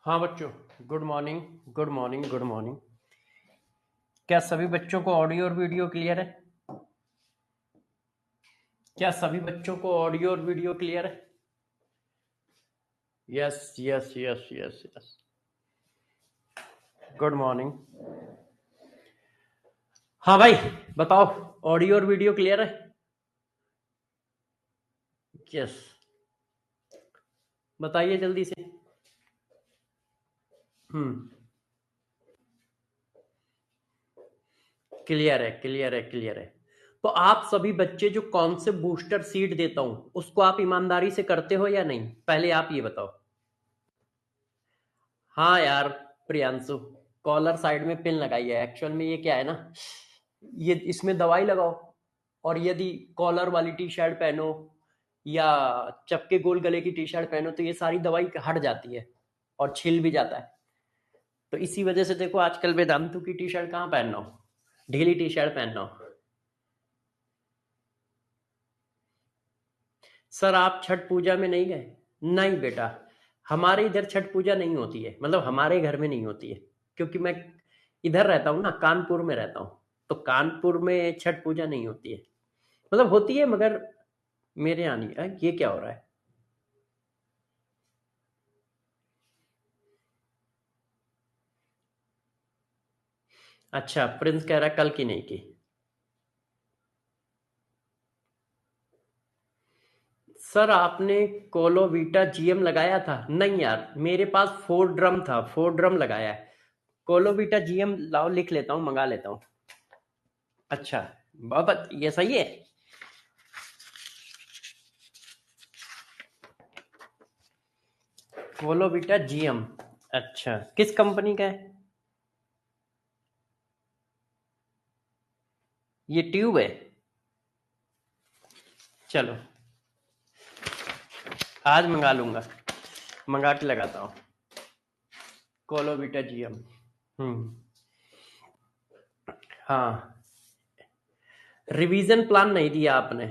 हाँ बच्चों, good morning. Good morning, good morning. क्या सभी बच्चों को ऑडियो और वीडियो क्लियर है? क्या सभी बच्चों को ऑडियो और वीडियो क्लियर है? Yes yes yes yes yes. Good morning. हाँ भाई, बताओ, ऑडियो और वीडियो क्लियर है? यस, बताइए जल्दी से। हम्म, क्लियर है, क्लियर है, क्लियर है। तो आप सभी बच्चे जो कौन से बूस्टर सीट देता हूं उसको आप ईमानदारी से करते हो या नहीं, पहले आप ये बताओ। हाँ यार प्रियांशु, कॉलर साइड में पिन लगाई है। एक्चुअल में ये क्या है ना, ये इसमें दवाई लगाओ और यदि कॉलर वाली टी शर्ट पहनो या चपके गोल गले की टी शर्ट पहनो तो ये सारी दवाई हट जाती है और छिल भी जाता है। तो इसी वजह से देखो आजकल वेदांतु की टी शर्ट कहाँ पहन रहा हूँ, ढीली टी शर्ट पहन रहा हूँ। सर आप छठ पूजा में नहीं गए? नहीं बेटा, हमारे इधर छठ पूजा नहीं होती है, मतलब हमारे घर में नहीं होती है। क्योंकि मैं इधर रहता हूँ ना, कानपुर में रहता हूँ। तो कानपुर में छठ पूजा नहीं होती है, मतलब होती है मगर मेरे यहाँ नहीं। ये क्या हो रहा है? अच्छा, प्रिंस कह रहा है कल की नहीं की। सर आपने कोलोवीटा जीएम लगाया था? नहीं यार, मेरे पास 4 ड्रम था, 4 ड्रम लगाया है। कोलोवीटा जीएम लाओ, लिख लेता हूँ, मंगा लेता हूँ। अच्छा, बहुत ये सही है। कोलोवीटा जीएम, अच्छा किस कंपनी का है? ये ट्यूब है? चलो आज मंगा लूंगा, मंगा के लगाता हूँ कोलोवीटा जीएम। हम्म। हाँ, रिवीजन प्लान नहीं दिया आपने।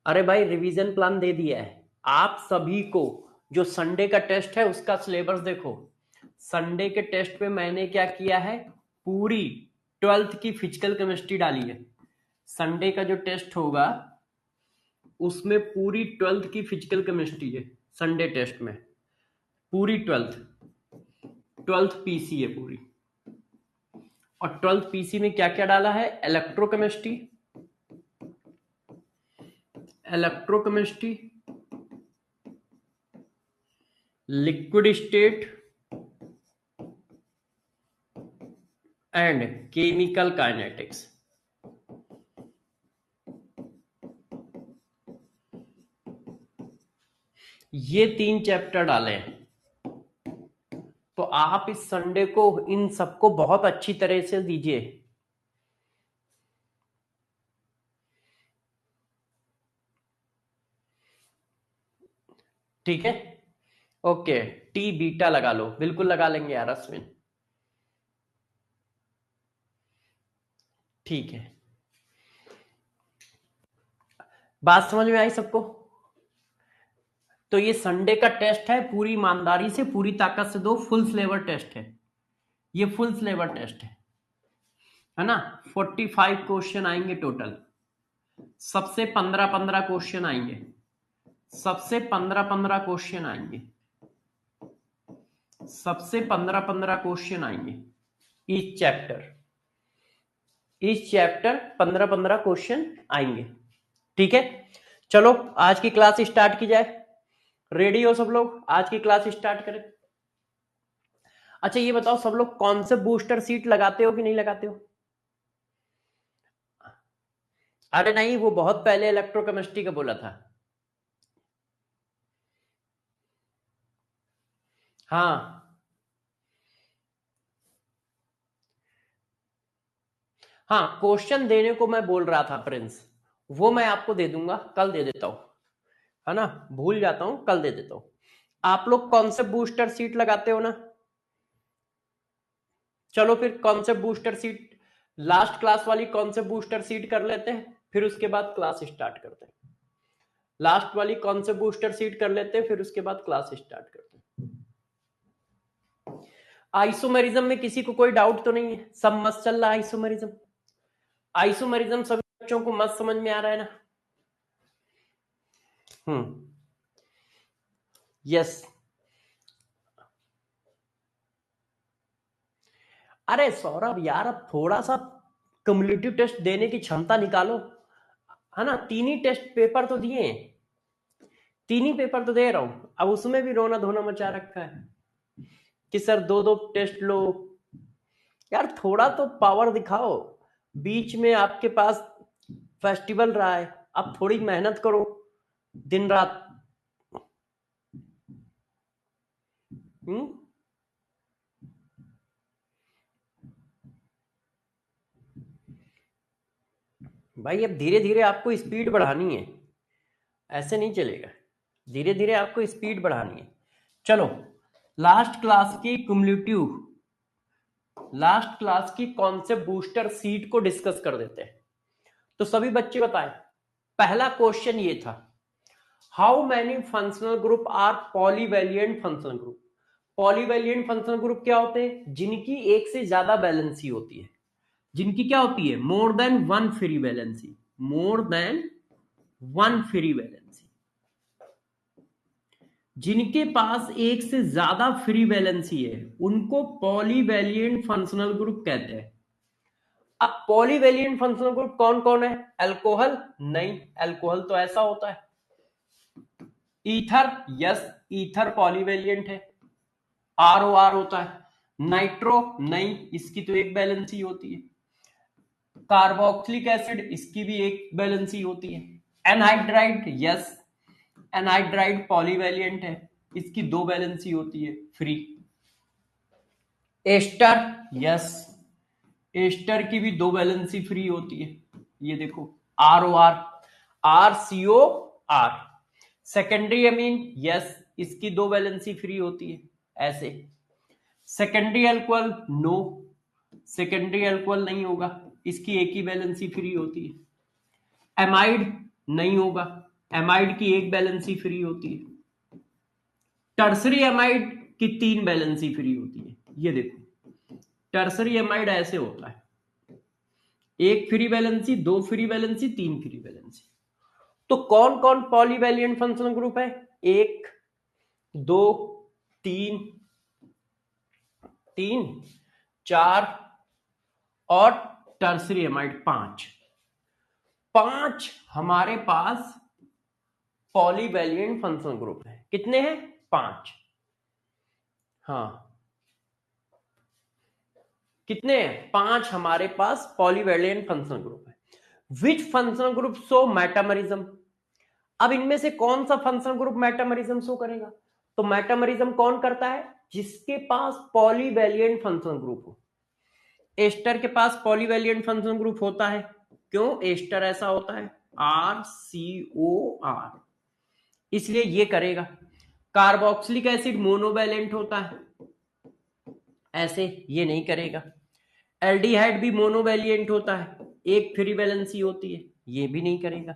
अरे भाई रिवीजन प्लान दे दिया है आप सभी को। जो संडे का टेस्ट है उसका सिलेबस देखो। संडे के टेस्ट पे मैंने क्या किया है, पूरी 12th की फिजिकल केमिस्ट्री डाली है। संडे का जो टेस्ट होगा उसमें पूरी 12th की फिजिकल केमिस्ट्री है। संडे टेस्ट में पूरी 12th पीसी है पूरी। और 12th पीसी में क्या क्या डाला है, electrochemistry, electrochemistry, liquid state and chemical kinetics. ये 3 चैप्टर डाले हैं। तो आप इस संडे को इन सबको बहुत अच्छी तरह से दीजिए। ठीक है, ओके। टी बीटा लगा लो, बिल्कुल लगा लेंगे यार अश्विन। ठीक है, बात समझ में आई सबको? तो ये संडे का टेस्ट है, पूरी ईमानदारी से पूरी ताकत से दो, फुल फ्लेवर टेस्ट है। ये फुल फ्लेवर टेस्ट है ना। 45 क्वेश्चन आएंगे टोटल। सबसे 15-15 क्वेश्चन आएंगे, सबसे 15-15 क्वेश्चन आएंगे, सबसे 15-15 क्वेश्चन आएंगे। Each chapter, each chapter 15-15 question आएंगे। ठीक है, चलो आज की क्लास स्टार्ट की जाए। रेडी हो सब लोग? आज की क्लास स्टार्ट करें। अच्छा ये बताओ सब लोग कौन से बूस्टर सीट लगाते हो कि नहीं लगाते हो? अरे नहीं, वो बहुत पहले इलेक्ट्रोकेमिस्ट्री का बोला था। हाँ हाँ, क्वेश्चन देने को मैं बोल रहा था प्रिंस, वो मैं आपको दे दूंगा, कल दे देता हूं, है ना। भूल जाता हूं, कल दे देता हूं। आप लोग कौन से बूस्टर सीट लगाते हो ना? चलो फिर कौन से बूस्टर सीट, लास्ट क्लास वाली कौन से बूस्टर सीट कर लेते हैं, फिर उसके बाद क्लास स्टार्ट करते हैं। लास्ट वाली कौन से बूस्टर सीट कर लेते हैं, फिर उसके बाद क्लास स्टार्ट करते हैं। आइसोमेरिज्म में किसी को कोई डाउट तो नहीं है? सब मस्त चल रहा है आइसोमेरिज्म? आइसोमेरिज्म सभी बच्चों को मस्त समझ में आ रहा है ना? यस। अरे सौरभ यार, अब थोड़ा सा कम्युनिटिव टेस्ट देने की क्षमता निकालो, है ना? 3 ही टेस्ट पेपर तो दिए हैं, 3 ही पेपर तो दे रहा हूं, अब उसमें भी रोना धोना मचा रखा है कि सर 2-2 टेस्ट लो। यार थोड़ा तो पावर दिखाओ, बीच में आपके पास फेस्टिवल रहा है, अब थोड़ी मेहनत करो दिन रात। भाई अब धीरे धीरे आपको स्पीड बढ़ानी है, ऐसे नहीं चलेगा, धीरे धीरे आपको स्पीड बढ़ानी है। चलो लास्ट क्लास की कॉन्सेप्ट बूस्टर सीट को डिस्कस कर देते हैं। तो सभी बच्चे बताएं, पहला क्वेश्चन ये था, how many functional group are polyvalent functional group? Polyvalent functional group क्या होते हैं? जिनकी एक से ज्यादा वैलेंसी होती है, जिनकी क्या होती है? More than one free valency, more than one free valency. जिनके पास एक से ज्यादा फ्री वैलेंसी है उनको पॉलीवैलिएंट फंक्शनल ग्रुप कहते हैं। अब पॉलीवैलिएंट फंक्शनल ग्रुप कौन कौन है? अल्कोहल नहीं, अल्कोहल तो ऐसा होता है। ईथर, यस ईथर पॉलीवैलिएंट है, ROR होता है। नाइट्रो नहीं, इसकी तो एक वैलेंसी होती है। कार्बोक्सिलिक एसिड, इसकी भी एक वैलेंसी होती है। एनहाइड्राइड, यस एनहाइड्राइड पॉलीवैलिएंट है, इसकी 2 वैलेंसी होती है फ्री। एस्टर, यस एस्टर की भी 2 वैलेंसी फ्री होती है, ये देखो ROR, RCOR। Secondary amine, yes इसकी 2 वैलेंसी फ्री होती है ऐसे। Secondary alcohol, no secondary alcohol नहीं होगा, इसकी एक ही वैलेंसी फ्री होती है। एमाइड नहीं होगा, एमाइड की एक वैलेंसी फ्री होती है। टर्सरी एमाइड की 3 वैलेंसी फ्री होती है, ये देखो टर्सरी एमाइड ऐसे होता है, एक free valency, 2 free valency, 3 free valency. तो कौन कौन पॉलीवैलिएंट फंक्शनल ग्रुप है? 1 2 3 4 और टर्सरी एमाइड 5 हमारे पास पॉलीवैलिएंट फंक्शनल ग्रुप है। कितने हैं? 5। हाँ कितने हैं? 5 हमारे पास पॉलीवैलिएंट फंक्शनल ग्रुप है। विच फंक्शनल ग्रुप शो मेटामरिज्म? अब इनमें से कौन सा फंक्शनल ग्रुप मेटामरिज्म शो करेगा? तो मेटामरिज्म कौन करता है? जिसके पास पॉलीवैलिएंट फंक्शनल ग्रुप हो। एस्टर के पास पॉलीवैलिएंट फंक्शनल ग्रुप होता है, क्यों? एस्टर ऐसा होता है, RCOR, इसलिए ये करेगा। कार्बोक्सिलिक एसिड मोनोवैलेंट होता है, ऐसे ये नहीं करेगा। एल्डिहाइड भी मोनोवैलिएंट होता है, एक फ्री वैलेंसी होती है, ये भी नहीं करेगा।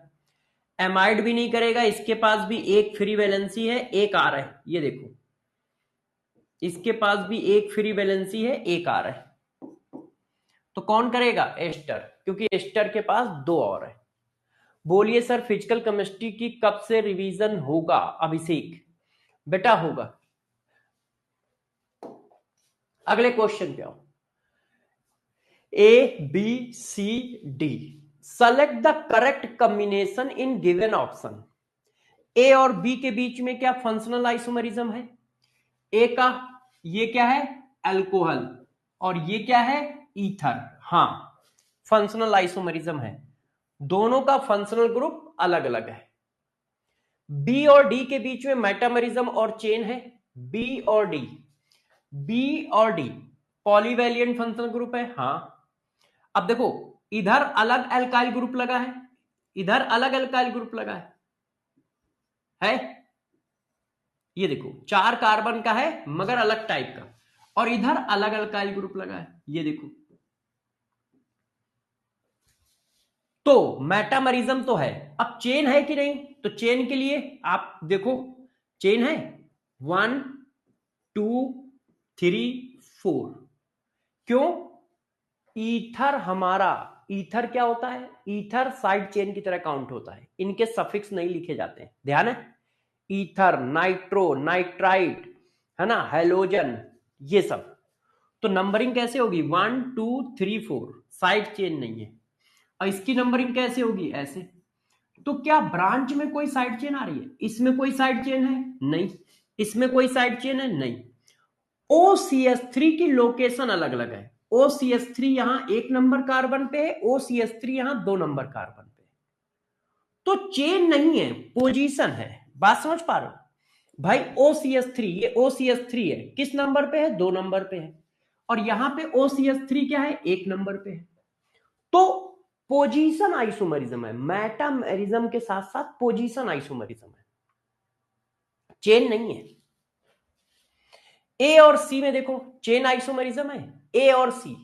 एमाइड भी नहीं करेगा, इसके पास भी एक फ्री वैलेंसी है, एक आ रहा है, ये देखो इसके पास भी एक फ्री वैलेंसी है, एक आ रहा है। तो कौन करेगा? एस्टर, क्योंकि एस्टर के पास 2 और है। बोलिए सर फिजिकल केमिस्ट्री की कब से रिवीजन होगा? अभिषेक बेटा होगा। अगले क्वेश्चन पे आओ। ABCD, select the correct combination in given option. A और बी के बीच में क्या फंक्शनल आइसोमरिज्म है? ए का ये क्या है? अल्कोहल, और ये क्या है? ईथर। हाँ फंक्शनल आइसोमरिज्म है, दोनों का फंक्शनल ग्रुप अलग अलग है। बी और डी के बीच में मेटामरिज्म और चेन है। बी और डी पॉलीवैलिएंट फंक्शनल ग्रुप है। हाँ अब देखो इधर अलग अल्काइल ग्रुप लगा है, इधर अलग अल्काइल ग्रुप लगा है? ये देखो 4 कार्बन का है मगर अलग टाइप का, और इधर अलग अल्काइल ग्रुप लगा है, ये देखो। तो मेटामरिज्म तो है, अब चेन है कि नहीं? तो चेन के लिए आप देखो, चेन है 1 2 3 4। क्यों? ईथर हमारा, ईथर क्या होता है? ईथर साइड चेन की तरह काउंट होता है, इनके सफिक्स नहीं लिखे जाते हैं, ध्यान है। ईथर, नाइट्रो, नाइट्राइट, है ना, हेलोजन, ये सब। तो नंबरिंग कैसे होगी? 1 2 3 4, साइड चेन नहीं है। और इसकी नंबरिंग कैसे होगी? ऐसे। तो क्या ब्रांच में कोई साइड चेन आ रही है? इसमें कोई साइड चेन है? नहीं। इसमें कोई साइड चेन है? नहीं। OCH3 की लोकेशन अलग अलग है। OCH3 यहां 1 नंबर कार्बन पे है, OCH3 यहां 2 नंबर कार्बन पे। तो चेन नहीं है, पोजीशन है। बात समझ पा रहे हो भाई? OCH3, ये OCH3 है, किस नंबर पे है? 2 नंबर पे है। और यहां पे OCH3 क्या है? 1 नंबर पे है। तो पोजीशन आइसोमरिज्म है, मेटामेरिज्म के साथ साथ पोजीशन आइसोमरिज्म है, चेन नहीं है। ए और सी में देखो चेन आइसोमरिज्म है, ए और सी,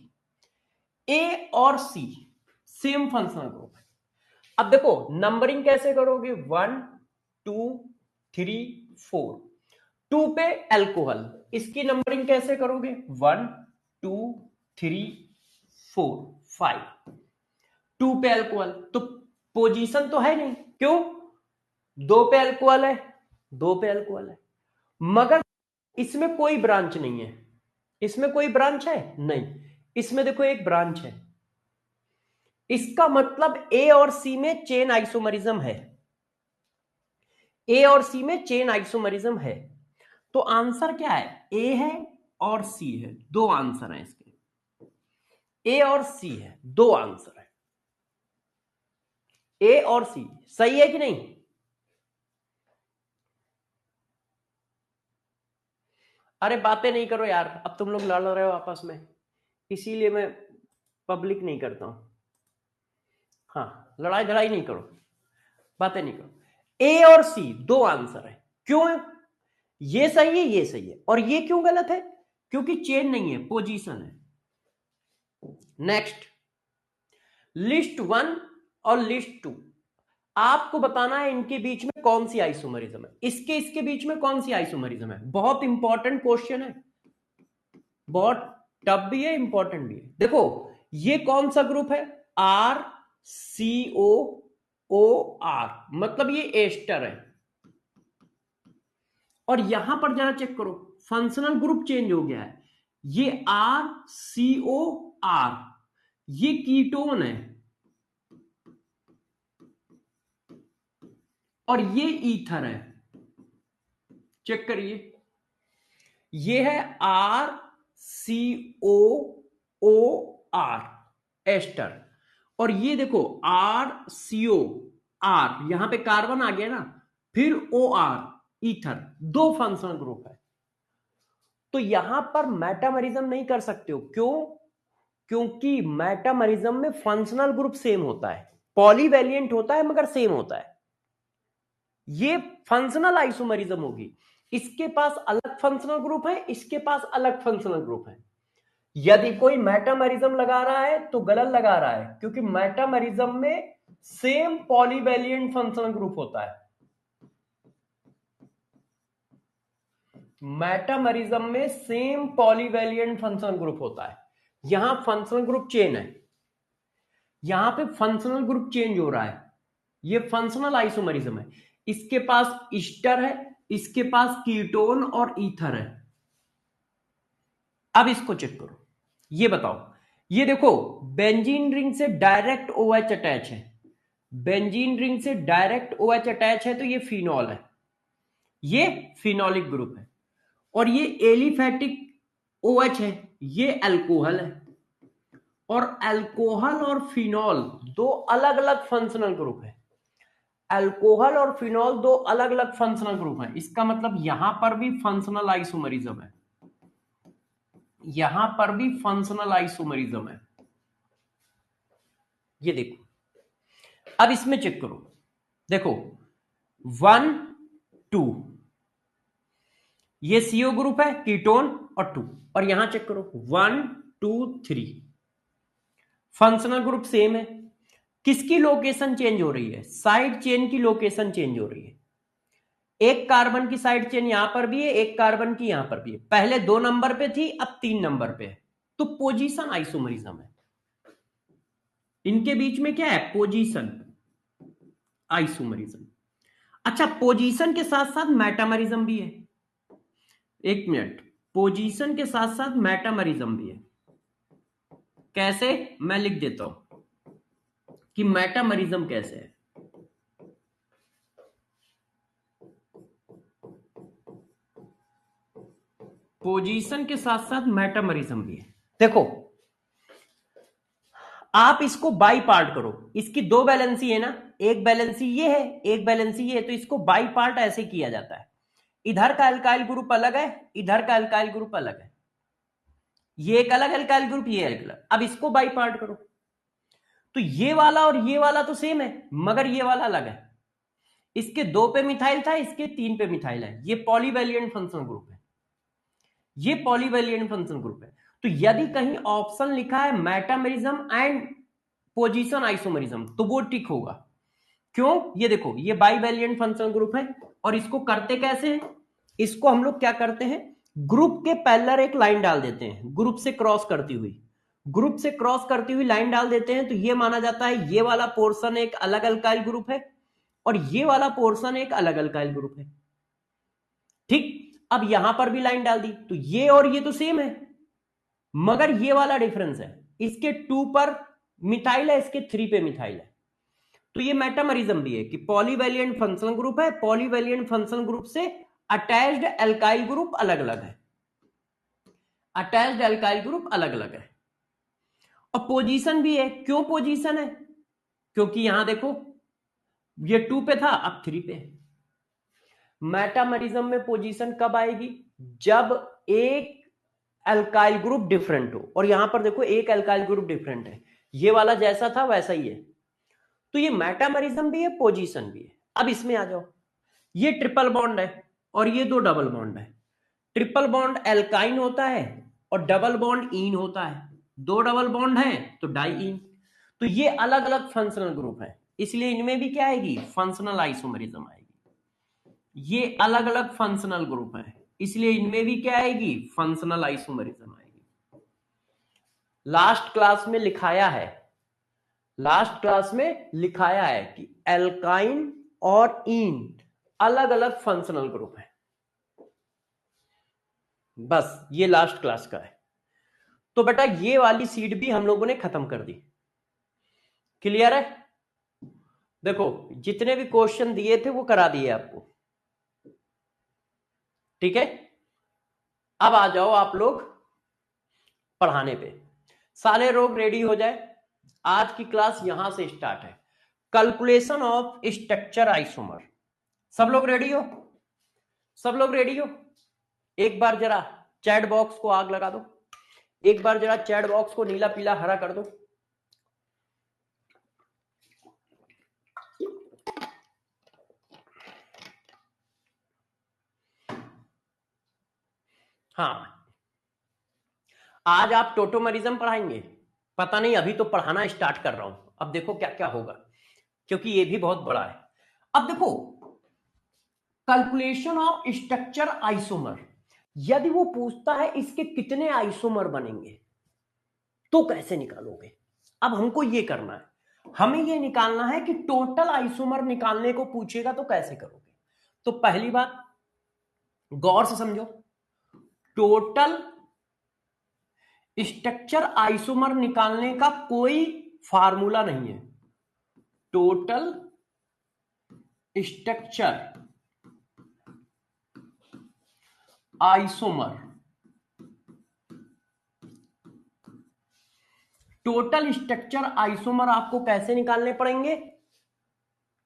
ए और सी सेम फंक्शनल ग्रुप है। अब देखो नंबरिंग कैसे करोगे? 1 2 3 4। 2 पे अल्कोहल, इसकी नंबरिंग कैसे करोगे? 1 2 3 4 5। 2 पे अल्कोहल, तो पोजीशन तो है नहीं, क्यों? 2 पे अल्कोहल है, 2 पे अल्कोहल है, मगर इसमें कोई ब्रांच नहीं है। इसमें कोई ब्रांच है? नहीं। इसमें देखो एक ब्रांच है, इसका मतलब ए और सी में चेन आइसोमरिज्म है। ए और सी में चेन आइसोमरिज्म है। तो आंसर क्या है? ए है और सी है, 2 आंसर है इसके। ए और सी है, 2 आंसर है। ए और सी सही है कि नहीं? अरे बातें नहीं करो यार, अब तुम लोग लड़ रहे हो आपस में, इसीलिए मैं पब्लिक नहीं करता हूं। हाँ, लड़ाई धड़ाई नहीं करो, बातें नहीं करो। ए और सी 2 आंसर है। क्यों है? ये सही है, ये सही है, और ये क्यों गलत है? क्योंकि चेन नहीं है, पोजीशन है। नेक्स्ट, लिस्ट 1 और लिस्ट 2, आपको बताना है इनके बीच में कौन सी आइसोमरिज्म है। इसके बीच में कौन सी आइसोमरिज्म है? बहुत इंपॉर्टेंट क्वेश्चन है, बहुत टफ भी है, इंपॉर्टेंट भी है। देखो ये कौन सा ग्रुप है? RCOOR, मतलब ये एस्टर है। और यहां पर जरा चेक करो, फंक्शनल ग्रुप चेंज हो गया है। ये RCOR, ये कीटोन है, और ये ईथर है। चेक करिए, ये है RCOOR, एस्टर, और ये देखो RCOR, यहां पे कार्बन आ गया ना, फिर OR, ईथर, 2 फंक्शनल ग्रुप है। तो यहां पर मेटामरिज्म नहीं कर सकते हो। क्यों? क्योंकि मेटामरिज्म में फंक्शनल ग्रुप सेम होता है, पॉलीवैलिएंट होता है मगर सेम होता है। ये फंक्शनल आइसोमरिज्म होगी, इसके पास अलग फंक्शनल ग्रुप है, इसके पास अलग फंक्शनल ग्रुप है। यदि कोई मेटामरिज्म लगा रहा है तो गलत लगा रहा है, क्योंकि मेटामरिज्म में सेम पॉलीवैलिएंट फंक्शनल ग्रुप होता है। मेटामरिज्म में सेम पॉलीवैलिएंट फंक्शनल ग्रुप होता है। यहां फंक्शनल ग्रुप चेन है, यहां पे फंक्शनल ग्रुप चेंज हो रहा है, ये फंक्शनल आइसोमरिज्म है। इसके पास ईस्टर है, इसके पास कीटोन और ईथर है। अब इसको चेक करो, ये बताओ, ये देखो बेंजीन रिंग से डायरेक्ट OH अटैच है, बेंजीन रिंग से डायरेक्ट OH अटैच है, तो ये फिनॉल है, ये फिनोलिक ग्रुप है। और ये एलिफैटिक OH है, ये अल्कोहल है। और अल्कोहल और फिनॉल 2 अलग अलग फंक्शनल ग्रुप है। अल्कोहल और फिनॉल 2 अलग अलग फंक्शनल ग्रुप है, इसका मतलब यहां पर भी फंक्शनल आइसोमरिज्म है, यहां पर भी फंक्शनल आइसोमरिज्म है। ये देखो, अब इसमें चेक करो, देखो 1 2, ये CO ग्रुप है, कीटोन और 2, और यहां चेक करो 1 2 3, फंक्शनल ग्रुप सेम है। किसकी लोकेशन चेंज हो रही है? साइड चेन की लोकेशन चेंज हो रही है। एक कार्बन की साइड चेन यहां पर भी है, एक कार्बन की यहां पर भी है, पहले 2 नंबर पे थी, अब 3 नंबर पे है, तो पोजीशन आइसोमरिज्म है। इनके बीच में क्या है? Position isomerism. अच्छा, पोजीशन के साथ साथ मेटामरिज्म भी है। एक मिनट, पोजीशन के साथ साथ मेटामरिज्म भी है। कैसे? मैं लिख देता हूं कि मेटामरिज्म कैसे है। पोजीशन के साथ साथ मेटामरिज्म भी है। देखो, आप इसको बाई पार्ट करो, इसकी 2 बैलेंसी है ना, एक बैलेंसी ये है, एक बैलेंसी ये है, तो इसको बाई पार्ट ऐसे किया जाता है। इधर का अल्काइल ग्रुप अलग है, इधर का अल्काइल ग्रुप अलग है, ये एक अलग अल्काइल ग्रुप, ये अलग। अब इसको बाई पार्ट करो, तो ये वाला और ये वाला तो सेम है, मगर ये वाला अलग है। इसके 2 पे मिथाइल था, इसके 3 पे मिथाइल है। ये पॉलीवैलिएंट फंक्शनल ग्रुप है, ये पॉलीवैलिएंट फंक्शनल ग्रुप है। तो यदि कहीं ऑप्शन लिखा है मेटामरिज्म एंड पोजीशन आइसोमरिज्म, तो वो टिक होगा। क्यों? ये देखो, ये बाईवैलिएंट फंक्शनल ग्रुप है, और इसको करते कैसे हैं? इसको हम लोग क्या करते हैं, ग्रुप के पैरेलल एक लाइन डाल देते हैं, ग्रुप से क्रॉस करती हुई, ग्रुप से क्रॉस करती हुई लाइन डाल देते हैं, तो ये माना जाता है ये वाला पोर्शन एक अलग अल्काइल ग्रुप है और ये वाला पोर्शन एक अलग अल्काइल ग्रुप है। ठीक, अब यहां पर भी लाइन डाल दी, तो ये और ये तो सेम है, मगर ये वाला डिफरेंस है, इसके 2 पर मिथाइल है, इसके 3 पे मिथाइल है। तो ये मेटामरिज्म भी है कि पॉलीवैलिएंट फंक्शनल ग्रुप है, पॉलीवैलिएंट फंक्शनल ग्रुप से अटैच्ड एल्काइल ग्रुप अलग अलग है, अटैच्ड एल्काइल ग्रुप अलग अलग है। और पोजीशन भी है। क्यों पोजीशन है? क्योंकि यहां देखो, ये 2 पे था, अब 3 पे है। मेटामरिज्म में पोजीशन कब आएगी? जब एक एल्काइल ग्रुप डिफरेंट हो, और यहां पर देखो एक एल्काइल ग्रुप डिफरेंट है, ये वाला जैसा था वैसा ही है। तो ये मेटामरिज्म भी है, पोजीशन भी है। अब इसमें आ जाओ, ये ट्रिपल बॉन्ड है और ये 2 डबल बॉन्ड है। ट्रिपल बॉन्ड एल्काइन होता है और डबल बॉन्ड ईन होता है, 2 डबल बॉन्ड है तो डाईईन। तो ये अलग अलग फंक्शनल ग्रुप है, इसलिए इनमें भी क्या आएगी? फंक्शनल आइसोमरिज्म आएगी। ये अलग अलग फंक्शनल ग्रुप है, इसलिए इनमें भी क्या आएगी? फंक्शनल आइसोमरिज्म आएगी। लास्ट क्लास में लिखाया है, लास्ट क्लास में लिखाया है कि एल्काइन और ईन अलग अलग फंक्शनल ग्रुप है। बस ये लास्ट क्लास का है। तो बेटा ये वाली सीट भी हम लोगों ने खत्म कर दी। क्लियर है? देखो, जितने भी क्वेश्चन दिए थे वो करा दिए आपको, ठीक है। अब आ जाओ आप लोग पढ़ाने पे। सारे लोग रेडी हो जाए, आज की क्लास यहां से स्टार्ट है। Calculation of structure isomer. सब लोग रेडी हो? सब लोग रेडी हो? एक बार जरा चैट बॉक्स को आग लगा दो, एक बार जरा चैट बॉक्स को नीला पीला हरा कर दो। हाँ, आज आप टोटोमरिज्म पढ़ाएंगे? पता नहीं, अभी तो पढ़ाना स्टार्ट कर रहा हूं, अब देखो क्या क्या होगा, क्योंकि ये भी बहुत बड़ा है। अब देखो, कैलकुलेशन ऑफ स्ट्रक्चर आइसोमर, यदि वो पूछता है इसके कितने आइसोमर बनेंगे तो कैसे निकालोगे? अब हमको ये करना है, हमें ये निकालना है कि टोटल आइसोमर निकालने को पूछेगा तो कैसे करोगे। तो पहली बात गौर से समझो, टोटल स्ट्रक्चर आइसोमर निकालने का कोई फार्मूला नहीं है। Total structure isomer, total structure isomer आपको कैसे निकालने पड़ेंगे?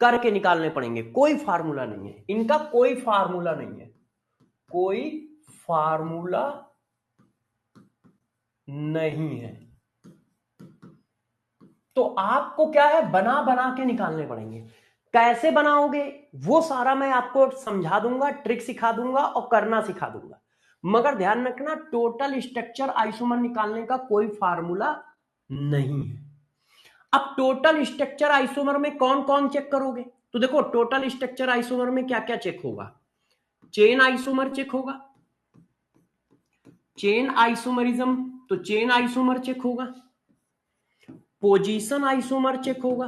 करके निकालने पड़ेंगे, कोई फार्मूला नहीं है इनका, कोई फार्मूला नहीं है, कोई फार्मूला नहीं है। तो आपको क्या है, बना बना के निकालने पड़ेंगे। कैसे बनाओगे वो सारा मैं आपको समझा दूंगा, ट्रिक सिखा दूंगा और करना सिखा दूंगा, मगर ध्यान रखना टोटल स्ट्रक्चर आइसोमर निकालने का कोई फार्मूला नहीं है। अब टोटल स्ट्रक्चर आइसोमर में कौन कौन चेक करोगे? तो देखो, टोटल स्ट्रक्चर आइसोमर में क्या क्या चेक होगा। चेन आइसोमर चेक होगा, चेन आइसोमरिज्म, तो चेन आइसोमर चेक होगा, पोजीशन आइसोमर चेक होगा,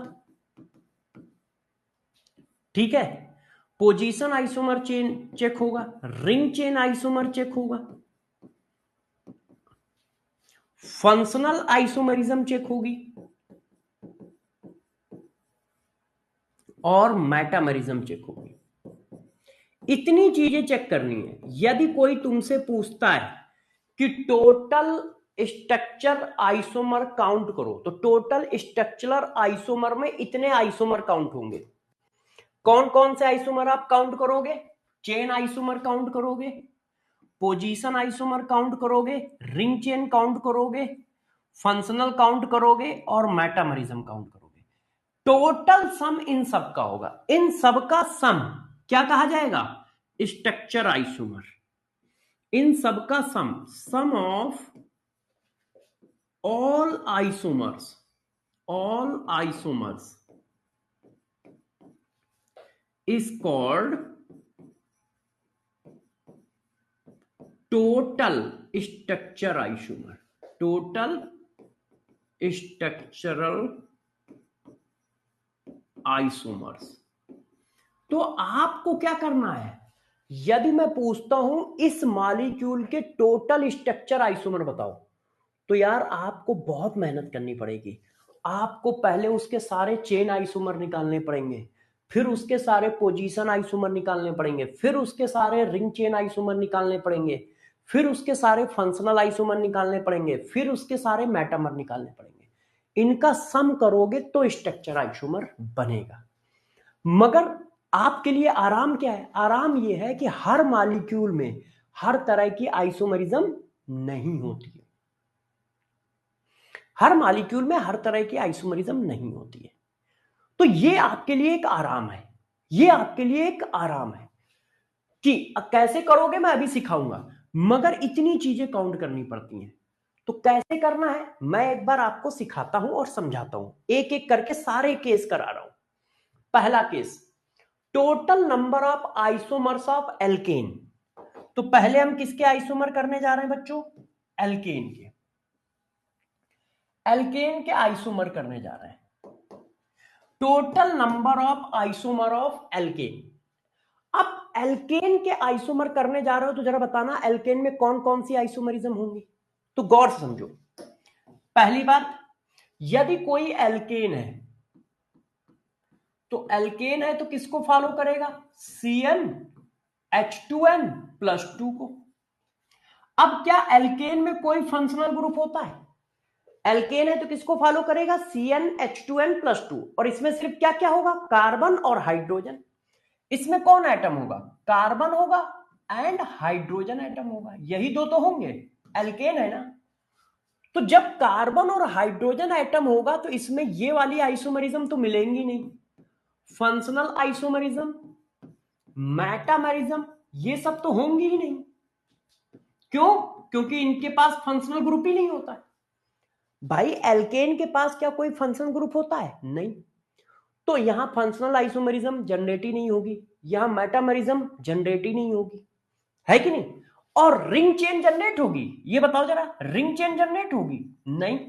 ठीक है, पोजीशन आइसोमर चेन चेक होगा, रिंग चेन आइसोमर चेक होगा, फंक्शनल आइसोमरिज्म चेक होगी, और मेटामरिज्म चेक होगी। इतनी चीजें चेक करनी है। यदि कोई तुमसे पूछता है कि टोटल स्ट्रक्चर आइसोमर काउंट करो, तो टोटल स्ट्रक्चरल आइसोमर में इतने आइसोमर काउंट होंगे। कौन कौन से आइसोमर आप काउंट करोगे? चेन आइसोमर काउंट करोगे, पोजीशन आइसोमर काउंट करोगे, रिंग चेन काउंट करोगे, फंक्शनल काउंट करोगे, और मेटामरिज्म काउंट करोगे। टोटल सम इन सब का होगा। इन सब का सम क्या कहा जाएगा? Structure isomer. इन सब का sum of all isomers is called total structure isomer, total structural isomers। तो आपको क्या करना है? यदि मैं पूछता हूं इस मॉलिक्यूल के टोटल स्ट्रक्चर आइसोमर बताओ, तो यार आपको बहुत मेहनत करनी पड़ेगी। आपको पहले उसके सारे चेन आइसोमर निकालने पड़ेंगे, फिर उसके सारे पोजीशन आइसोमर निकालने पड़ेंगे, फिर उसके सारे रिंग चेन आइसोमर निकालने पड़ेंगे, फिर उसके सारे फंक्शनल आइसोमर निकालने पड़ेंगे, फिर उसके सारे मेटामर निकालने पड़ेंगे। इनका सम करोगे तो स्ट्रक्चर आइसोमर बनेगा। मगर आपके लिए आराम क्या है? आराम यह है कि हर मॉलिक्यूल में हर तरह की आइसोमरिज्म नहीं होती है। हर मॉलिक्यूल में हर तरह की आइसोमरिज्म नहीं होती है। तो ये आपके लिए एक आराम है, ये आपके लिए एक आराम है कि कैसे करोगे मैं अभी सिखाऊंगा, मगर इतनी चीजें काउंट करनी पड़ती हैं। तो कैसे करना है मैं एक बार आपको सिखाता हूं और समझाता हूं, एक एक करके सारे केस करा रहा हूं। पहला case, total number of isomers of alkene. तो पहले हम किसके आइसोमर करने जा रहे हैं बच्चों? एल्केन के। एल्केन के आइसोमर करने जा रहे हैं। Total number of isomer of alkene. अब एल्केन के आइसोमर करने जा रहे हो तो जरा बताना एल्केन में कौन कौन सी आइसोमरिज्म होंगी। तो गौर से समझो। पहली बात, यदि कोई एल्केन है तो एल्केन है तो किसको फॉलो करेगा? CnH2n प्लस 2 को। अब क्या एल्केन में कोई फंक्शनल ग्रुप होता है? एल्केन है तो किसको फॉलो करेगा? CnH2n plus 2। और इसमें सिर्फ क्या क्या होगा? कार्बन और हाइड्रोजन। इसमें कौन एटम होगा? कार्बन होगा एंड हाइड्रोजन एटम होगा। यही दो तो होंगे, एल्केन है ना। तो जब कार्बन और हाइड्रोजन एटम होगा तो इसमें ये वाली आइसोमरिज्म तो मिलेंगी नहीं। फंक्शनल आइसोमरिज्म, मेटामरिज्म, ये सब तो होंगी ही नहीं। क्यों? क्योंकि इनके पास फंक्शनल ग्रुप ही नहीं होता है। भाई एल्केन के पास क्या कोई फंक्शनल ग्रुप होता है? नहीं। तो यहां फंक्शनल आइसोमरिज्म जनरेट ही नहीं होगी, यहां मेटामरिज्म जनरेट ही नहीं होगी, है कि नहीं? और रिंग चेन जनरेट होगी? ये बताओ जरा, रिंग चेन जनरेट होगी? नहीं।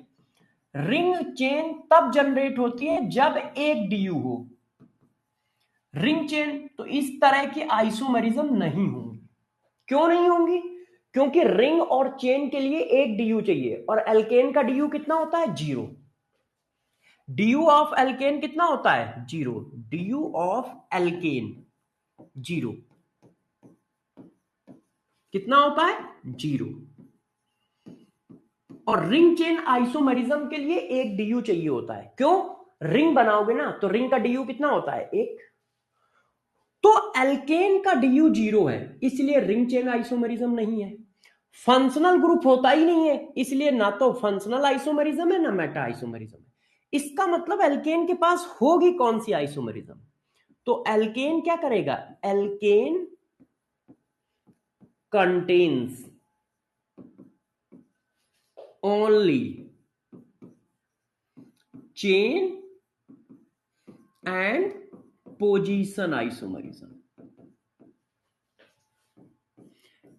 रिंग चेन तब जनरेट होती है जब एक डीयू हो। रिंग चेन तो इस तरह की आइसोमरिज्म नहीं होंगी। क्यों नहीं होंगी? क्योंकि रिंग और चेन के लिए एक डीयू चाहिए, और एल्केन का डीयू कितना होता है? 0। डीयू ऑफ एल्केन कितना होता है? 0। डीयू ऑफ एल्केन 0 कितना होता है? 0। और रिंग चेन आइसोमरिज्म के लिए एक डीयू चाहिए होता है। क्यों? रिंग बनाओगे ना तो रिंग का डीयू कितना होता है? 1। तो एल्केन का डीयू 0 है, इसलिए रिंग चेन आइसोमरिज्म नहीं है। फंक्शनल ग्रुप होता ही नहीं है, इसलिए ना तो फंक्शनल आइसोमरिज्म है ना मेटा आइसोमरिज्म है। इसका मतलब एल्केन के पास होगी कौन सी आइसोमरिज्म? तो एल्केन क्या करेगा? Alkane contains only chain and position isomerism.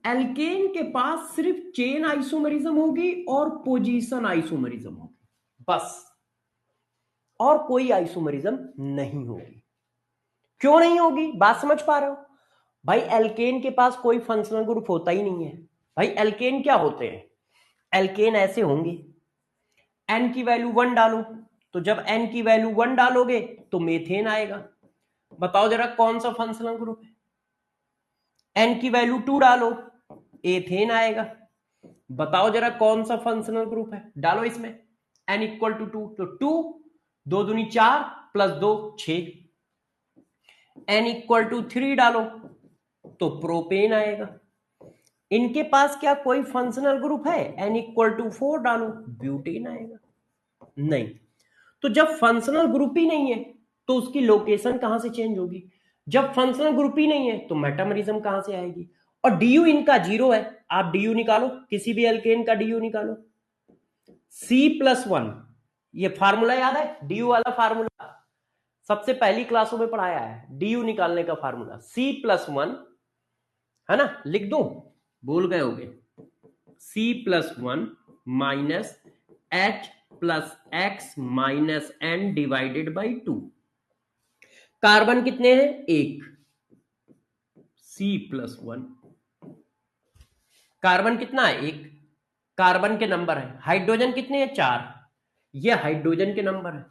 Alkane के पास सिर्फ चेन आइसोमरिज्म होगी और पोजीशन आइसोमरिज्म होगी, बस, और कोई आइसोमरिज्म नहीं होगी। क्यों नहीं होगी, बात समझ पा रहे हो भाई? एल्केन के पास कोई फंक्शनल ग्रुप होता ही नहीं है भाई। एल्केन क्या होते हैं? एल्केन ऐसे होंगे, एन की वैल्यू 1 डालो, तो जब एन की वैल्यू 1 डालोगे तो मेथेन आएगा। बताओ जरा कौन सा फंक्शनल ग्रुप है? एन की वैल्यू 2 डालो, एथेन आएगा। बताओ जरा कौन सा फंक्शनल ग्रुप है? डालो इसमें एन इक्वल टू 2, तो 2 2 दूनी 4 प्लस 2 6। एन इक्वल टू 3 डालो तो प्रोपेन आएगा। इनके पास क्या कोई फंक्शनल ग्रुप है? एन इक्वल टू 4 डालो, ब्यूटेन आएगा। नहीं। तो जब फंक्शनल ग्रुप ही नहीं है तो उसकी लोकेशन कहां से चेंज होगी? जब फंक्शनल ग्रुप ही नहीं है तो मेटामरिज्म कहां से आएगी? और डीयू इनका 0 है। आप डीयू निकालो, किसी भी एल्केन का डीयू निकालो। C+1, ये फार्मूला याद है? डीयू वाला फार्मूला सबसे पहली क्लासों में पढ़ाया है, डीयू निकालने का फार्मूला C+1 है ना, लिख दूं? भूल गए होगे। C+1 minus H plus X minus N divided by 2। Carbon कितने हैं? 1। C+1 कार्बन कितना है? 1। कार्बन के नंबर है। हाइड्रोजन कितने हैं? 4। ये हाइड्रोजन के नंबर है।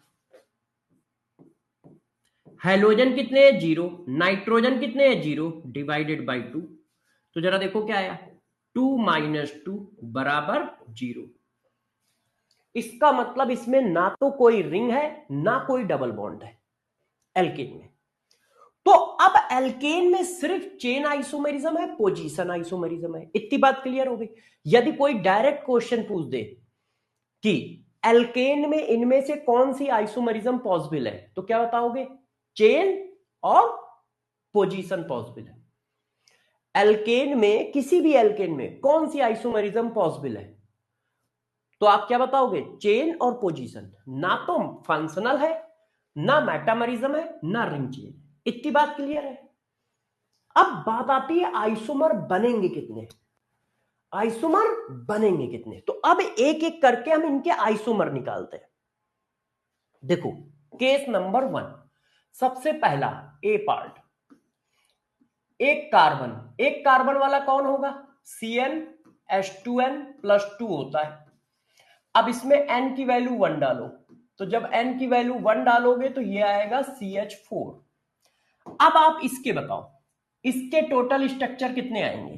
हेलोजन कितने हैं? 0। नाइट्रोजन कितने हैं? 0 डिवाइडेड बाई 2। तो जरा देखो क्या आया, 2 माइनस 2 बराबर 0। इसका मतलब इसमें ना तो कोई रिंग है ना कोई डबल बॉन्ड है एल्केन में। तो अब एल्केन में सिर्फ चेन आइसोमेरिज्म है, पोजीशन आइसोमेरिज्म है। इतनी बात क्लियर हो गई? यदि कोई डायरेक्ट क्वेश्चन पूछ दे कि एल्केन में इनमें से कौन सी आइसोमेरिज्म पॉसिबल है, तो क्या बताओगे? चेन और पोजीशन पॉसिबल है। एल्केन में, किसी भी एल्केन में कौन सी आइसोमेरिज्म पॉसिबल है, तो आप क्या बताओगे? चेन और पोजीशन। ना तो फंक्शनल है, ना मेटामरिज्म है, ना रिंग चेन। इतनी बात क्लियर है? अब बात आती है आइसोमर बनेंगे कितने? आइसोमर बनेंगे कितने? तो अब एक एक करके हम इनके आइसोमर निकालते हैं। देखो केस नंबर 1, सबसे पहला ए पार्ट, एक कार्बन वाला कौन होगा? CnH2n प्लस 2 होता है। अब इसमें n की वैल्यू 1 डालो, तो जब n की वैल्यू 1 डालोगे तो ये आएगा CH4। अब आप इसके बताओ, इसके टोटल स्ट्रक्चर कितने आएंगे?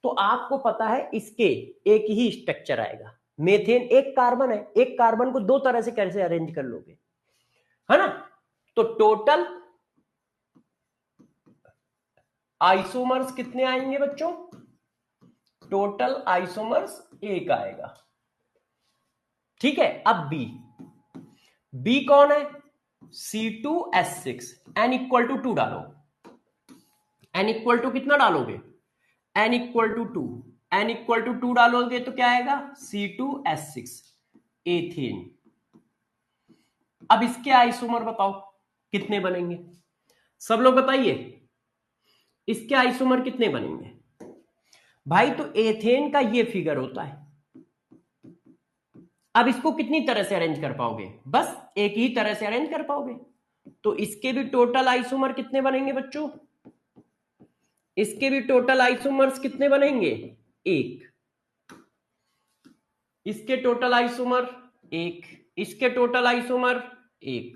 तो आपको पता है इसके एक ही स्ट्रक्चर आएगा। मेथेन एक कार्बन है, एक कार्बन को दो तरह से कैसे अरेंज कर लोगे, है ना? तो टोटल आइसोमर्स कितने आएंगे बच्चों? टोटल आइसोमर्स एक आएगा। ठीक है। अब बी कौन है? C2H6। n इक्वल टू 2 डालो। n इक्वल टू कितना डालोगे? n equal to 2। n equal to 2 डालोगे तो क्या आएगा? C2H6 ethane. अब इसके आइसोमर बताओ कितने बनेंगे? सब लोग बताइए, इसके आइसोमर कितने बनेंगे? भाई तो एथेन का ये फिगर होता है। अब इसको कितनी तरह से अरेंज कर पाओगे? बस एक ही तरह से अरेंज कर पाओगे। तो इसके भी टोटल आइसोमर कितने बनेंगे बच्चों? इसके भी टोटल आइसोमर्स कितने बनेंगे? 1। इसके टोटल आइसोमर 1, इसके टोटल आइसोमर 1।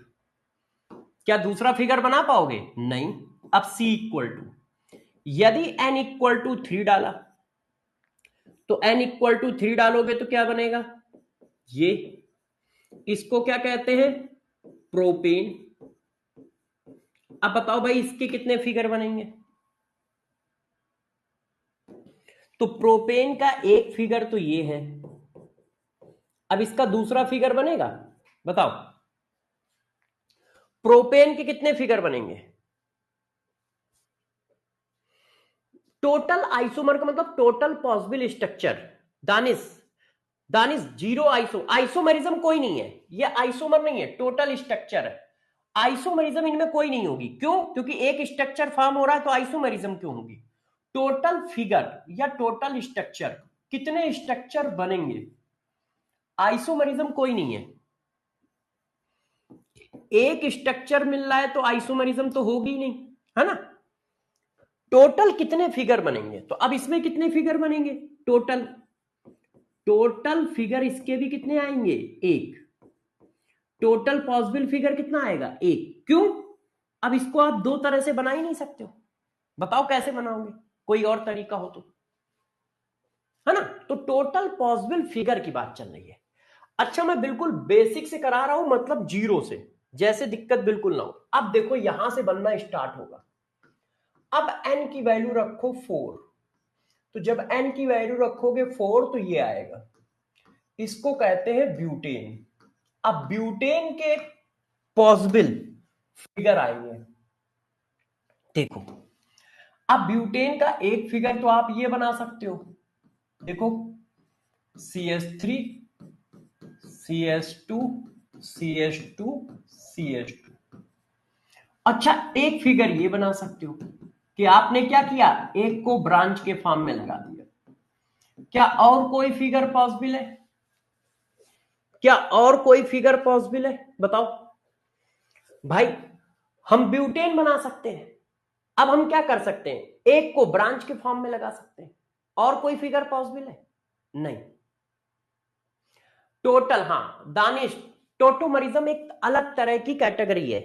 क्या दूसरा फिगर बना पाओगे? नहीं। अब C इक्वल टू, यदि n इक्वल टू 3 डाला, तो n इक्वल टू 3 डालोगे तो क्या बनेगा? ये, इसको क्या कहते हैं? प्रोपेन। अब बताओ भाई इसके कितने फिगर बनेंगे? तो प्रोपेन का एक फिगर तो ये है। अब इसका दूसरा फिगर बनेगा? बताओ प्रोपेन के कितने फिगर बनेंगे? टोटल आइसोमर का मतलब total possible structure. Danish 0 isomerism कोई नहीं है, ये आइसोमर नहीं है, टोटल स्ट्रक्चर है। आइसोमरिज्म इनमें कोई नहीं होगी। क्यों? क्योंकि एक स्ट्रक्चर फॉर्म हो रहा है, तो आइसोमरिज्म क्यों होगी? टोटल फिगर या टोटल स्ट्रक्चर, कितने स्ट्रक्चर बनेंगे? आइसोमरिज्म कोई नहीं है, एक स्ट्रक्चर मिल रहा है तो आइसोमरिज्म तो होगी नहीं, है ना। टोटल कितने फिगर बनेंगे? तो अब इसमें कितने फिगर बनेंगे? टोटल टोटल फिगर इसके भी कितने आएंगे? एक। टोटल पॉसिबल फिगर कितना आएगा? एक। क्यों? अब इसको आप दो तरह से बना ही नहीं सकते हो, बताओ कैसे बनाओगे? कोई और तरीका हो तो, है ना। तो टोटल पॉसिबल फिगर की बात चल रही है। अच्छा, मैं बिल्कुल बेसिक से करा रहा हूं, मतलब जीरो से, जैसे दिक्कत बिल्कुल ना हो। अब देखो यहां से बनना स्टार्ट होगा। अब n की वैल्यू रखो 4, तो जब n की वैल्यू रखोगे 4 तो ये आएगा, इसको कहते हैं ब्यूटेन। अब ब्यूटेन के पॉसिबल फिगर आएंगे, देखो। अब ब्यूटेन का एक फिगर तो आप ये बना सकते हो, देखो CH3 CH2 CH2 CH2। अच्छा, एक फिगर ये बना सकते हो कि आपने क्या किया, एक को ब्रांच के फॉर्म में लगा दिया। क्या और कोई फिगर पॉसिबल है? क्या और कोई फिगर पॉसिबल है? बताओ भाई। हम ब्यूटेन बना सकते हैं। अब हम क्या कर सकते हैं, एक को ब्रांच के फॉर्म में लगा सकते हैं। और कोई फिगर पॉसिबल है? नहीं। टोटल, हाँ दानिश, टोटोमरिज्म एक अलग तरह की कैटेगरी है।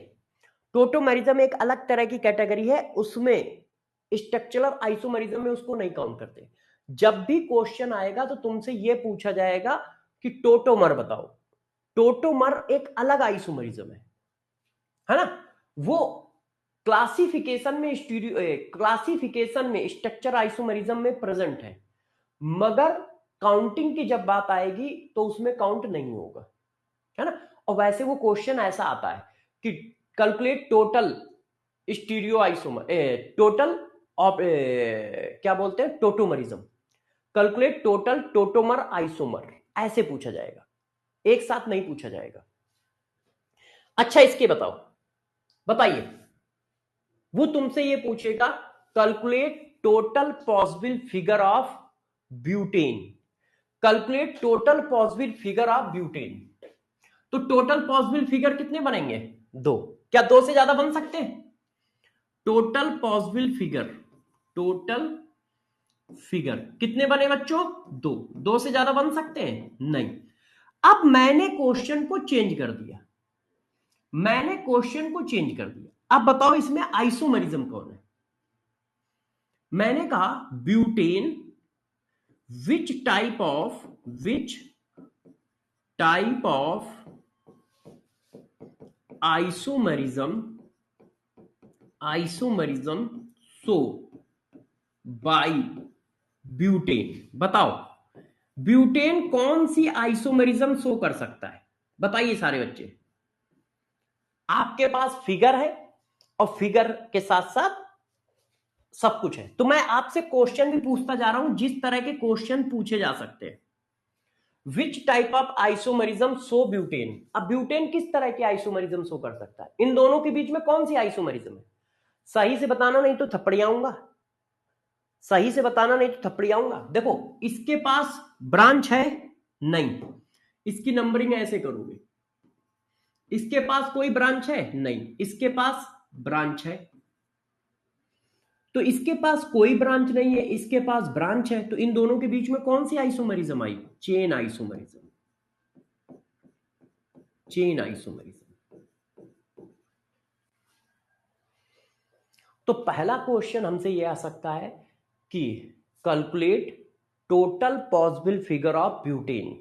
टोटोमरिज्म एक अलग तरह की कैटेगरी है, उसमें स्ट्रक्चरल आइसोमरिज्म में उसको नहीं काउंट करते। जब भी क्वेश्चन आएगा तो तुमसे यह पूछा जाएगा कि टोटोमर बताओ। टोटोमर एक अलग आइसोमरिज्म है ना। वो क्लासिफिकेशन में स्ट्रक्चर आइसोमरिज्म में प्रेजेंट है, मगर काउंटिंग की जब बात आएगी तो उसमें काउंट नहीं होगा, है ना। और वैसे वो क्वेश्चन ऐसा आता है कि calculate total stereo isomer, total of, क्या बोलते हैं, टोटोमरिज्म। कैलकुलेट टोटल टोटोमर आइसोमर, ऐसे पूछा जाएगा, एक साथ नहीं पूछा जाएगा। अच्छा, इसके बताइए, वो तुमसे ये पूछेगा calculate total possible figure of butane. Calculate total possible figure of butane. तो टोटल पॉसिबल फिगर कितने बनेंगे? दो। क्या दो से ज्यादा बन सकते हैं? Total possible figure, total figure कितने बने बच्चों? दो। दो से ज्यादा बन सकते हैं? नहीं। अब मैंने क्वेश्चन को चेंज कर दिया, अब बताओ इसमें आइसोमरिज्म कौन है? मैंने कहा butane which type of isomerism so by butane. बताओ ब्यूटेन कौन सी आइसोमरिज्म शो कर सकता है? बताइए सारे बच्चे। आपके पास फिगर है और फिगर के साथ साथ सब कुछ है, तो मैं आपसे क्वेश्चन भी पूछता जा रहा हूं जिस तरह के क्वेश्चन पूछे जा सकते हैं। विच type of isomerism so butane. अब ब्यूटेन किस तरह की आइसोमरिज्म शो कर सकता है? इन दोनों के बीच में कौन सी आइसोमरिज्म है? सही से बताना, नहीं तो थपड़ियाऊंगा। सही से बताना, नहीं तो थपड़ियाऊंगा। देखो, इसके पास ब्रांच है नहीं, इसकी नंबरिंग ऐसे करोगे। इसके पास कोई ब्रांच है नहीं, इसके पास ब्रांच है। तो इसके पास कोई ब्रांच नहीं है, इसके पास ब्रांच है, तो इन दोनों के बीच में कौन सी आइसोमरिज्म आई? Chain isomerism. Chain isomerism. तो पहला क्वेश्चन हमसे यह आ सकता है कि calculate total possible figure of butane.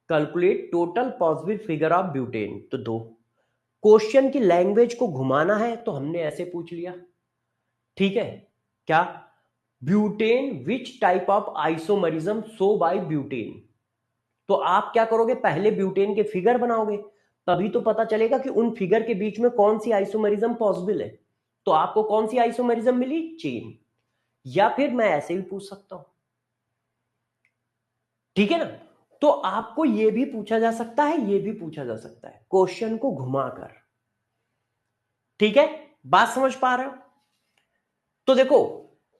Calculate total possible figure of butane. तो दो क्वेश्चन की लैंग्वेज को घुमाना है तो हमने ऐसे पूछ लिया, ठीक है। क्या? Butane which type of isomerism so by butane. तो आप क्या करोगे, पहले ब्यूटेन के फिगर बनाओगे, तभी तो पता चलेगा कि उन फिगर के बीच में कौन सी आइसोमरिज्म पॉसिबल है। तो आपको कौन सी आइसोमरिज्म मिली? चेन। या फिर मैं ऐसे भी पूछ सकता हूं, ठीक है ना। तो आपको यह भी पूछा जा सकता है, यह भी पूछा जा सकता है, क्वेश्चन को घुमाकर। ठीक है, बात समझ पा रहे हो? तो देखो,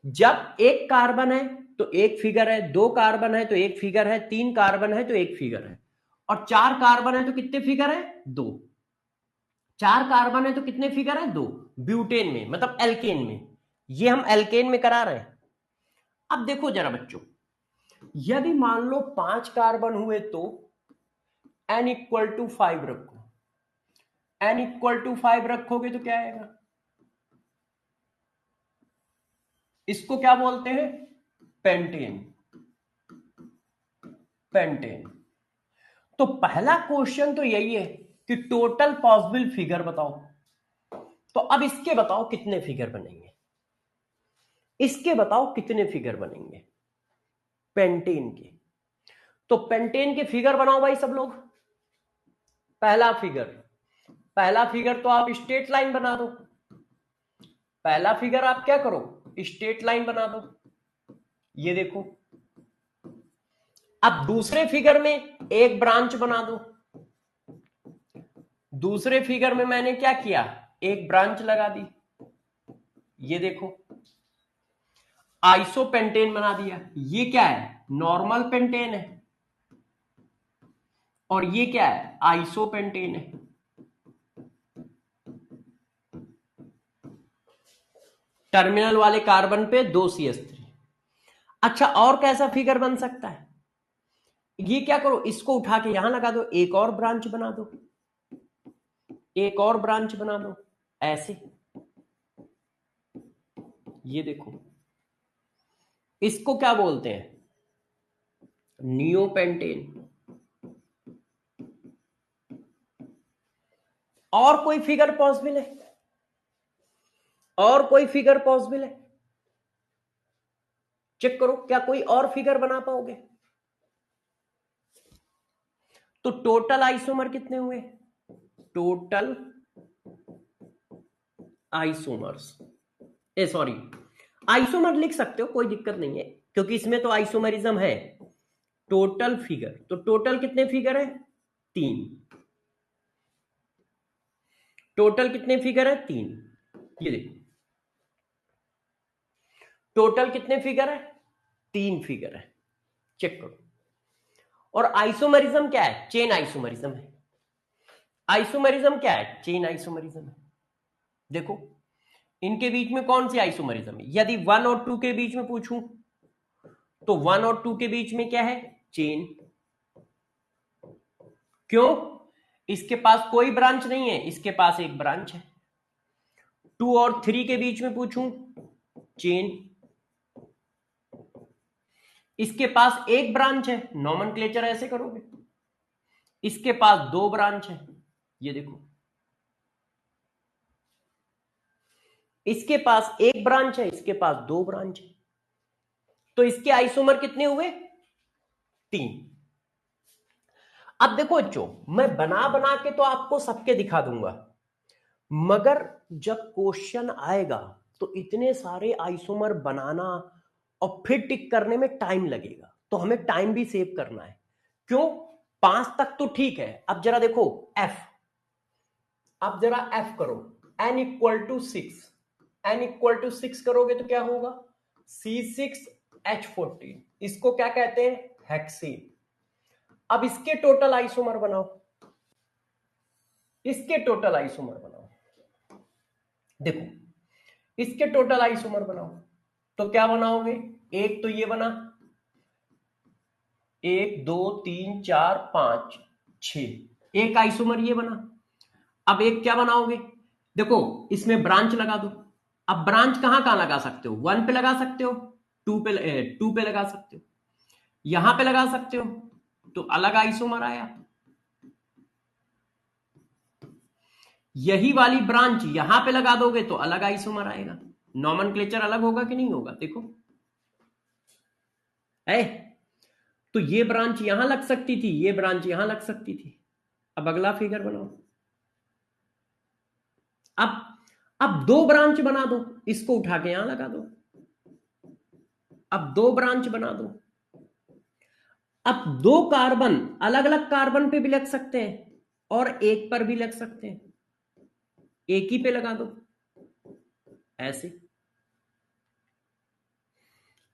जब एक कार्बन है तो एक फिगर है, दो कार्बन है तो एक फिगर है, तीन कार्बन है तो एक फिगर है, और चार कार्बन है तो कितने फिगर है? दो। चार कार्बन है तो कितने फिगर है? दो। ब्यूटेन में, मतलब एल्केन में। ये हम एल्केन में करा रहे हैं। अब देखो जरा बच्चों, यदि मान लो 5 कार्बन हुए तो n=5 रखो। n=5 रखोगे तो क्या आएगा? इसको क्या बोलते हैं? पेंटेन। पेंटेन। तो पहला क्वेश्चन तो यही है कि टोटल पॉसिबल फिगर बताओ। तो अब इसके बताओ कितने फिगर बनेंगे, इसके बताओ कितने फिगर बनेंगे पेंटेन के। तो पेंटेन के फिगर बनाओ भाई सब लोग। पहला फिगर, पहला फिगर तो आप स्ट्रेट लाइन बना दो। पहला फिगर आप क्या करो? स्ट्रेट लाइन बना दो। ये देखो। अब दूसरे फिगर में एक ब्रांच बना दो। दूसरे फिगर में मैंने क्या किया? एक ब्रांच लगा दी। ये देखो, आइसोपेंटेन बना दिया। ये क्या है? नॉर्मल पेंटेन है। और ये क्या है? आइसोपेंटेन है। टर्मिनल वाले कार्बन पे 2 CH3। अच्छा, और कैसा फिगर बन सकता है? ये क्या करो, इसको उठा के यहां लगा दो, एक और ब्रांच बना दो। एक और ब्रांच बना दो ऐसे। ये देखो, इसको क्या बोलते हैं? नियोपेंटेन। और कोई फिगर पॉसिबल है? और कोई फिगर पॉसिबल है? चेक करो, क्या कोई और फिगर बना पाओगे? तो टोटल आइसोमर कितने हुए? टोटल आइसोमर्स, ए सॉरी, आइसोमर लिख सकते हो, कोई दिक्कत नहीं है, क्योंकि इसमें तो आइसोमरिज्म है। टोटल फिगर, तो टोटल कितने फिगर है? 3। टोटल कितने फिगर है? 3। ये देखो, टोटल कितने फिगर है? 3 फिगर है। चेक करो। और आइसोमरिज्म क्या है? चेन आइसोमरिज्म है। आइसोमरिज्म क्या है? चेन आइसोमरिज्म है। देखो, इनके बीच में कौन सी आइसोमरिज्म है? यदि 1 और 2 के बीच में पूछूं तो 1 और 2 के बीच में क्या है? चेन। क्यों? इसके पास कोई ब्रांच नहीं है, इसके पास एक ब्रांच है। 2 और 3 के बीच में पूछूं, चेन। इसके पास एक ब्रांच है, नॉमेनक्लेचर ऐसे करोगे। इसके पास 2 ब्रांच है। ये देखो, इसके पास एक ब्रांच है, इसके पास 2 ब्रांच है। तो इसके आइसोमर कितने हुए? 3। अब देखो बच्चों, मैं बना बना के तो आपको सबके दिखा दूंगा, मगर जब क्वेश्चन आएगा तो इतने सारे आइसोमर बनाना और फिर टिक करने में टाइम लगेगा, तो हमें टाइम भी सेव करना है। क्यों? 5 तक तो ठीक है। अब जरा देखो एफ, अब जरा एफ करो। n=6, n=6 करोगे तो क्या होगा? C6H14। इसको क्या कहते हैं? हेक्सेन। अब इसके टोटल आइसोमर बनाओ, इसके टोटल आइसोमर बनाओ। देखो, इसके टोटल आइसोमर बनाओ तो क्या बनाओगे? एक तो ये बना, 1 2 3 4 5 6, एक आइसोमर ये बना। अब एक क्या बनाओगे? देखो, इसमें ब्रांच लगा दो। अब ब्रांच कहां कहां लगा सकते हो? 1 पे लगा सकते हो, 2 पे लगा सकते हो, यहां पे लगा सकते हो, तो अलग आइसोमर आया। यही वाली ब्रांच यहां पे लगा दोगे तो अलग आइसोमर आएगा। नॉमेनक्लेचर अलग होगा कि नहीं होगा? देखो है, तो ये ब्रांच यहां लग सकती थी, ये ब्रांच यहां लग सकती थी। अब अगला फिगर बनाओ। अब अब 2 ब्रांच बना दो, इसको उठा के यहां लगा दो। अब 2 ब्रांच बना दो। अब 2 कार्बन अलग अलग कार्बन पे भी लग सकते हैं और एक पर भी लग सकते हैं। एक ही पे लगा दो ऐसे।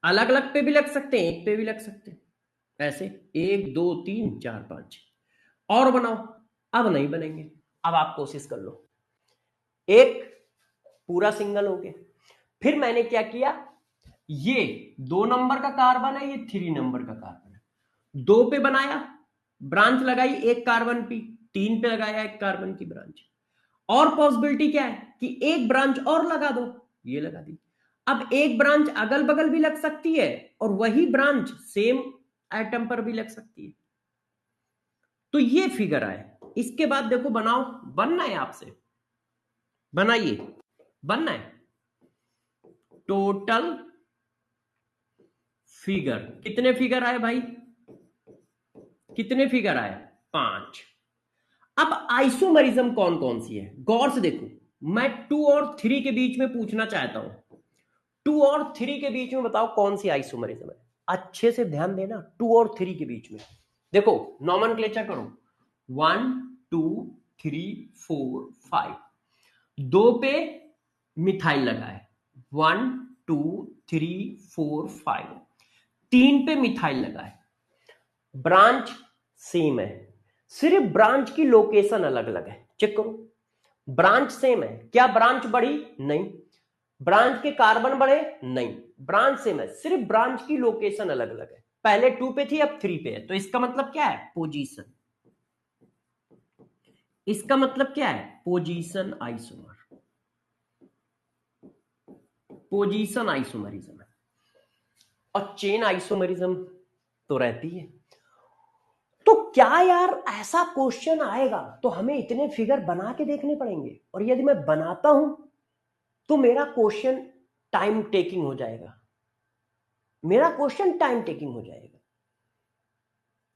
अलग अलग पे भी लग सकते हैं, एक पे भी लग सकते हैं, ऐसे 1 2 3 4 5 और बनाओ। अब नहीं बनेंगे, अब आप कोशिश कर लो। एक पूरा सिंगल हो गया। फिर मैंने क्या किया, ये 2 नंबर का कार्बन है, ये 3 नंबर का कार्बन है, 2 पे बनाया, ब्रांच लगाई एक कार्बन की, 3 पे लगाया एक कार्बन की ब्रांच। और पॉसिबिलिटी क्या है कि एक ब्रांच और लगा दो, ये लगा दी। अब एक ब्रांच अगल बगल भी लग सकती है और वही ब्रांच सेम एटम पर भी लग सकती है। तो ये फिगर आए। इसके बाद देखो बनाओ, बनना है आपसे, बनाइए, बनना है। टोटल फिगर, कितने फिगर आए भाई, कितने फिगर आए, 5। अब आइसोमरिज्म कौन कौन सी है, गौर से देखो। मैं 2 और 3 के बीच में पूछना चाहता हूं, 2 और 3 के बीच में बताओ कौन सी आइसोमरिज्म है। अच्छे से ध्यान देना, 2 और 3 के बीच में देखो, नॉमेनक्लेचर करो, 1 2 3 4 5। 2 पे मिथाइल लगा है, 1 2 3 4 5। 3 पे मिथाइल लगा है, ब्रांच सेम है, सिर्फ ब्रांच की लोकेशन अलग अलग है। चेक करो, ब्रांच सेम है, क्या ब्रांच बढ़ी, नहीं। ब्रांच के कार्बन बढ़े, नहीं। ब्रांच सेम है, सिर्फ ब्रांच की लोकेशन अलग अलग है। पहले 2 पे थी, अब 3 पे है, तो इसका मतलब क्या है, पोजीशन। इसका मतलब क्या है, पोजीशन आइसोमर, पोजीशन आइसोमरिज्म है। और चेन आइसोमरिज्म तो रहती है। तो क्या यार ऐसा क्वेश्चन आएगा तो हमें इतने फिगर बना के देखने पड़ेंगे, और यदि मैं बनाता हूं तो मेरा क्वेश्चन टाइम टेकिंग हो जाएगा, मेरा क्वेश्चन टाइम टेकिंग हो जाएगा।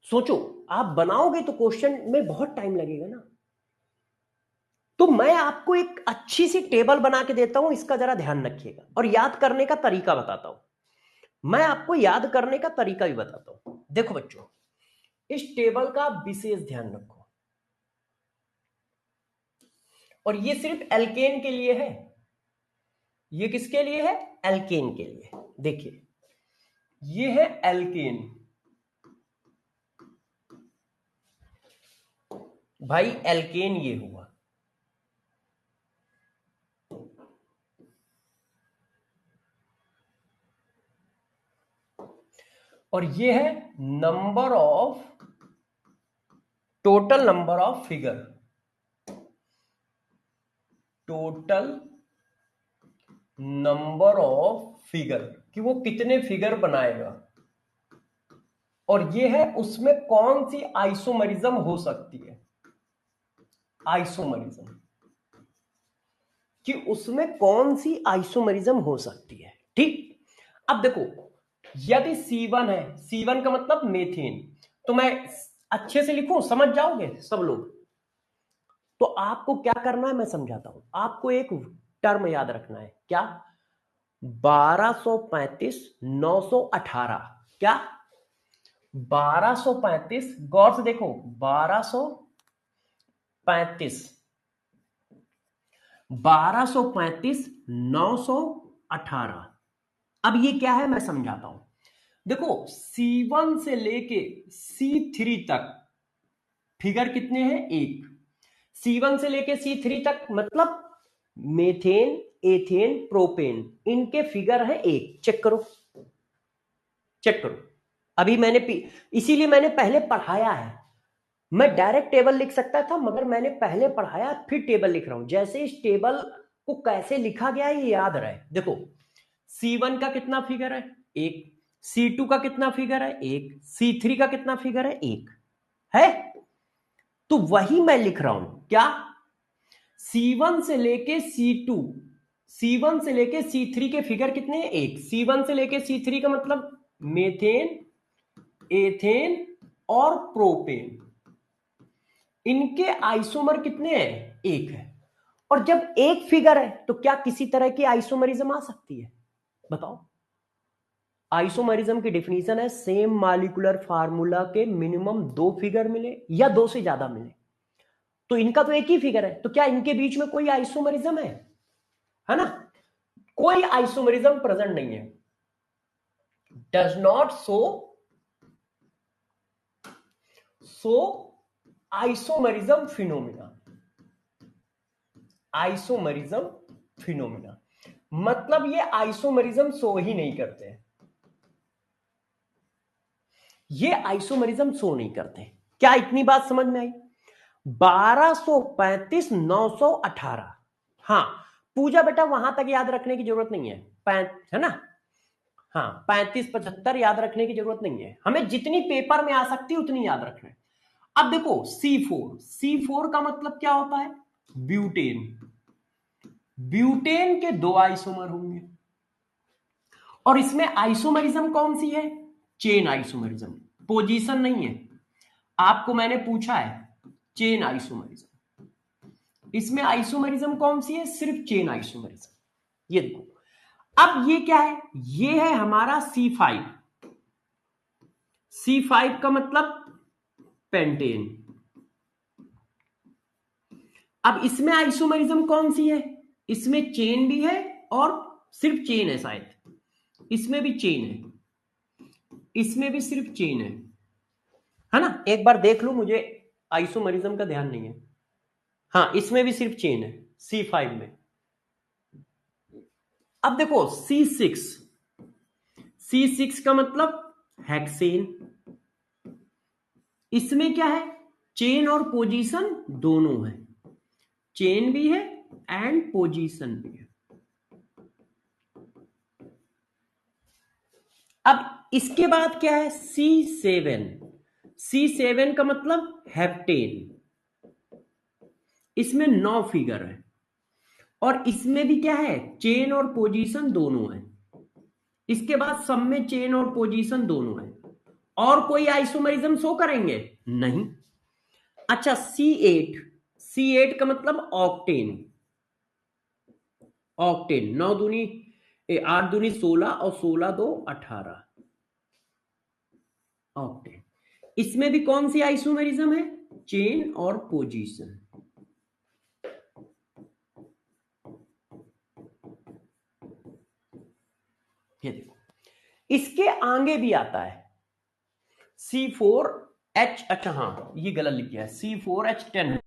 सोचो, आप बनाओगे तो क्वेश्चन में बहुत टाइम लगेगा ना। तो मैं आपको एक अच्छी सी टेबल बना के देता हूं, इसका जरा ध्यान रखिएगा, और याद करने का तरीका बताता हूं। मैं आपको याद करने का तरीका भी बताता हूं। देखो बच्चों, इस टेबल का विशेष ध्यान रखो, और ये सिर्फ एल्केन के लिए है। ये किसके लिए है, एल्केन के लिए। देखिए, ये है एल्केन, भाई एल्केन ये हुआ, और ये है number of, total number of figure, total number of figure, कि वो कितने फिगर बनाएगा। और ये है उसमें कौन सी आइसोमरिज्म हो सकती है, आइसोमरिज्म, कि उसमें कौन सी आइसोमरिज्म हो सकती है। ठीक, अब देखो, यदि C1 है, C1 का मतलब मेथेन, तो मैं अच्छे से लिखूं, समझ जाओगे सब लोग। तो आपको क्या करना है मैं समझाता हूं। आपको एक टर्म याद रखना है, क्या, 1235 918, क्या 1235, गौर से देखो, 1235 918। अब ये क्या है मैं समझाता हूं। देखो, C1 से लेके C3 तक फिगर कितने हैं, एक। C1 से लेके C3 तक मतलब मेथेन, एथेन, प्रोपेन, इनके फिगर है एक। चेक करो, चेक करो। अभी मैंने इसीलिए मैंने पहले पढ़ाया है। मैं डायरेक्ट टेबल लिख सकता था, मगर मैंने पहले पढ़ाया फिर टेबल लिख रहा हूं। जैसे इस टेबल को कैसे लिखा गया ये याद रहे। देखो, C1 का कितना फिगर है, एक। C2 का कितना फिगर है, एक। C3 का कितना फिगर है, एक है। तो वही मैं लिख रहा हूं, क्या, C1 से लेके C2, C1 से लेके C3 के फिगर कितने हैं, एक। C1 से लेके C3 का मतलब मेथेन, एथेन और प्रोपेन, इनके आइसोमर कितने हैं, एक है। और जब एक फिगर है तो क्या किसी तरह की आइसोमरिज्म आ सकती है, बताओ। आइसोमरिज्म की डिफिनीशन है, सेम मॉलिक्यूलर फार्मूला के मिनिमम 2 फिगर मिले या 2 से ज्यादा मिले। तो इनका तो एक ही फिगर है, तो क्या इनके बीच में कोई आइसोमरिज्म है ना। कोई आइसोमरिज्म प्रेजेंट नहीं है। Does not so isomerism phenomena. Isomerism phenomena मतलब ये आइसोमरिज्म शो ही नहीं करते, ये आइसोमरिज्म शो नहीं करते। क्या इतनी बात समझ में आई? 1235 918। हाँ पूजा बेटा वहां तक याद रखने की जरूरत नहीं है, है ना। हाँ 35 75 याद रखने की जरूरत नहीं है, हमें जितनी पेपर में आ सकती है उतनी याद रखना है। अब देखो C4 का मतलब क्या होता है? ब्यूटेन। ब्यूटेन के दो आइसोमर होंगे और इसमें आइसोमरिज्म कौन सी है? चेन आइसोमरिज्म, पोजीशन नहीं है। आपको मैंने पूछा है चेन आइसोमरिज्म, इसमें आइसोमरिज्म कौन सी है? सिर्फ चेन आइसोमरिज्म। ये देखो, अब ये क्या है? ये है हमारा C5। C5 का मतलब पेंटेन। अब इसमें आइसोमरिज्म कौन सी है? इसमें चेन भी है और सिर्फ चेन है शायद, इसमें भी चेन है, इसमें भी सिर्फ चेन है ना। एक बार देख लो, मुझे आइसोमरिज्म का ध्यान नहीं है। हाँ इसमें भी सिर्फ चेन है C5 में। अब देखो C6 का मतलब हेक्सेन। इसमें क्या है? चेन और पोजीशन दोनों है, चेन भी है एंड पोजीशन भी है। अब इसके बाद क्या है? C7 का मतलब हेप्टेन। इसमें 9 फिगर है और इसमें भी क्या है? चेन और पोजीशन दोनों है। इसके बाद सब में चेन और पोजीशन दोनों है। और कोई आइसोमरिज्म शो करेंगे? नहीं। अच्छा C8 का मतलब ऑक्टेन। ऑक्टेन 9 दूनी 8 दूनी 16 और 16 2 18 ऑक्टेन। इसमें भी कौन सी आइसोमरिज्म है? चेन और पोजीशन। ये देखो, इसके आगे भी आता है C4H। अच्छा हाँ ये गलत लिख गया है, C4H10।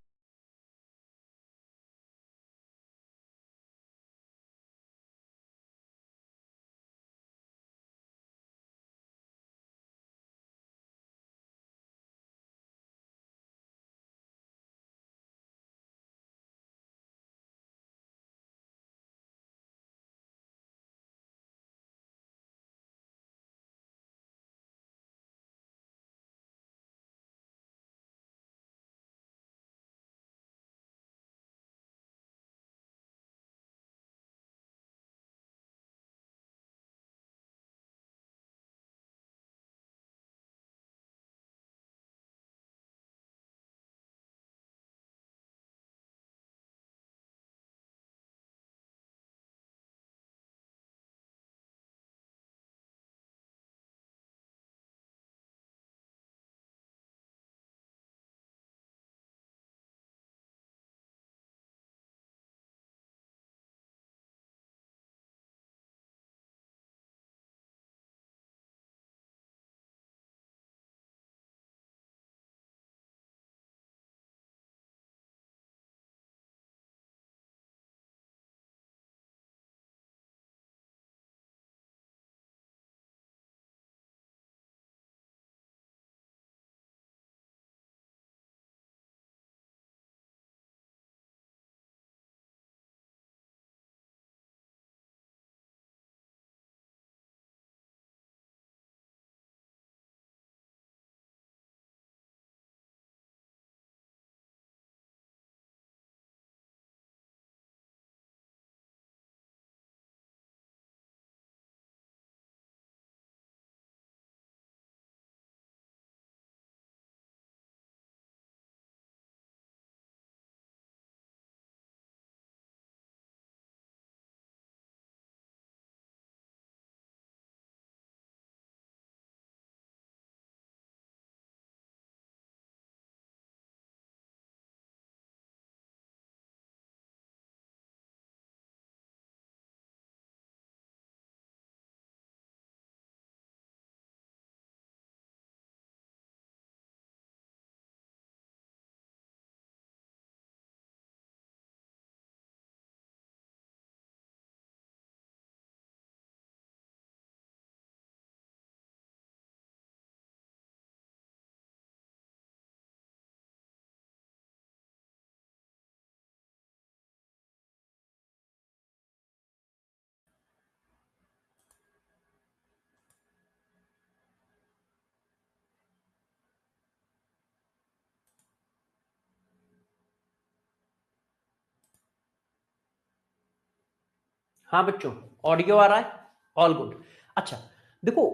हाँ बच्चों, ऑडियो आ रहा है? All good. अच्छा देखो,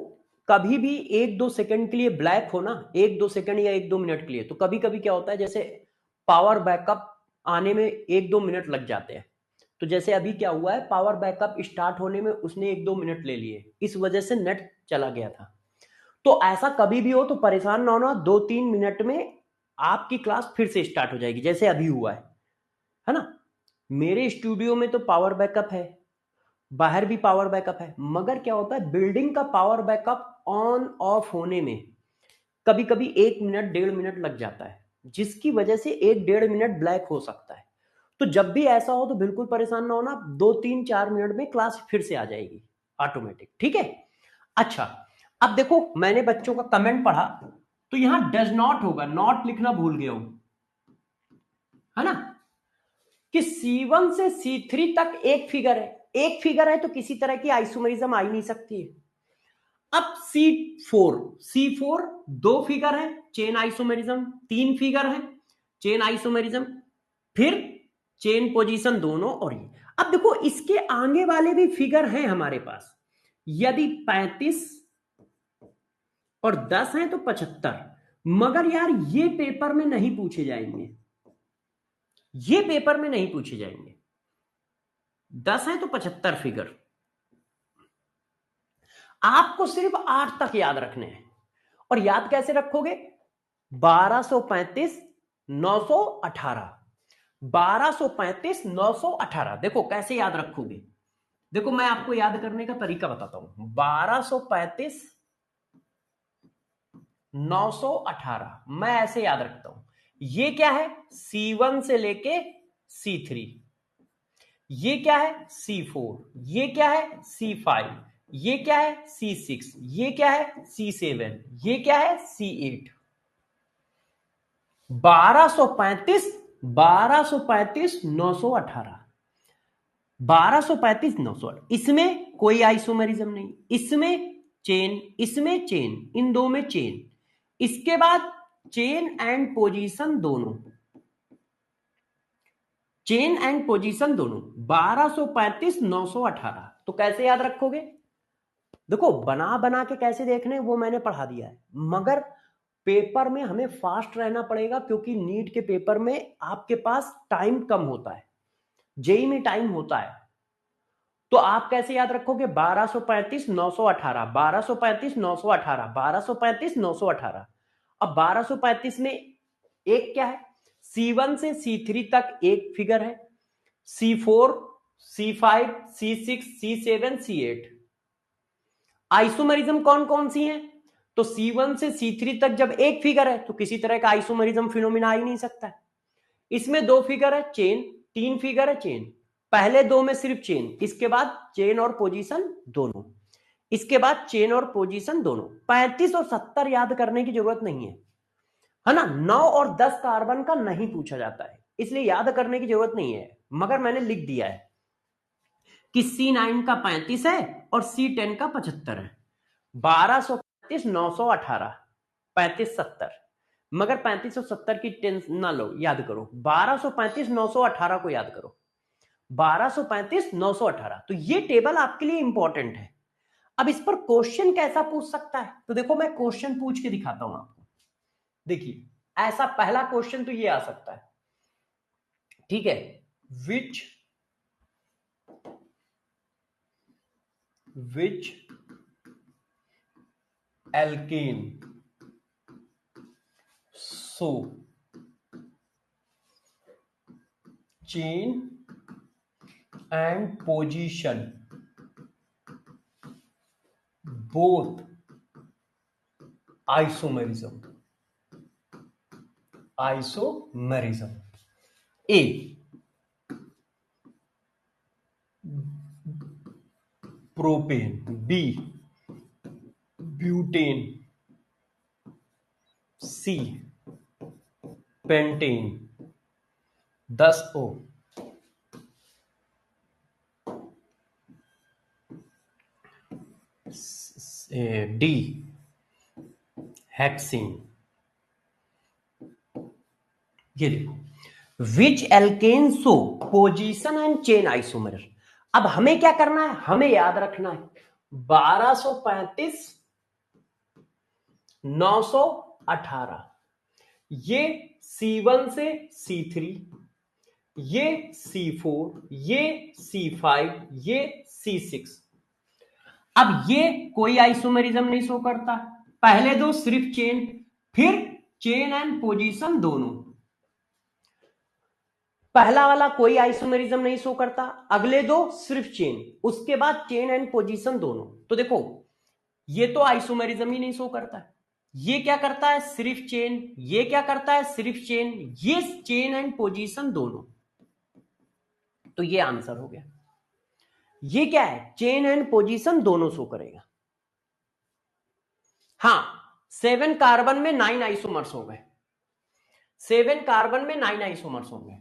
कभी भी 1-2 सेकंड के लिए ब्लैक हो ना, 1-2 सेकंड या 1-2 मिनट के लिए, तो कभी कभी क्या होता है, जैसे पावर बैकअप आने में 1-2 मिनट लग जाते हैं। तो जैसे अभी क्या हुआ है, पावर बैकअप स्टार्ट होने में उसने 1-2 मिनट ले लिए, इस वजह से नेट चला गया था। तो ऐसा कभी भी हो तो परेशान ना होना, 2-3 मिनट में आपकी क्लास फिर से स्टार्ट हो जाएगी, जैसे अभी हुआ है ना। मेरे स्टूडियो में तो पावर बैकअप है, बाहर भी पावर बैकअप है, मगर क्या होता है, बिल्डिंग का पावर बैकअप ऑन ऑफ होने में कभी कभी 1 मिनट 1.5 मिनट लग जाता है, जिसकी वजह से 1-1.5 मिनट ब्लैक हो सकता है। तो जब भी ऐसा हो तो बिल्कुल परेशान ना होना, 2-3-4 मिनट में क्लास फिर से आ जाएगी ऑटोमेटिक, ठीक है। अच्छा, अब देखो मैंने बच्चों का कमेंट पढ़ा, तो यहां डज नॉट होगा, नॉट लिखना भूल गया हूं, है ना, कि C1 से C3 तक एक फिगर है, एक फिगर है तो किसी तरह की आइसोमेरिज्म आ ही नहीं सकती है। अब C4 दो फिगर है, चेन आइसोमेरिज्म, 3 फिगर है, चेन आइसोमेरिज्म, फिर चेन पोजीशन दोनों, और ये अब देखो इसके आगे वाले भी फिगर हैं हमारे पास, यदि 35 और 10 हैं तो 75, मगर यार ये पेपर में नहीं पूछे जाएंगे, ये पेपर में नहीं पूछे जाएंगे। 10 है तो 75 फिगर, आपको सिर्फ 8 तक याद रखने हैं। और याद कैसे रखोगे, 1235 918, 1235 918, देखो कैसे याद रखोगे, देखो मैं आपको याद करने का तरीका बताता हूं। 1235 918 मैं ऐसे याद रखता हूं, ये क्या है, C1 से लेके C3, ये क्या है C4, ये क्या है C5, ये क्या है C6, ये क्या है C7, ये क्या है C8। 1235 1235 918, 1235 918, इसमें कोई आइसोमेरिज्म नहीं, इसमें चेन, इसमें चेन, इन दो में चेन, इसके बाद चेन एंड पोजीशन दोनों, चेन एंड पोजीशन दोनों, 1235 918। तो कैसे याद रखोगे, देखो बना बना के कैसे देखने वो मैंने पढ़ा दिया है, मगर पेपर में हमें फास्ट रहना पड़ेगा, क्योंकि नीट के पेपर में आपके पास टाइम कम होता है, जेई में टाइम होता है। तो आप कैसे याद रखोगे, 1235 918, 1235 918, 1235 918। अब 1235 में एक क्या है, C1 से C3 तक एक फिगर है, C4 C5 C6 C7 C8। Isomerism कौन कौन सी हैं, तो C1 से C3 तक जब एक फिगर है तो किसी तरह का आइसोमेरिज्म फिनोमिना आ ही नहीं सकता है। इसमें दो फिगर है चेन, 3 फिगर है चेन, पहले दो में सिर्फ चेन, इसके बाद चेन और पोजीशन दोनों, इसके बाद चेन और पोजीशन दोनों। 35 और 70 याद करने की जरूरत नहीं है ना। 9 और 10 कार्बन का नहीं पूछा जाता है, इसलिए याद करने की जरूरत नहीं है, मगर मैंने लिख दिया है कि C9 का 35 है और C10 का 75 है। 1235 918 35 70, मगर 35 और 70 की टेंशन ना लो, याद करो 1235 918 को याद करो, 1235 918। तो ये टेबल आपके लिए इंपॉर्टेंट है। अब इस पर क्वेश्चन कैसा पूछ सकता है, तो देखो मैं क्वेश्चन पूछ के दिखाता हूं आपको। देखिए ऐसा पहला क्वेश्चन तो ये आ सकता है, ठीक है, which alkene show chain and position both isomerism A propane, B butane, C pentane, 10O, D hexyne. ये देखो, which alkene show position and chain isomer. अब हमें क्या करना है, हमें याद रखना है 1235 918, ये C1 से C3, ये C4, ये C5, ये C6। अब ये कोई आइसोमेरिज्म नहीं शो करता, पहले दो सिर्फ चेन, फिर चेन एंड पोजीशन दोनों। पहला वाला कोई आइसोमेरिज्म नहीं शो करता, अगले दो सिर्फ चेन, उसके बाद चेन एंड पोजीशन दोनों। तो देखो ये तो आइसोमेरिज्म ही नहीं शो करता है, ये क्या करता है सिर्फ चेन, ये क्या करता है सिर्फ चेन, ये चेन एंड पोजीशन दोनों। तो ये आंसर हो गया, ये क्या है चेन एंड पोजीशन दोनों शो करेगा। हाँ 7 कार्बन में 9 आइसोमर्स हो गए, 7 कार्बन में 9 आइसोमर्स हो गए,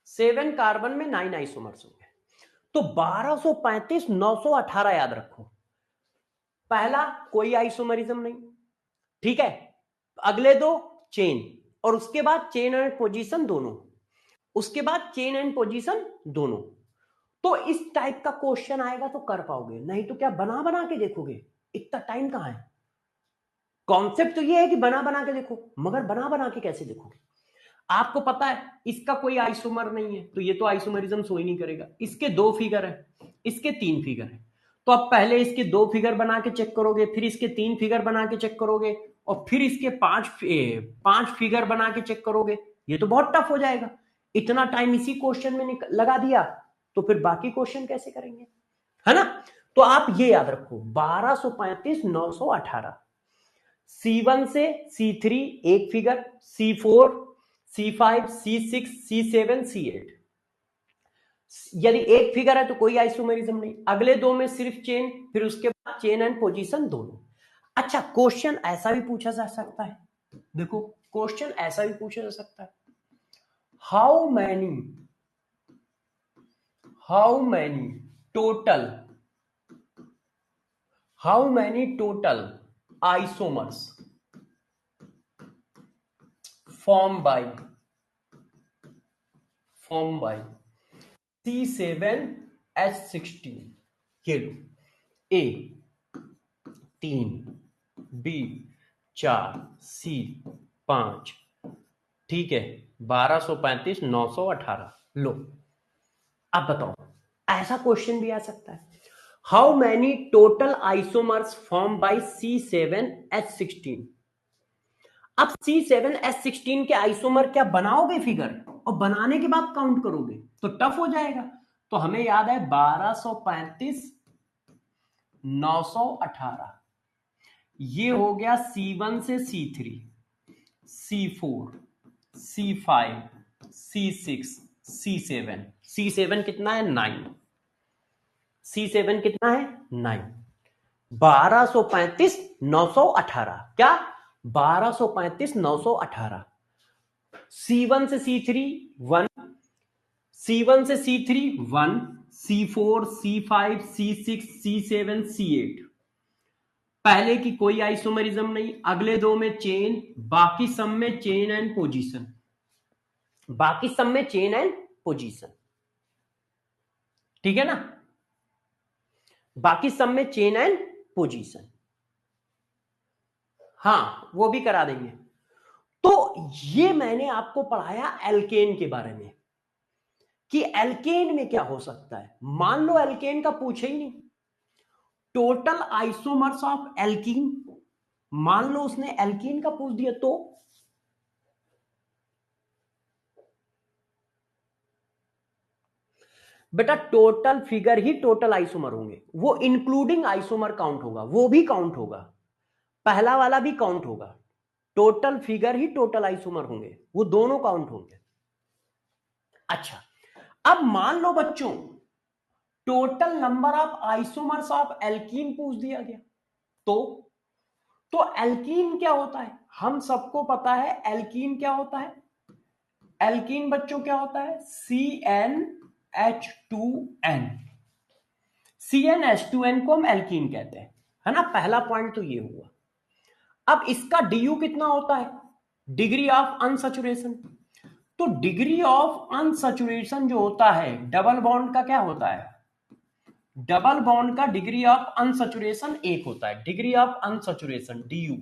7 कार्बन में 9 आइसोमर्स हो गए। तो 1235 918 याद रखो, पहला कोई आइसोमरिज्म नहीं, ठीक है, अगले दो चेन, और उसके बाद चेन एंड पोजीशन दोनों, उसके बाद चेन एंड पोजीशन दोनों। तो इस टाइप का क्वेश्चन आएगा तो कर पाओगे, नहीं तो क्या बना बना के देखोगे, इतना टाइम कहां है। कॉन्सेप्ट तो ये है कि बना बना के देखो, मगर बना बना के कैसे देखोगे, आपको पता है इसका कोई आइसोमर नहीं है, तो ये तो आइसोमरिज्म शो ही नहीं करेगा। इसके 2 फिगर है, इसके 3 फिगर है, तो अब पहले इसके 2 फिगर बना के चेक करोगे, फिर इसके 3 फिगर बना के चेक करोगे, और फिर इसके 5 फिगर बना के चेक करोगे, ये तो बहुत टफ हो जाएगा। इतना टाइम इसी क्वेश्चन में लगा दिया, तो फिर बाकी क्वेश्चन कैसे करेंगे, है ना। तो आप ये याद रखो 1235 918, C1 से C3 एक figure, C4 C5 C6 C7 C8, यदि एक फिगर है तो कोई आइसोमेरिज्म नहीं, अगले दो में सिर्फ चेन, फिर उसके बाद चेन एंड पोजीशन दोनों। अच्छा क्वेश्चन ऐसा भी पूछा जा सकता है, देखो क्वेश्चन ऐसा भी पूछा जा सकता है, how many total isomers formed by C7H16, ये लो A 3 B 4 C 5, ठीक है 1235 918। लो अब बताओ, ऐसा क्वेश्चन भी आ सकता है, how many total isomers form by C7H16। अब C7H16 के आइसोमर क्या बनाओगे फिगर, और बनाने के बाद काउंट करोगे तो टफ हो जाएगा। तो हमें याद है 1235 918, ये हो गया C1 से C3 C4 C5 C6 C7, C7 कितना है 9, C7 कितना है 9, 1235 918, क्या 1235 918, C1 से C3 1, C1 से C3 1, C4 C5 C6 C7 C8, पहले की कोई आइसोमरिज्म नहीं, अगले दो में चेन, बाकी सब में चेन एंड पोजीशन, बाकी सब में चेन एंड पोजीशन, ठीक है ना, बाकी सब में चेन एंड पोजीशन, हाँ वो भी करा देंगे। तो ये मैंने आपको पढ़ाया एल्केन के बारे में, कि एल्केन में क्या हो सकता है। मान लो एल्केन का पूछे ही नहीं, टोटल आइसोमर्स ऑफ एल्कीन, मान लो उसने एल्कीन का पूछ दिया, तो बेटा टोटल फिगर ही टोटल आइसोमर होंगे, वो इंक्लूडिंग आइसोमर काउंट होगा, वो भी काउंट होगा, पहला वाला भी काउंट होगा, टोटल फिगर ही टोटल आइसोमर होंगे, वो दोनों काउंट होंगे। अच्छा अब मान लो बच्चों total number of isomers of alkene पूछ दिया गया, तो एल्कीन क्या होता है, हम सबको पता है एल्कीन क्या होता है, एल्कीन बच्चों क्या होता है CnH2n, CnH2n को हम एल्कीन कहते हैं, है ना, पहला पॉइंट तो ये हुआ। अब इसका DU कितना होता है, डिग्री ऑफ अनसैचुरेशन, तो डिग्री ऑफ अनसैचुरेशन जो होता है डबल बॉन्ड का क्या होता है, डबल बॉन्ड का डिग्री ऑफ अनसैचुरेशन 1 होता है, डिग्री ऑफ अनसैचुरेशन DU,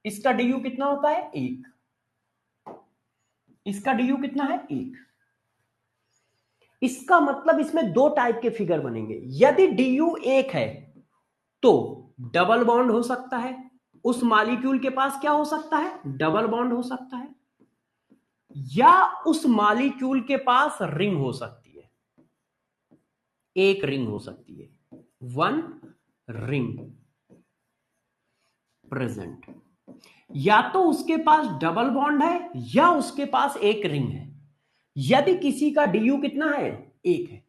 इसका DU कितना होता है 1, इसका DU कितना है 1। इसका मतलब इसमें दो टाइप के फिगर बनेंगे, यदि DU 1 है तो डबल बॉन्ड हो सकता है, उस मॉलिक्यूल के पास क्या हो सकता है, डबल बॉन्ड हो सकता है, या उस मॉलिक्यूल के पास रिंग हो सकती है, एक रिंग हो सकती है, वन रिंग प्रेजेंट, या तो उसके पास डबल बॉन्ड है या उसके पास एक रिंग है। यदि किसी का DU कितना है 1 है,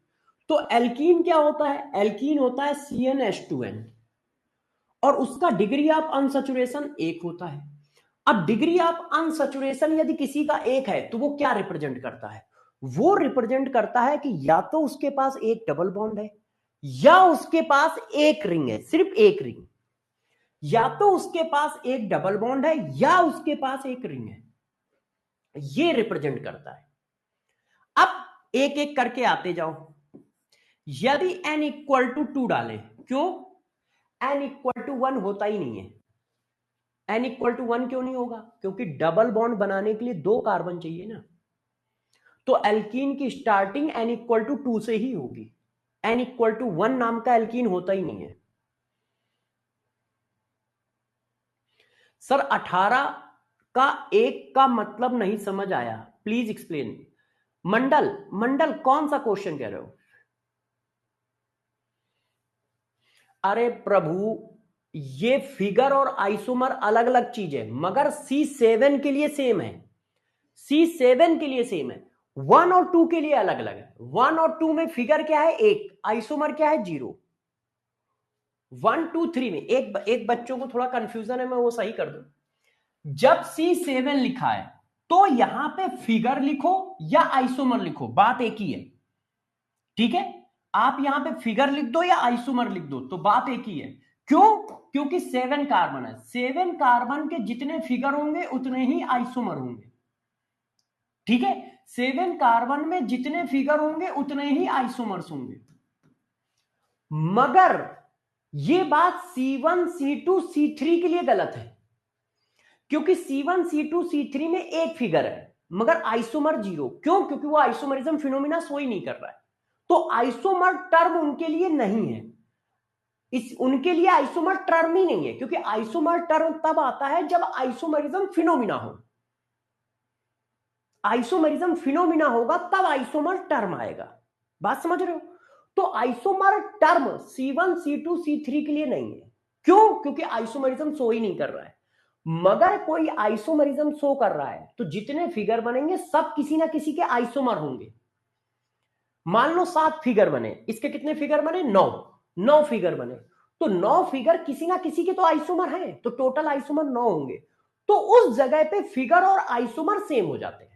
तो एल्कीन क्या होता है, एल्कीन होता है CnH2n, और उसका डिग्री ऑफ अनसैचुरेशन 1 होता है। अब डिग्री ऑफ अनसैचुरेशन यदि किसी का 1 है तो वो क्या रिप्रेजेंट करता है, वो रिप्रेजेंट करता है कि या तो उसके पास एक डबल बॉन्ड है या उसके पास एक रिंग है, सिर्फ एक रिंग, या तो उसके पास एक डबल बॉन्ड है या उसके पास एक रिंग है, ये रिप्रेजेंट करता है। अब एक एक करके आते जाओ। यदि n इक्वल टू 2 डालें, क्यों, n इक्वल टू 1 होता ही नहीं है, n इक्वल टू 1 क्यों नहीं होगा, क्योंकि डबल बॉन्ड बनाने के लिए 2 कार्बन चाहिए ना, तो एल्कीन की स्टार्टिंग n इक्वल टू 2 से ही होगी, n इक्वल टू 1 नाम का एल्कीन होता ही नहीं है। सर 18 का 1 का मतलब नहीं समझ आया, प्लीज एक्सप्लेन। मंडल, मंडल कौन सा क्वेश्चन कह रहे हो, अरे प्रभु ये फिगर और आइसोमर अलग अलग चीज है, मगर C7 के लिए सेम है, C7 के लिए सेम है, 1 और 2 के लिए अलग अलग है। 1 और 2 में फिगर क्या है 1, आइसोमर क्या है 0। 1 2 3 में एक बच्चों को थोड़ा कंफ्यूजन है, मैं वो सही कर दूं। जब C7 लिखा है तो यहां पे फिगर लिखो या आइसोमर लिखो, बात एक ही है, ठीक है। आप यहां पे फिगर लिख दो या आइसोमर लिख दो तो बात एक ही है। क्यों, क्योंकि 7 कार्बन है, 7 कार्बन के जितने फिगर होंगे उतने ही आइसोमर होंगे, ठीक है। 7 कार्बन में जितने फिगर होंगे उतने ही आइसोमर्स होंगे, मगर ये बात C1 C2 C3 के लिए गलत है, क्योंकि C1 C2 C3 में एक फिगर है मगर आइसोमर 0, क्यों, क्योंकि वो आइसोमरिज्म फिनोमिना शो ही नहीं कर रहा है, तो आइसोमर टर्म उनके लिए नहीं है, उनके लिए आइसोमर टर्म ही नहीं है, क्योंकि आइसोमर टर्म तब आता है जब आइसोमरिज्म फिनोमिना हो, आइसोमरिज्म फिनोमिना होगा तब आइसोमर टर्म आएगा, बात समझ रहे हो। तो isomer term C1 C2 C3 के लिए नहीं है, क्यों, क्योंकि आइसोमरिज्म शो ही नहीं कर रहा है, मगर कोई आइसोमरिज्म शो कर रहा है तो जितने फिगर बनेंगे सब किसी ना किसी के आइसोमर होंगे। मान लो 7 फिगर बने, इसके कितने फिगर बने 9 फिगर बने, तो 9 फिगर किसी ना किसी के तो आइसोमर हैं, तो टोटल आइसोमर 9 होंगे, तो उस जगह पे फिगर और आइसोमर सेम हो जाते हैं,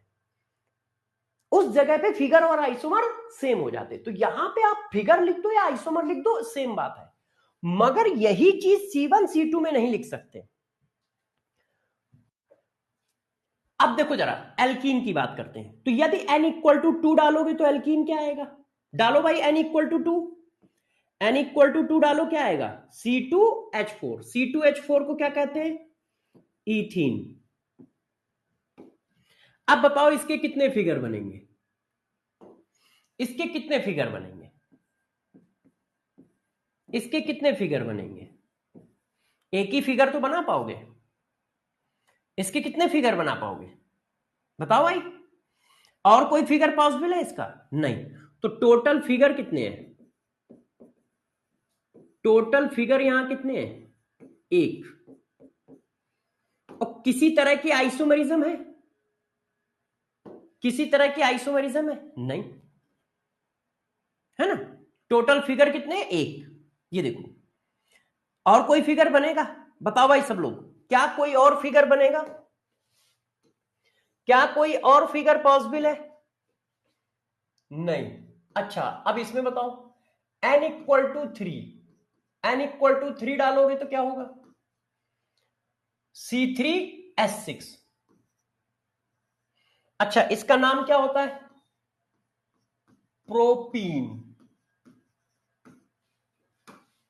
उस जगह पे फिगर और आइसोमर सेम हो जाते, तो यहां पे आप फिगर लिख दो या आइसोमर लिख दो सेम बात है, मगर यही चीज C1 C2 में नहीं लिख सकते। अब देखो जरा एल्कीन की बात करते हैं, तो यदि n इक्वल टू 2 डालोगे तो एल्कीन क्या आएगा, डालो भाई n equal to 2, n equal to 2 डालो क्या आएगा C2H4, C2H4 को क्या कहते हैं ईथीन। अब बताओ इसके कितने फिगर बनेंगे, इसके कितने फिगर बनेंगे, इसके कितने फिगर बनेंगे, एक ही फिगर तो बना पाओगे, इसके कितने फिगर बना पाओगे बताओ भाई, और कोई फिगर पॉसिबल है इसका, नहीं, तो टोटल फिगर कितने हैं, टोटल फिगर यहां कितने हैं 1, और किसी तरह की आइसोमरिज्म है, किसी तरह की आइसोमरिज्म है नहीं, है ना, टोटल फिगर कितने 1, ये देखो, और कोई फिगर बनेगा बताओ भाई सब लोग, क्या कोई और फिगर बनेगा, क्या कोई और फिगर पॉसिबल है, नहीं। अच्छा अब इसमें बताओ n equal to 3, n equal to 3 डालोगे तो क्या होगा C3H6, अच्छा, इसका नाम क्या होता है? प्रोपीन।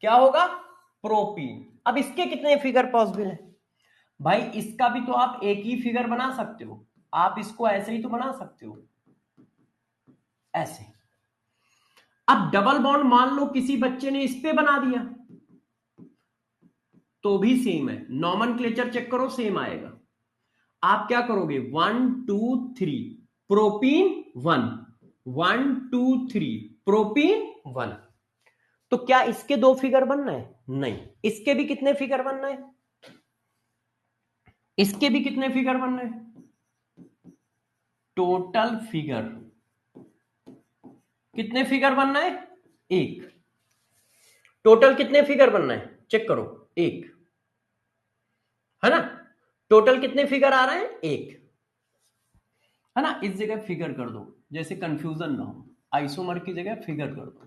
क्या होगा? प्रोपीन। अब इसके कितने फिगर पॉसिबल है? भाई इसका भी तो आप एक ही फिगर बना सकते हो, आप इसको ऐसे ही तो बना सकते हो, ऐसे। अब डबल बॉन्ड मान लो किसी बच्चे ने इस पे बना दिया, तो भी सेम है, नॉमेनक्लेचर चेक करो, सेम आएगा। आप क्या करोगे? 1 2 3 प्रोपीन 1, 1 2 3 प्रोपीन 1। तो क्या इसके दो फिगर बनना है? नहीं। इसके भी कितने फिगर बनना है? इसके भी कितने फिगर बनना है? टोटल फिगर कितने फिगर बनना है? एक। टोटल कितने फिगर बनना है? चेक करो, एक, है ना? टोटल कितने फिगर आ रहे हैं? एक, है ना? इस जगह फिगर कर दो, जैसे कंफ्यूजन ना हो, आइसोमर की जगह फिगर कर दो।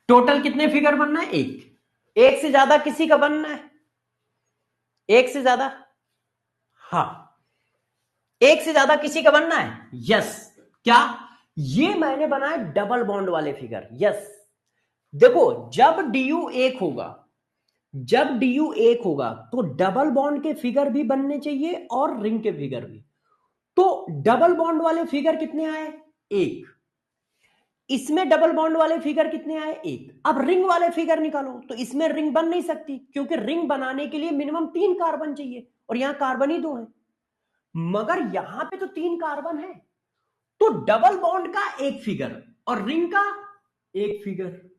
टोटल कितने फिगर बनना है? एक। एक से ज्यादा किसी का बनना है? एक से ज्यादा? हाँ, एक से ज्यादा किसी का बनना है? यस। क्या ये मैंने बनाया डबल बॉन्ड वाले फिगर? यस। देखो, जब डीयू एक होगा, जब डीयू एक होगा तो डबल बॉन्ड के फिगर भी बनने चाहिए और रिंग के फिगर भी। तो डबल बॉन्ड वाले फिगर कितने आए? एक। इसमें डबल बॉन्ड वाले फिगर कितने आए? एक। अब रिंग वाले फिगर निकालो, तो इसमें रिंग बन नहीं सकती, क्योंकि रिंग बनाने के लिए मिनिमम 3 कार्बन चाहिए, और यहां कार्बन ही 2 है। मगर यहां पे तो 3 कार्बन है, तो डबल बॉन्ड का एक फिगर और रिंग का एक फिगर,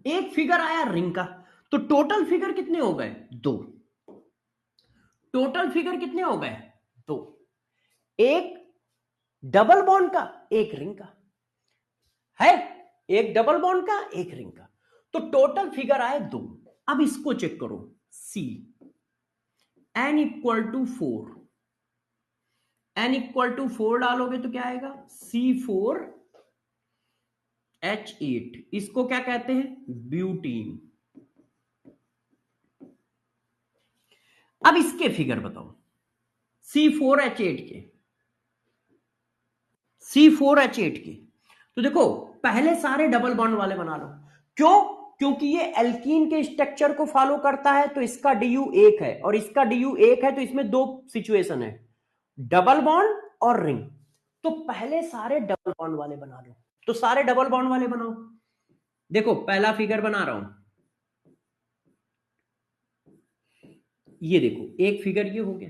एक फिगर आया रिंग का। तो टोटल फिगर कितने हो गए? 2। टोटल फिगर कितने हो गए? 2। एक डबल बॉन्ड का, एक रिंग का है, एक डबल बॉन्ड का, एक रिंग का। तो टोटल फिगर आए 2। अब इसको चेक करो, C n equal to 4, n equal to 4 डालोगे तो क्या आएगा? C4H8। इसको क्या कहते हैं? ब्यूटीन। अब इसके फिगर बताओ, C4H8 के, C4H8 के। तो देखो, पहले सारे डबल बॉन्ड वाले बना लो। क्यों? क्योंकि ये एल्कीन के स्ट्रक्चर को फॉलो करता है, तो इसका डीयू एक है और इसका डीयू एक है, तो इसमें दो सिचुएशन है, डबल बॉन्ड और रिंग। तो पहले सारे डबल बॉन्ड वाले बना लो। तो सारे डबल बॉन्ड वाले बनाओ। देखो, पहला फिगर बना रहा हूं, ये देखो, एक फिगर ये हो गया।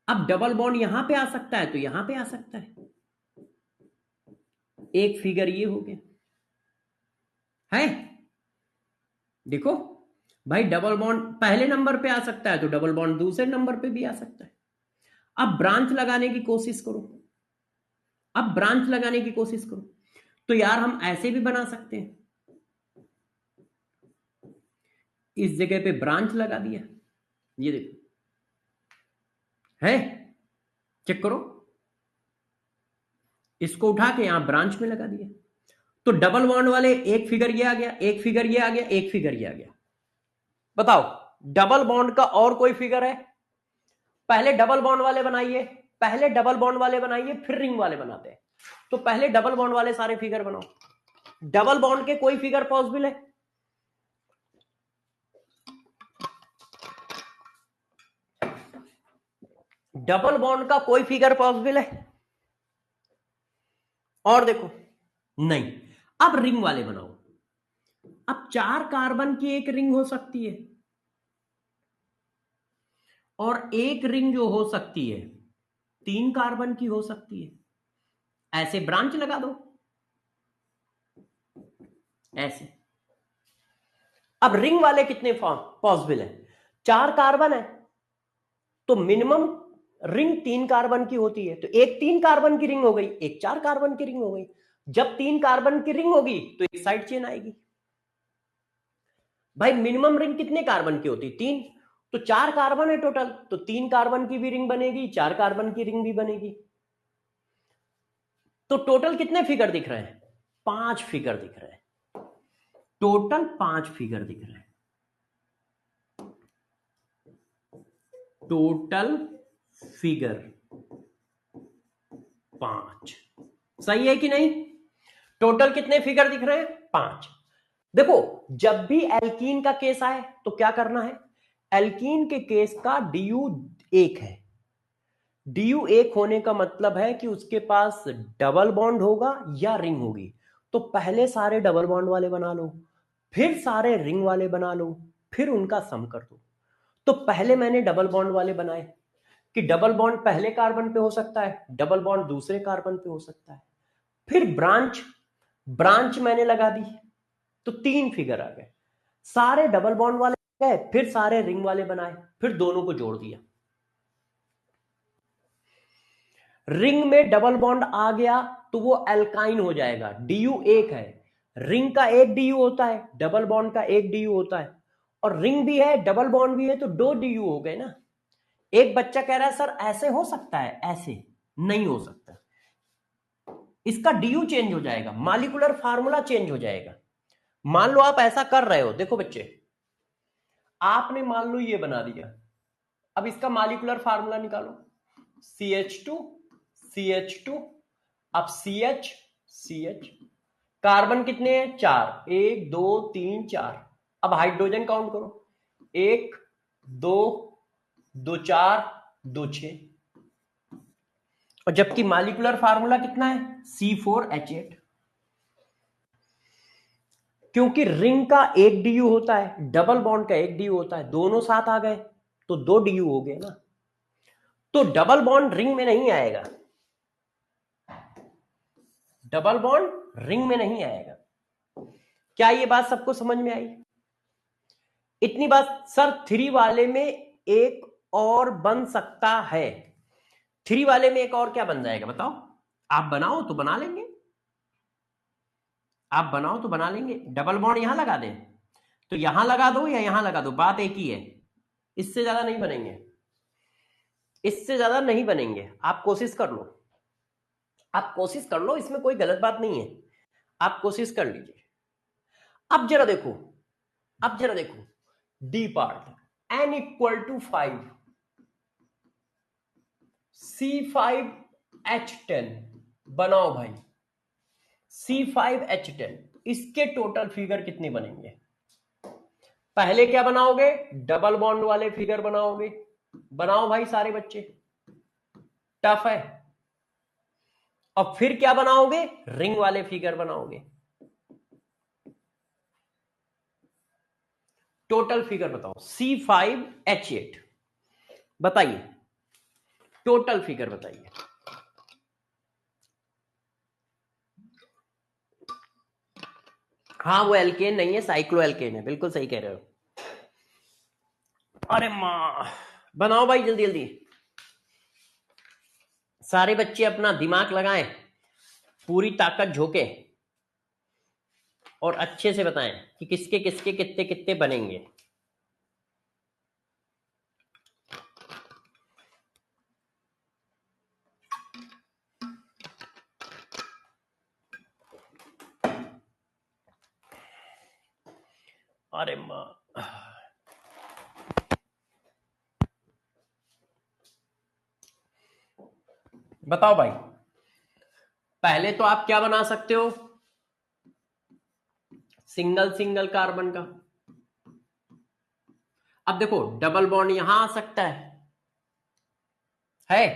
अब डबल बॉन्ड यहां पे आ सकता है तो यहां पे आ सकता है, एक फिगर ये हो गया है। देखो भाई, डबल बॉन्ड पहले नंबर पे आ सकता है तो डबल बॉन्ड दूसरे नंबर पे भी आ सकता है। अब ब्रांच लगाने की कोशिश करो, अब ब्रांच लगाने की कोशिश करो। तो यार हम ऐसे भी बना सकते हैं, इस जगह पे ब्रांच लगा दिया, ये देखो है, चेक करो, इसको उठा के यहां ब्रांच में लगा दिया। तो डबल बॉन्ड वाले एक फिगर ये आ गया, एक फिगर ये आ गया, एक फिगर ये आ गया। बताओ, डबल बॉन्ड का और कोई फिगर है? पहले डबल बॉन्ड वाले बनाइए, पहले डबल बॉन्ड वाले बनाइए, फिर रिंग वाले बनाते हैं। तो पहले डबल बॉन्ड वाले सारे फिगर बनाओ। डबल बॉन्ड के कोई फिगर पॉसिबल है? डबल बॉन्ड का कोई फिगर पॉसिबल है? और देखो, नहीं। अब रिंग वाले बनाओ। अब 4 कार्बन की एक रिंग हो सकती है, और एक रिंग जो हो सकती है 3 कार्बन की हो सकती है। ऐसे ब्रांच लगा दो, ऐसे। अब रिंग वाले कितने फॉर्म पॉसिबल है? 4 कार्बन है, तो मिनिमम रिंग 3 कार्बन की होती है, तो एक 3 कार्बन की रिंग हो गई, एक 4 कार्बन की रिंग हो गई। जब 3 कार्बन की रिंग होगी तो एक साइड चेन आएगी। भाई मिनिमम रिंग कितने कार्बन की होती? 3। तो 4 कार्बन है टोटल, तो 3 कार्बन की भी रिंग बनेगी, 4 कार्बन की रिंग भी बनेगी। तो टोटल कितने फिगर दिख रहे हैं? 5 फिगर दिख रहे हैं, टोटल 5 फिगर दिख रहे हैं। Total figure 5। सही है कि नहीं? टोटल कितने फिगर दिख रहे हैं? 5। देखो, जब भी एल्कीन का केस आए तो क्या करना है? एल्कीन के केस का डीयू 1 है। डीयू 1 होने का मतलब है कि उसके पास डबल बॉन्ड होगा या रिंग होगी। तो पहले सारे डबल बॉन्ड वाले बना लो, फिर सारे रिंग वाले बना लो, फिर उनका सम कर दो। तो पहले मैंने डबल बॉन्ड वाले बनाए कि डबल बॉन्ड पहले कार्बन पे हो सकता है, डबल बॉन्ड दूसरे कार्बन पे हो सकता है। फिर ब्रांच ब्रांच मैंने लगा दी, तो 3 फिगर आ गए। सारे डबल बॉन्ड वाले गए, फिर सारे रिंग वाले बनाए, फिर दोनों को जोड़ दिया। रिंग में डबल बॉन्ड आ गया तो वो एल्काइन हो जाएगा, डीयू 1 है। रिंग का 1 डीयू होता है, डबल बॉन्ड का 1 डीयू होता है, और रिंग भी है डबल बॉन्ड भी है, तो 2 डीयू हो गए ना। एक बच्चा कह रहा है सर ऐसे हो सकता है? ऐसे नहीं हो सकता, इसका डीयू चेंज हो जाएगा, मॉलिक्यूलर फार्मूला चेंज हो जाएगा। मान लो आप ऐसा कर रहे हो, देखो बच्चे, आपने मान लो ये बना दिया, अब इसका मॉलिक्यूलर फार्मूला निकालो। CH2 CH2, अब CH CH, कार्बन कितने हैं? 4, 1 2 3 4। अब हाइड्रोजन काउंट करो, 1 2 2 4 2 6, और जबकि मॉलिक्यूलर फार्मूला कितना है? C4H8। क्योंकि रिंग का 1 डीयू होता है, डबल बॉन्ड का 1 डीयू होता है, दोनों साथ आ गए तो 2 डीयू हो गए ना। तो डबल बॉन्ड रिंग में नहीं आएगा, डबल बॉन्ड रिंग में नहीं आएगा। क्या ये बात सबको समझ में आई? इतनी बात। सर 3 वाले में एक और बन सकता है। 3 वाले में एक और क्या बन जाएगा बताओ? आप बनाओ तो बना लेंगे, आप बनाओ तो बना लेंगे। डबल बॉन्ड यहां लगा दें तो यहां लगा दो या यहां लगा दो, बात एक ही है। इससे ज्यादा नहीं बनेंगे, इससे ज्यादा नहीं बनेंगे। आप कोशिश कर लो, आप कोशिश कर लो, इसमें कोई गलत बात नहीं है, आप कोशिश कर लीजिए। अब जरा देखो, अब जरा देखो, डी पार्ट, N=5, C5H10 बनाओ भाई, C5H10, इसके टोटल फिगर कितने बनेंगे? पहले क्या बनाओगे? डबल बॉन्ड वाले फिगर बनाओगे। बनाओ भाई सारे बच्चे, टफ है। और फिर क्या बनाओगे? रिंग वाले फिगर बनाओगे। टोटल फिगर बताओ, C5H8, बताइए टोटल फिगर बताइए। हाँ वो एल्केन नहीं है, साइक्लो एल्केन है, बिल्कुल सही कह रहे हो। अरे माँ, बनाओ भाई जल्दी जल्दी, सारे बच्चे अपना दिमाग लगाएं, पूरी ताकत झोंके, और अच्छे से बताएं कि किसके किसके कितने कितने बनेंगे। अरे माँ, बताओ भाई। पहले तो आप क्या बना सकते हो? सिंगल सिंगल कार्बन का। अब देखो डबल बॉन्ड यहां आ सकता है,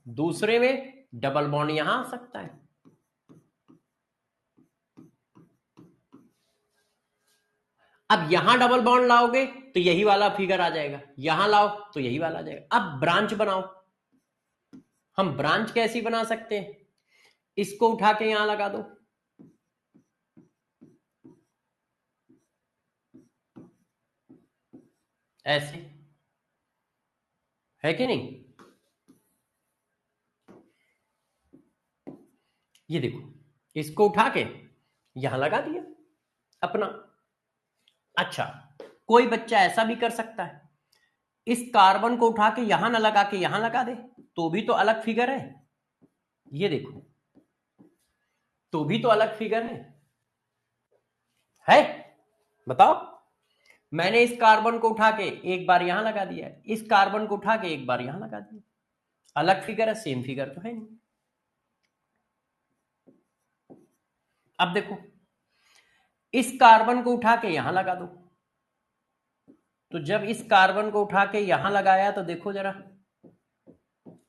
दूसरे में डबल बॉन्ड यहां आ सकता है। अब यहां डबल बॉन्ड लाओगे तो यही वाला फिगर आ जाएगा, यहां लाओ तो यही वाला आ जाएगा। अब ब्रांच बनाओ, हम ब्रांच कैसी बना सकते हैं? इसको उठा के यहां लगा दो, ऐसे, है कि नहीं? ये देखो, इसको उठा के यहां लगा दिया अपना। अच्छा, कोई बच्चा ऐसा भी कर सकता है, इस कार्बन को उठा के यहां ना लगा के यहां लगा दे, तो भी तो अलग फिगर है। ये देखो, तो भी तो अलग फिगर है बताओ। मैंने इस कार्बन को उठा के एक बार यहां लगा दिया, इस कार्बन को उठा के एक बार यहां लगा दिया। अलग फिगर है, सेम फिगर तो है नहीं। अब देखो, इस कार्बन को उठा के यहां लगा दो, तो जब इस कार्बन को उठा के यहां लगाया तो देखो जरा,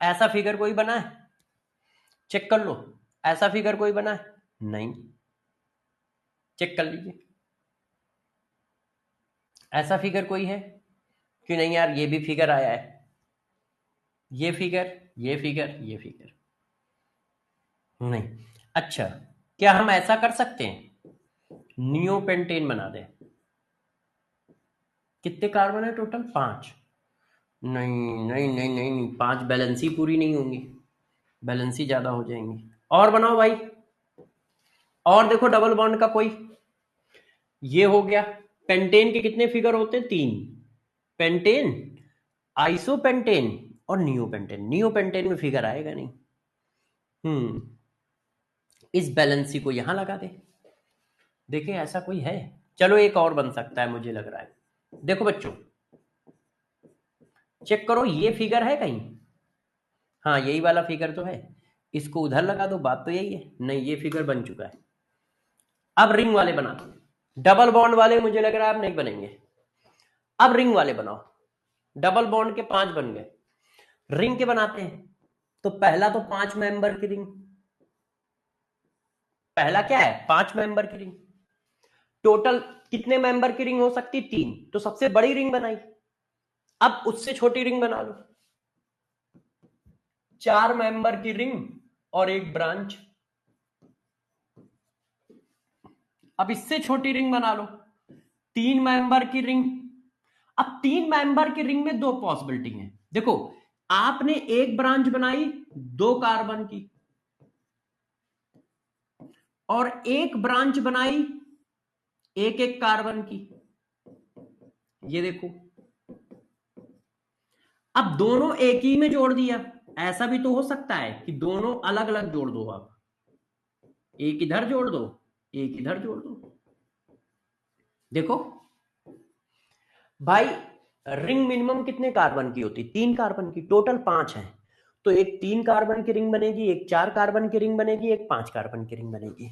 ऐसा फिगर कोई बना है? चेक कर लो, ऐसा फिगर कोई बना है? नहीं। चेक कर लीजिए, ऐसा फिगर कोई है कि नहीं? यार ये भी फिगर आया है, ये फिगर, ये फिगर, ये फिगर, नहीं। अच्छा, क्या हम ऐसा कर सकते हैं, नियोपेंटेन बना दें? कितने कार्बन है टोटल? 5। नहीं नहीं नहीं नहीं नहीं, 5 बैलेंसी पूरी नहीं होंगी, बैलेंसी ज्यादा हो जाएंगी। और बनाओ भाई, और देखो डबल बॉन्ड का कोई। ये हो गया। पेंटेन के कितने फिगर होते हैं? 3। पेंटेन, आइसोपेंटेन और नियोपेंटेन। नियोपेंटेन में फिगर आएगा नहीं। इस बैलेंसी को यहां लगा दे, देखिए ऐसा कोई है? चलो एक और बन सकता है, मुझे लग रहा है। देखो बच्चों, चेक करो, ये फिगर है कहीं? हाँ यही वाला फिगर तो है, इसको उधर लगा दो, बात तो यही है। नहीं, ये फिगर बन चुका है। अब रिंग वाले बना दो। डबल बॉन्ड वाले मुझे लग रहा है अब नहीं बनेंगे। अब रिंग वाले बनाओ। डबल बॉन्ड के 5 बन गए, रिंग के बनाते हैं। तो पहला तो 5 मेंबर की रिंग, पहला क्या है? 5 मेंबर की रिंग। टोटल कितने मेंबर की रिंग हो सकती? 3। तो सबसे बड़ी रिंग बनाई। अब उससे छोटी रिंग बना लो, 4 मेंबर की रिंग और एक ब्रांच। अब इससे छोटी रिंग बना लो, 3 मेंबर की रिंग। अब 3 मेंबर की रिंग में 2 पॉसिबिलिटी है। देखो, आपने एक ब्रांच बनाई 2 कार्बन की, और एक ब्रांच बनाई एक एक कार्बन की। ये देखो, अब दोनों एक ही में जोड़ दिया। ऐसा भी तो हो सकता है कि दोनों अलग अलग जोड़ दो आप, एक इधर जोड़ दो, एक इधर जोड़ दो। देखो भाई, रिंग मिनिमम कितने कार्बन की होती? 3 कार्बन की, टोटल 5 है। तो एक 3 कार्बन की रिंग बनेगी, एक 4 कार्बन की रिंग बनेगी, एक 5 कार्बन की रिंग बनेगी।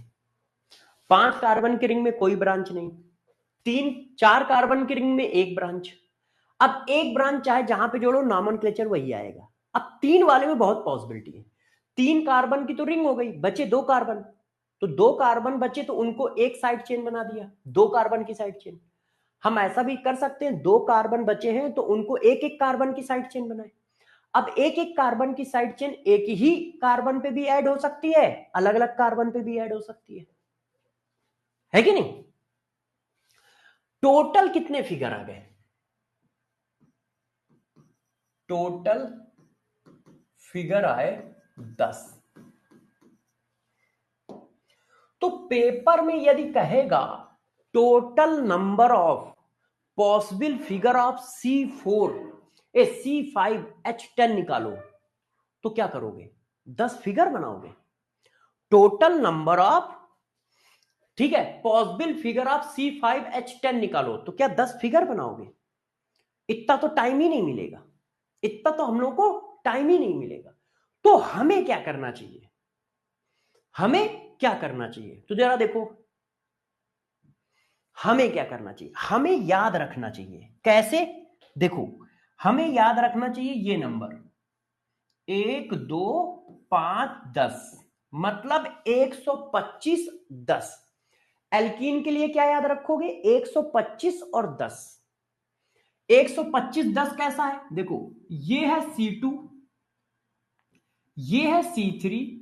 5 कार्बन की रिंग में कोई ब्रांच नहीं, 4 कार्बन की रिंग में एक ब्रांच। अब एक ब्रांच चाहे जहां पे जोड़ो, नॉमेनक्लेचर वही आएगा। अब 3 वाले में बहुत पॉसिबिलिटी है। 3 कार्बन की तो रिंग हो गई, बचे 2 कार्बन। तो 2 कार्बन बचे तो उनको एक साइड चेन बना दिया, 2 कार्बन की साइड चेन। हम ऐसा भी कर सकते हैं, 2 कार्बन बचे हैं तो उनको एक एक कार्बन की साइड चेन बनाए। अब एक एक कार्बन की साइड चेन एक ही कार्बन पे भी ऐड हो सकती है, अलग अलग कार्बन पे भी ऐड हो सकती है कि नहीं? टोटल कितने फिगर आ गए? टोटल फिगर आए 10। तो पेपर में यदि कहेगा total number of possible figure of C5H10 निकालो, तो क्या करोगे? 10 फिगर बनाओगे। टोटल नंबर ऑफ, ठीक है, पॉसिबल फिगर ऑफ C5H10 निकालो, तो क्या 10 फिगर बनाओगे? इतना तो टाइम ही नहीं मिलेगा, इतना तो हम लोग को टाइम ही नहीं मिलेगा। तो हमें क्या करना चाहिए? हमें क्या करना चाहिए? तो जरा देखो, हमें क्या करना चाहिए? हमें याद रखना चाहिए। कैसे? देखो, हमें याद रखना चाहिए ये नंबर 1 2 5 10, मतलब 125 10। एल्कीन के लिए क्या याद रखोगे? 125 और 10। 125 10 कैसा है? देखो, ये है C2, ये है C3,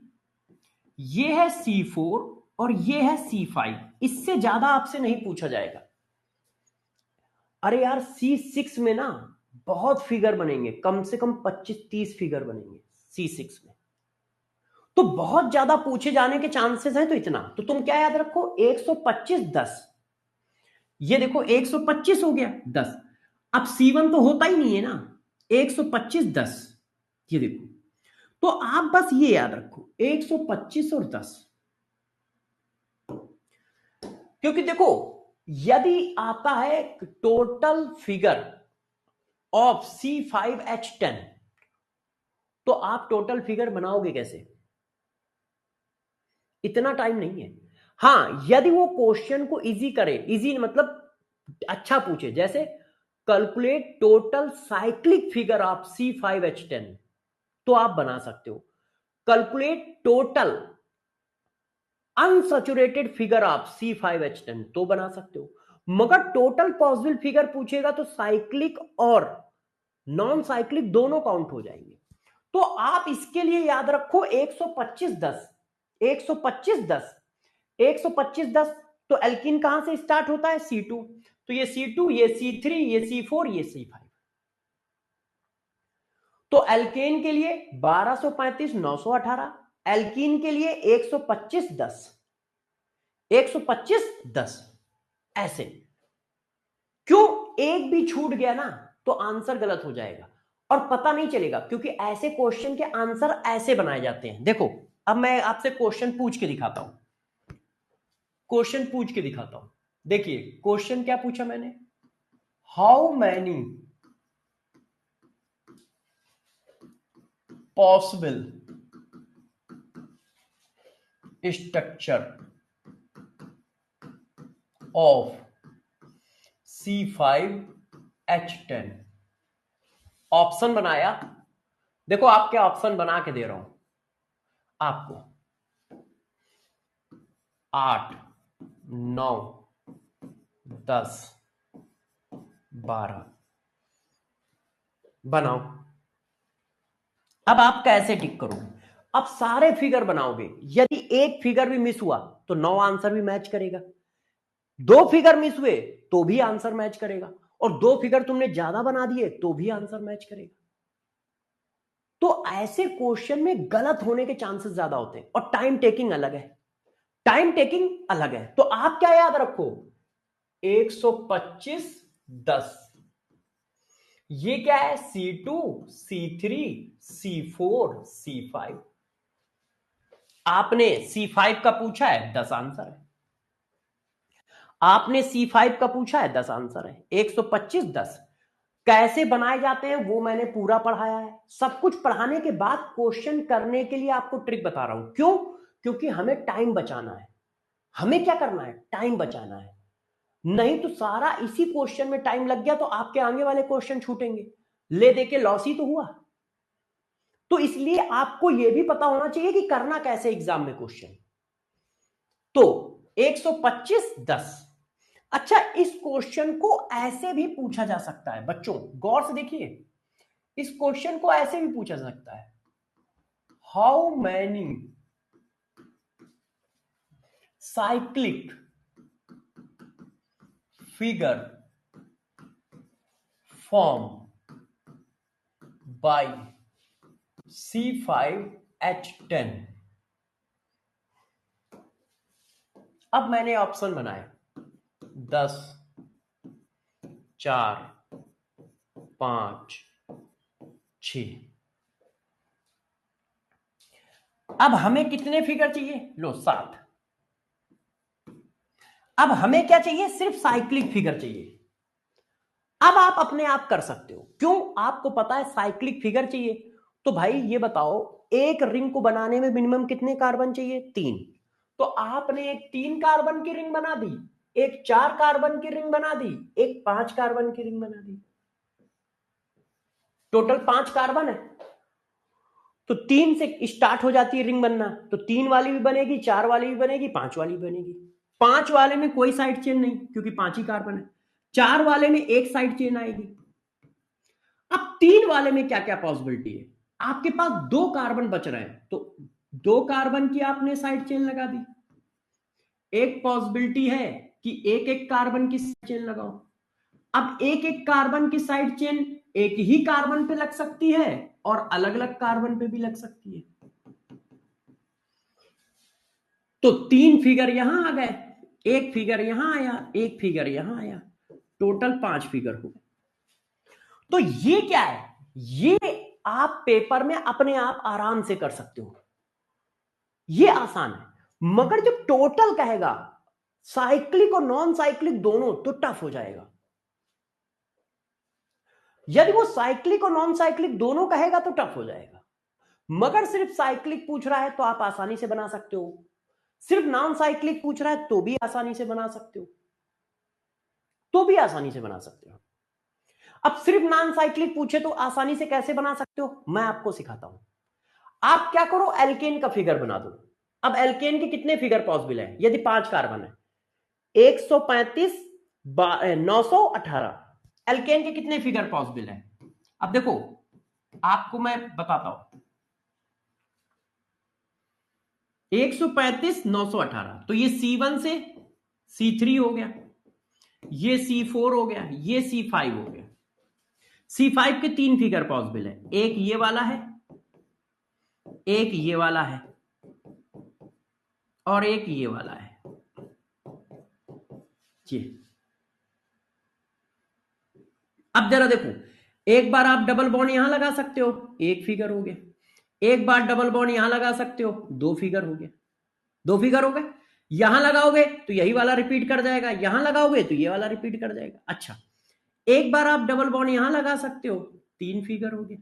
ये है C4 और ये है C5। इससे ज्यादा आपसे नहीं पूछा जाएगा। अरे यार, C6 में ना बहुत फिगर बनेंगे, कम से कम 25-30 फिगर बनेंगे C6 में। तो बहुत ज्यादा पूछे जाने के चांसेस हैं, तो इतना तो तुम क्या याद रखो, 125 10। ये देखो 125 हो गया 10। अब C1 तो होता ही नहीं है ना, 125 10। ये देखो, तो आप बस ये याद रखो 125 और 10। क्योंकि देखो, यदि आता है टोटल फिगर ऑफ C5H10, तो आप टोटल फिगर बनाओगे कैसे? इतना टाइम नहीं है। हाँ, यदि वो क्वेश्चन को इजी करे, इजी मतलब अच्छा पूछे, जैसे calculate total cyclic figure of C5H10, तो आप बना सकते हो। Calculate total unsaturated figure of C5H10, तो बना सकते हो। मगर टोटल पॉसिबल फिगर पूछेगा तो साइक्लिक और नॉन साइक्लिक दोनों काउंट हो जाएंगे। तो आप इसके लिए याद रखो 125-10, 125-10, 125-10। तो एल्कीन कहां से स्टार्ट होता है? C2। तो ये C2, ये C3, ये C4, ये C5। तो एल्केन के लिए 1235, 918, एल्कीन के लिए 125-10, 125-10, ऐसे। क्यों? एक भी छूट गया ना तो आंसर गलत हो जाएगा और पता नहीं चलेगा, क्योंकि ऐसे क्वेश्चन के आंसर ऐसे बनाए जाते हैं। देखो, अब मैं आपसे क्वेश्चन पूछ के दिखाता हूं, क्वेश्चन पूछ के दिखाता हूं। देखिए क्वेश्चन क्या पूछा मैंने, how many possible structure of C5H10। Option बनाया। देखो आपके ऑप्शन बना के दे रहा हूं आपको, 8, 9, 10, 12 बनाओ। अब आप कैसे टिक करोगे? अब सारे फिगर बनाओगे, यदि एक फिगर भी मिस हुआ तो 9 आंसर भी मैच करेगा, 2 फिगर मिस हुए तो भी आंसर मैच करेगा, और 2 फिगर तुमने ज्यादा बना दिए तो भी आंसर मैच करेगा। तो ऐसे क्वेश्चन में गलत होने के चांसेस ज्यादा होते हैं, और टाइम टेकिंग अलग है, टाइम टेकिंग अलग है। तो आप क्या याद रखो, 125-10, ये क्या है? C2, C3, C4, C5। आपने C5 का पूछा है, 10 आंसर है। आपने C5 का पूछा है, 10 आंसर है। 125-10 कैसे बनाए जाते हैं वो मैंने पूरा पढ़ाया है। सब कुछ पढ़ाने के बाद क्वेश्चन करने के लिए आपको ट्रिक बता रहा हूं। क्यों? क्योंकि हमें टाइम बचाना है। हमें क्या करना है? टाइम बचाना है। नहीं तो सारा इसी क्वेश्चन में टाइम लग गया तो आपके आगे वाले क्वेश्चन छूटेंगे, ले दे के लॉस ही तो हुआ। तो इसलिए आपको यह भी पता होना चाहिए कि करना कैसे एग्जाम में क्वेश्चन। तो 125-10। अच्छा, इस क्वेश्चन को ऐसे भी पूछा जा सकता है बच्चों, गौर से देखिए, इस क्वेश्चन को ऐसे भी पूछा जा सकता है, how many cyclic figure form by C5H10। अब मैंने ऑप्शन बनाए 10, 4, 5, 6। अब हमें कितने फिगर चाहिए? लो 7। अब हमें क्या चाहिए? सिर्फ साइक्लिक फिगर चाहिए। अब आप अपने आप कर सकते हो। क्यों? आपको पता है साइक्लिक फिगर चाहिए। तो भाई ये बताओ, एक रिंग को बनाने में मिनिमम कितने कार्बन चाहिए? 3। तो आपने एक 3 कार्बन की रिंग बना दी, एक 4 कार्बन की रिंग बना दी, एक 5 कार्बन की रिंग बना दी। टोटल 5 कार्बन है, तो 3 से स्टार्ट हो जाती है रिंग बनना। तो 3 वाली भी बनेगी, 4 वाली भी बनेगी, 5 वाली भी बनेगी। 5 वाले में कोई साइड चेन नहीं, क्योंकि 5 ही कार्बन है। 4 वाले में एक साइड चेन आएगी। अब 3 वाले में क्या क्या पॉसिबिलिटी है? आपके पास 2 कार्बन बच रहे हैं, तो 2 कार्बन की आपने साइड चेन लगा दी। एक पॉसिबिलिटी है कि एक एक कार्बन की साइड चेन लगाओ। अब एक एक कार्बन की साइड चेन एक ही कार्बन पे लग सकती है और अलग अलग कार्बन पे भी लग सकती है। तो 3 फिगर यहां आ गए, एक फिगर यहां आया, एक फिगर यहां आया, टोटल 5 फिगर हो गए। तो ये क्या है? ये आप पेपर में अपने आप आराम से कर सकते हो, ये आसान है। मगर जब टोटल कहेगा साइक्लिक और नॉन साइक्लिक दोनों, तो टफ हो जाएगा। यदि वो साइक्लिक और नॉन साइक्लिक दोनों कहेगा तो टफ हो जाएगा, मगर सिर्फ साइक्लिक पूछ रहा है तो आप आसानी से बना सकते हो, सिर्फ नॉन साइक्लिक पूछ रहा है तो भी आसानी से बना सकते हो, तो भी आसानी से बना सकते हो। अब सिर्फ नॉन साइक्लिक पूछे तो आसानी से कैसे बना सकते हो, मैं आपको सिखाता हूं। आप क्या करो, एल्केन का फिगर बना दो। अब एल्केन के कितने फिगर पॉसिबल है, यदि 5 कार्बन है, 135 918, एल्केन के कितने फिगर पॉसिबल है। अब देखो आपको मैं बताता हूं, 135 918, तो ये C1 से C3 हो गया, ये C4 हो गया, ये C5 हो गया। C5 के 3 फिगर पॉसिबल है, एक ये वाला है, एक ये वाला है, और एक ये वाला है। ये अब जरा देखो, एक बार आप डबल बॉन्ड यहां लगा सकते हो, एक फिगर हो गया, एक बार डबल बॉन्ड यहां लगा सकते हो, 2 फिगर हो गया, 2 फिगर हो गए। यहां लगाओगे तो यही वाला रिपीट कर जाएगा, यहां लगाओगे तो ये वाला रिपीट कर जाएगा। अच्छा, एक बार आप डबल बॉन्ड यहां लगा सकते हो, 3 फिगर हो गए,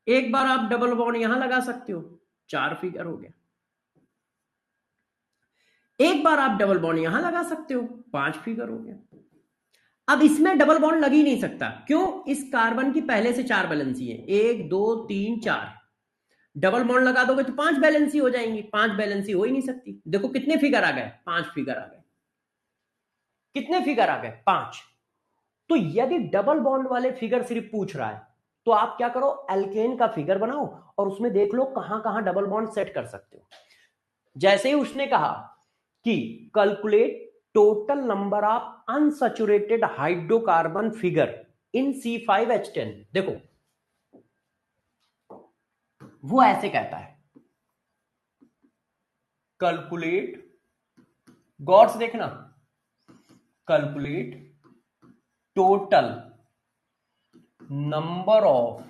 एक बार आप डबल बॉन्ड यहां लगा सकते हो, 4 फिगर हो गया, एक बार आप डबल बॉन्ड यहां लगा सकते हो, 5 फिगर हो गया। अब इसमें डबल बॉन्ड लग ही नहीं सकता, क्यों, इस कार्बन की पहले से 4 बैलेंसी है, 1 2 3 4, डबल बॉन्ड लगा दोगे तो 5 बैलेंसी हो जाएंगी, 5 बैलेंसी हो ही नहीं सकती। देखो कितने फिगर आ गए, 5 फिगर आ गए, कितने फिगर आ गए, 5। तो यदि डबल बॉन्ड वाले फिगर सिर्फ पूछ रहा है तो आप क्या करो, एल्केन का फिगर बनाओ और उसमें देख लो कहां कहां डबल बॉन्ड सेट कर सकते हो। जैसे ही उसने कहा कि calculate total number of unsaturated hydrocarbon figure in C5H10, देखो वो ऐसे कहता है, कैलकुलेट, गौर से देखना, calculate total number of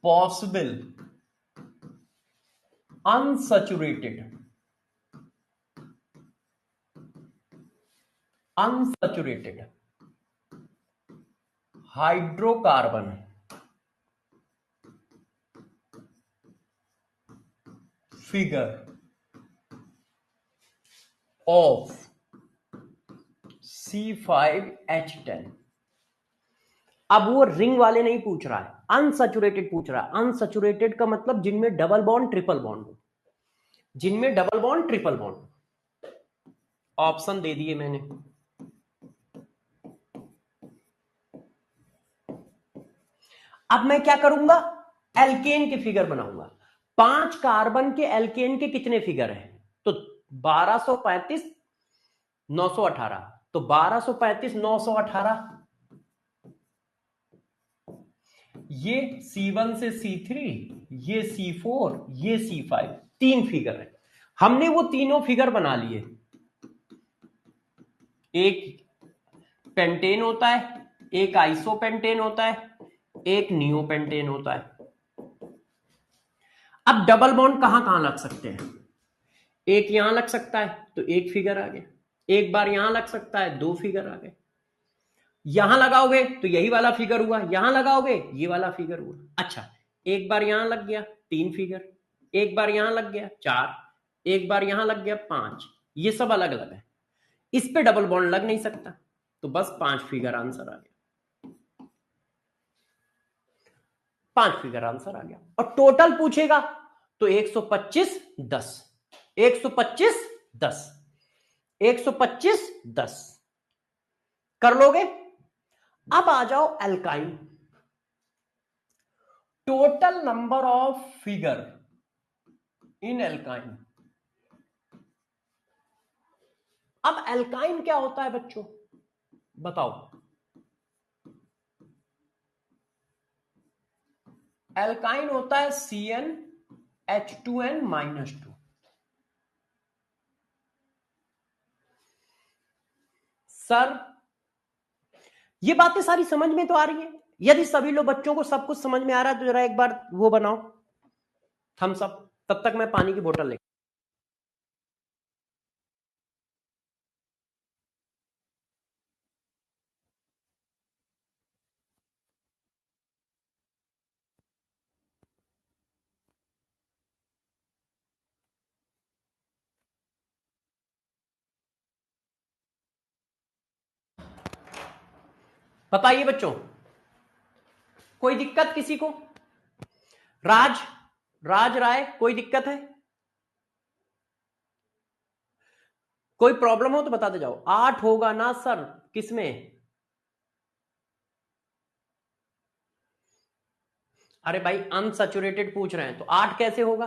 possible unsaturated hydrocarbon figure of C5H10। अब वो रिंग वाले नहीं पूछ रहा है, अनसैचुरेटेड पूछ रहा है। अनसैचुरेटेड का मतलब जिनमें डबल बॉन्ड ट्रिपल बॉन्ड हो, जिनमें double bond triple bond. Option दे दिए मैंने। अब मैं क्या करूंगा, एल्केन के फिगर बनाऊंगा। 5 कार्बन के एल्केन के कितने फिगर है, तो 1235 918, तो 1235 918, ये C1 से C3, ये C4, ये C5, 3 फिगर है। हमने वो तीनों फिगर बना लिए। एक पेंटेन होता है, एक आइसोपेंटेन होता है, एक नियोपेंटेन होता है। अब डबल बॉन्ड कहां कहां लग सकते हैं, एक यहां लग सकता है तो एक फिगर आ गया, एक बार यहां लग सकता है 2 फिगर आ गए, यहां लगाओगे तो यही वाला फिगर हुआ, यहां लगाओगे ये वाला फिगर हुआ। अच्छा, एक बार यहां लग गया 3 फिगर, एक बार यहां लग गया 4, एक बार यहां लग गया 5, ये सब अलग अलग है, इस पे डबल बॉन्ड लग नहीं सकता, तो बस 5 फिगर आंसर आ गया, 5 फिगर आंसर आ गया। और टोटल पूछेगा तो 125 10, 125 10, 125 10 कर लोगे। अब आ जाओ alkyne, total number of figure in alkyne. अब एल्काइन क्या होता है बच्चों, बताओ। एल्काइन होता है CnH2n-2। सर ये बातें सारी समझ में तो आ रही है, यदि सभी लोग बच्चों को सब कुछ समझ में आ रहा है तो जरा एक बार वो बनाओ थम्स अप, तब तक मैं पानी की बोतल लेकर। बताइए बच्चों, कोई दिक्कत किसी को? राज राज राय, कोई दिक्कत है? कोई प्रॉब्लम हो तो बताते जाओ। 8 होगा ना सर? किसमें? अरे भाई अनसैचुरेटेड पूछ रहे हैं तो 8 कैसे होगा?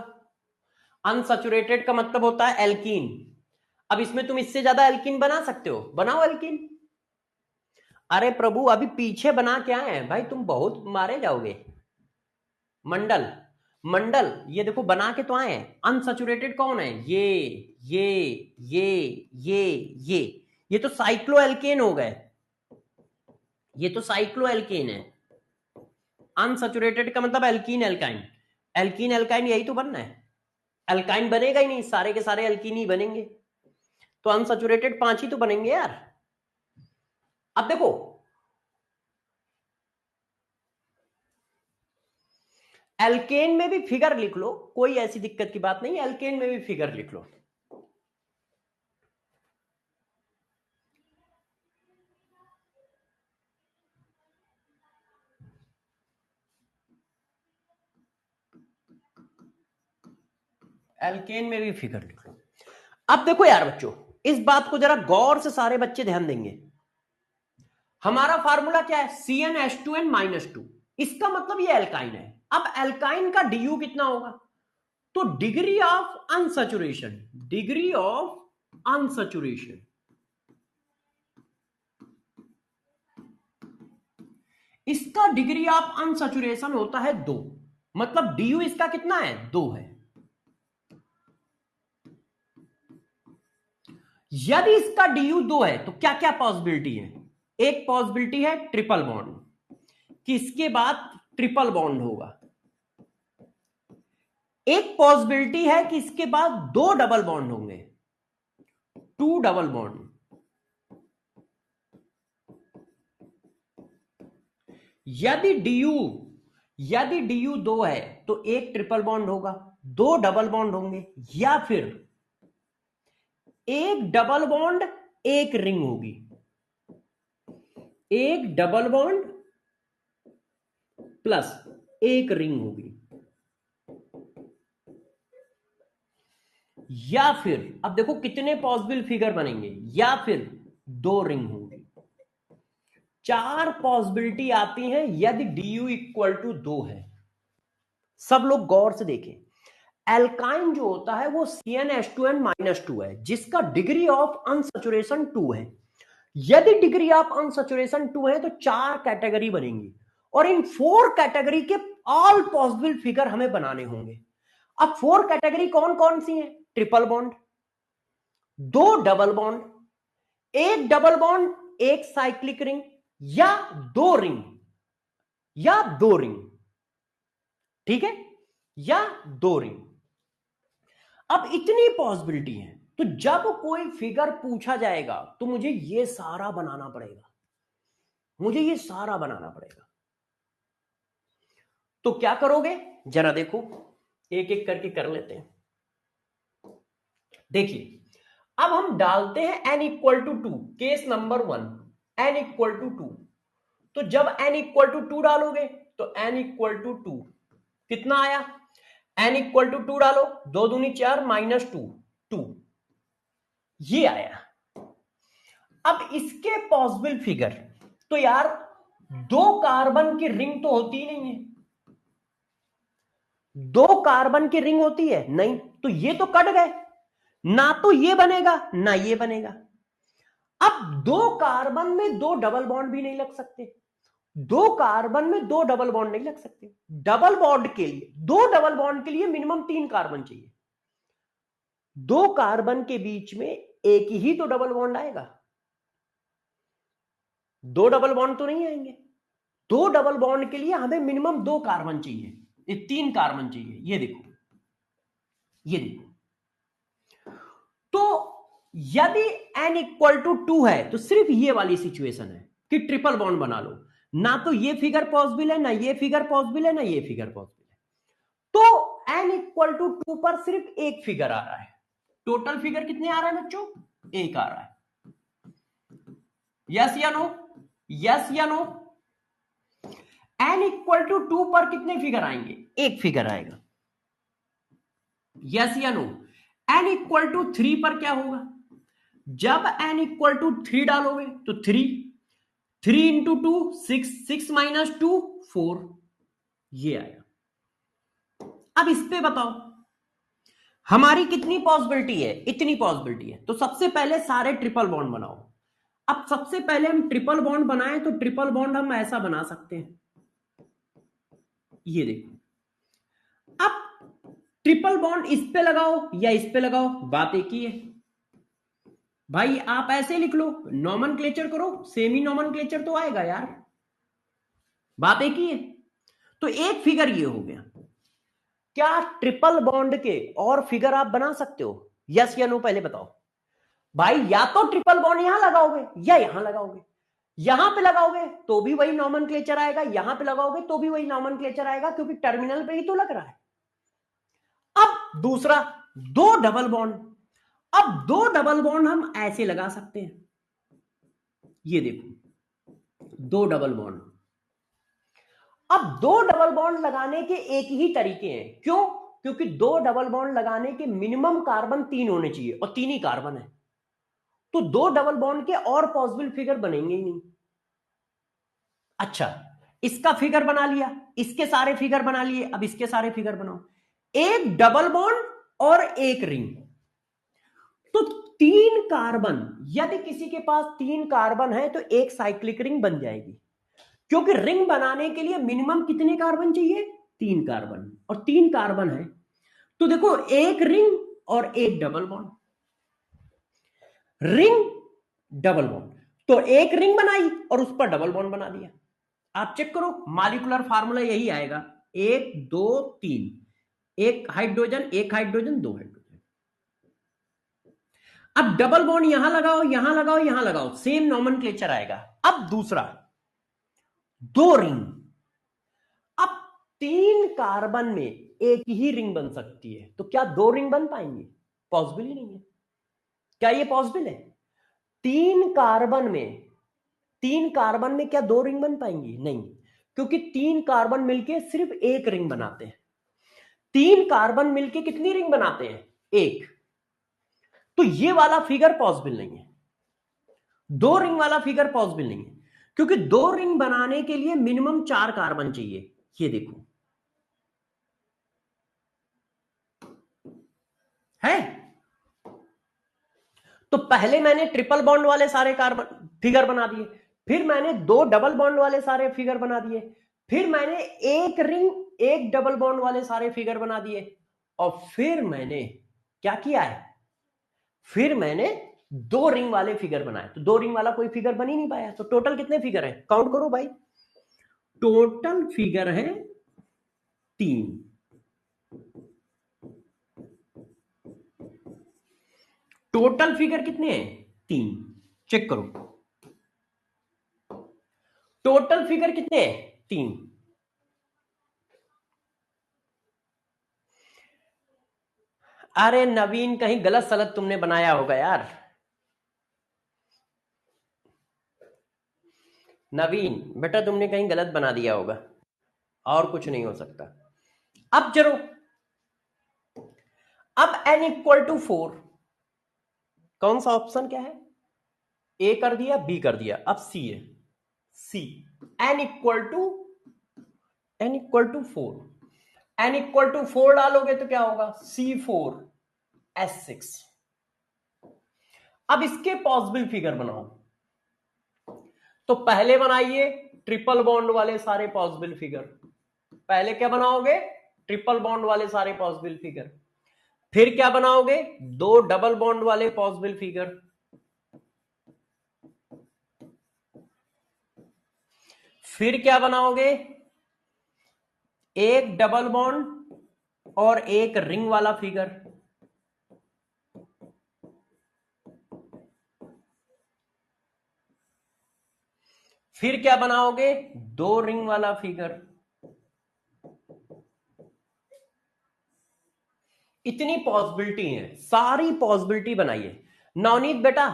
अनसैचुरेटेड का मतलब होता है एल्कीन। अब इसमें तुम इससे ज्यादा एल्कीन बना सकते हो, बनाओ एल्कीन। अरे प्रभु अभी पीछे बना क्या है भाई, तुम बहुत मारे जाओगे। मंडल मंडल ये देखो बना के तो आए हैं। अनसैचुरेटेड कौन है? ये ये ये ये ये तो साइक्लोएल्केन हो गए। ये तो साइक्लोएल्केन है। अनसैचुरेटेड का मतलब एल्कीन एल्काइन। एल्कीन एल्काइन यही तो बनना है। एल्काइन बनेगा ही नहीं, सारे के सारे एल्कीन ही बनेंगे। तो अनसैचुरेटेड 5 ही तो बनेंगे यार। अब देखो एल्केन में भी फिगर लिख लो, कोई ऐसी दिक्कत की बात नहीं, एल्केन में भी फिगर लिख लो। एल्केन में भी फिगर लिख लो। अब देखो यार बच्चों, इस बात को जरा गौर से सारे बच्चे ध्यान देंगे। हमारा फार्मूला क्या है? CnH2n-2। इसका मतलब ये एल्काइन है। अब एल्काइन का डीयू कितना होगा? तो degree of unsaturation, degree of unsaturation, इसका डिग्री ऑफ अनसैचुरेशन होता है 2। मतलब डीयू इसका कितना है? 2 है। यदि इसका डीयू 2 है तो क्या क्या पॉसिबिलिटी है? एक पॉसिबिलिटी है ट्रिपल बॉन्ड, कि इसके बाद ट्रिपल बॉन्ड होगा। एक पॉसिबिलिटी है कि इसके बाद 2 डबल बॉन्ड होंगे, 2 डबल बॉन्ड। यदि डीयू 2 है तो एक ट्रिपल बॉन्ड होगा, 2 डबल बॉन्ड होंगे, या फिर एक डबल बॉन्ड एक रिंग होगी। एक डबल बॉन्ड प्लस एक रिंग होगी, या फिर अब देखो कितने पॉसिबल फिगर बनेंगे, या फिर 2 रिंग होंगी। 4 पॉसिबिलिटी आती हैं यदि डीयू इक्वल टू 2 है। सब लोग गौर से देखें, एल्काइन जो होता है वो CnH2n-2 है, जिसका डिग्री ऑफ अनसैचुरेशन 2 है। यदि डिग्री ऑफ अनसैचुरेशन 2 है तो 4 कैटेगरी बनेंगी, और इन 4 कैटेगरी के ऑल पॉसिबल फिगर हमें बनाने होंगे। अब 4 कैटेगरी कौन कौन सी हैं? ट्रिपल बॉन्ड, 2 डबल बॉन्ड, एक डबल बॉन्ड एक साइक्लिक रिंग, या 2 रिंग, या 2 रिंग। ठीक है, या 2 रिंग। अब इतनी पॉसिबिलिटी है, तो जब कोई फिगर पूछा जाएगा तो मुझे ये सारा बनाना पड़ेगा, मुझे ये सारा बनाना पड़ेगा। तो क्या करोगे जरा देखो, एक एक करके कर लेते हैं। देखिए अब हम डालते हैं n equal to 2, case number 1, n equal to 2। तो जब n इक्वल टू 2 डालोगे तो n इक्वल टू 2 कितना आया? n इक्वल टू 2 डालो, 2 दूनी 4 -2, 2 ये आया। अब इसके पॉसिबल फिगर, तो यार 2 कार्बन की रिंग तो होती नहीं है। 2 कार्बन की रिंग होती है नहीं, तो ये तो कट गए, ना तो ये बनेगा ना ये बनेगा। अब 2 कार्बन में 2 डबल बॉन्ड भी नहीं लग सकते, 2 कार्बन में 2 डबल बॉन्ड नहीं लग सकते। डबल बॉन्ड के लिए, 2 डबल बॉन्ड के लिए मिनिमम 3 कार्बन चाहिए। 2 कार्बन के बीच में एक ही तो डबल बॉन्ड आएगा, 2 डबल बॉन्ड तो नहीं आएंगे। 2 डबल बॉन्ड के लिए हमें मिनिमम 2 कार्बन चाहिए, ये 3 कार्बन चाहिए। ये देखो, ये देखो। तो यदि n इक्वल टू 2 है तो सिर्फ ये वाली सिचुएशन है कि ट्रिपल बॉन्ड बना लो, ना तो ये फिगर पॉसिबल है, ना ये फिगर पॉसिबल है, ना ये फिगर पॉसिबल है। तो n इक्वल टू 2 पर सिर्फ एक फिगर आ रहा है। टोटल फिगर कितने आ रहा है बच्चों? एक आ रहा है। यस या नो? यस या नो? n इक्वल टू 2 पर कितने फिगर आएंगे? एक फिगर आएगा। यस या नो? n इक्वल टू 3 पर क्या होगा? जब n इक्वल टू 3 डालोगे तो 3 इंटू 2 6, 6 माइनस 2 4, ये आया। अब इस पे बताओ हमारी कितनी पॉसिबिलिटी है? इतनी पॉसिबिलिटी है। तो सबसे पहले सारे ट्रिपल बॉन्ड बनाओ। अब सबसे पहले हम ट्रिपल बॉन्ड बनाएं तो ट्रिपल बॉन्ड हम ऐसा बना सकते हैं, ये देखो। अब ट्रिपल बॉन्ड इस पे लगाओ या इस पे लगाओ, बात एक ही है भाई। आप ऐसे लिख लो, नॉमेनक्लेचर करो, सेमी नॉमेनक्लेचर तो आएगा यार, बात एक ही है। तो एक फिगर ये हो गया। क्या ट्रिपल बॉन्ड के और फिगर आप बना सकते हो? यस या नो पहले बताओ भाई। या तो ट्रिपल बॉन्ड यहां लगाओगे या यहां लगाओगे। यहां पे लगाओगे तो भी वही नॉमेनक्लेचर आएगा, यहां पे लगाओगे तो भी वही नॉमेनक्लेचर आएगा, क्योंकि टर्मिनल पे ही तो लग रहा है। अब दूसरा, दो डबल बॉन्ड। अब दो डबल बॉन्ड हम ऐसे लगा सकते हैं, ये देखो, दो डबल बॉन्ड। अब दो डबल बॉन्ड लगाने के एक ही तरीके हैं। क्यों? क्योंकि दो डबल बॉन्ड लगाने के मिनिमम कार्बन 3 होने चाहिए और 3 ही कार्बन है। तो दो डबल बॉन्ड के और पॉसिबल फिगर बनेंगे ही नहीं। अच्छा, इसका फिगर बना लिया, इसके सारे फिगर बना लिए, अब इसके सारे फिगर बनाओ। एक डबल बॉन्ड और एक रिंग, तो 3 कार्बन। यदि किसी के पास 3 कार्बन है तो एक साइक्लिक रिंग बन जाएगी, क्योंकि रिंग बनाने के लिए मिनिमम कितने कार्बन चाहिए? 3 कार्बन, और 3 कार्बन है तो देखो, एक रिंग और एक double bond, ring double bond, तो एक रिंग बनाई और उस पर डबल बॉन्ड बना दिया। आप चेक करो, मॉलिक्यूलर फार्मूला यही आएगा, 1 2 3, एक हाइड्रोजन, एक हाइड्रोजन, दो हाइड्रोजन। अब डबल बॉन्ड यहां लगाओ, यहां लगाओ, यहां लगाओ, सेम नॉमेनक्लेचर आएगा। अब दूसरा, दो रिंग। अब 3 कार्बन में एक ही रिंग बन सकती है, तो क्या दो रिंग बन पाएंगे? पॉसिबल ही नहीं है। क्या ये पॉसिबल है? 3 कार्बन में, 3 कार्बन में क्या दो रिंग बन पाएंगी? नहीं, क्योंकि 3 कार्बन मिलके सिर्फ एक रिंग बनाते हैं। 3 कार्बन मिलके कितनी रिंग बनाते हैं? एक। तो ये वाला फिगर पॉसिबल नहीं है, दो रिंग वाला फिगर पॉसिबल नहीं है, क्योंकि दो रिंग बनाने के लिए मिनिमम 4 कार्बन चाहिए। ये देखो, है। तो पहले मैंने ट्रिपल बॉन्ड वाले सारे कार्बन फिगर बना दिए, फिर मैंने दो डबल बॉन्ड वाले सारे फिगर बना दिए, फिर मैंने एक रिंग एक डबल बॉन्ड वाले सारे फिगर बना दिए, और फिर मैंने क्या किया है? फिर मैंने दो रिंग वाले फिगर बनाए। तो दो रिंग वाला कोई फिगर बन ही नहीं पाया। तो टोटल कितने फिगर है? काउंट करो भाई, टोटल फिगर है 3। टोटल फिगर कितने हैं? 3। चेक करो, टोटल फिगर कितने हैं? 3। अरे नवीन, कहीं गलत सलत तुमने बनाया होगा यार। नवीन बेटा, तुमने कहीं गलत बना दिया होगा, और कुछ नहीं हो सकता। अब चलो, अब n इक्वल टू 4, कौन सा ऑप्शन क्या है? ए कर दिया, बी कर दिया, अब सी है। C, n equal to 4, n equal to 4 डालोगे तो क्या होगा? C4H6। अब इसके पॉसिबल फिगर बनाओ। तो पहले बनाइए ट्रिपल बॉन्ड वाले सारे पॉसिबल फिगर। पहले क्या बनाओगे? ट्रिपल बॉन्ड वाले सारे पॉसिबल फिगर। फिर क्या बनाओगे? दो डबल बॉन्ड वाले पॉसिबल फिगर। फिर क्या बनाओगे? एक डबल बॉन्ड और एक रिंग वाला फिगर। फिर क्या बनाओगे? दो रिंग वाला फिगर। इतनी पॉसिबिलिटी है, सारी पॉसिबिलिटी बनाइए। नवनीत बेटा,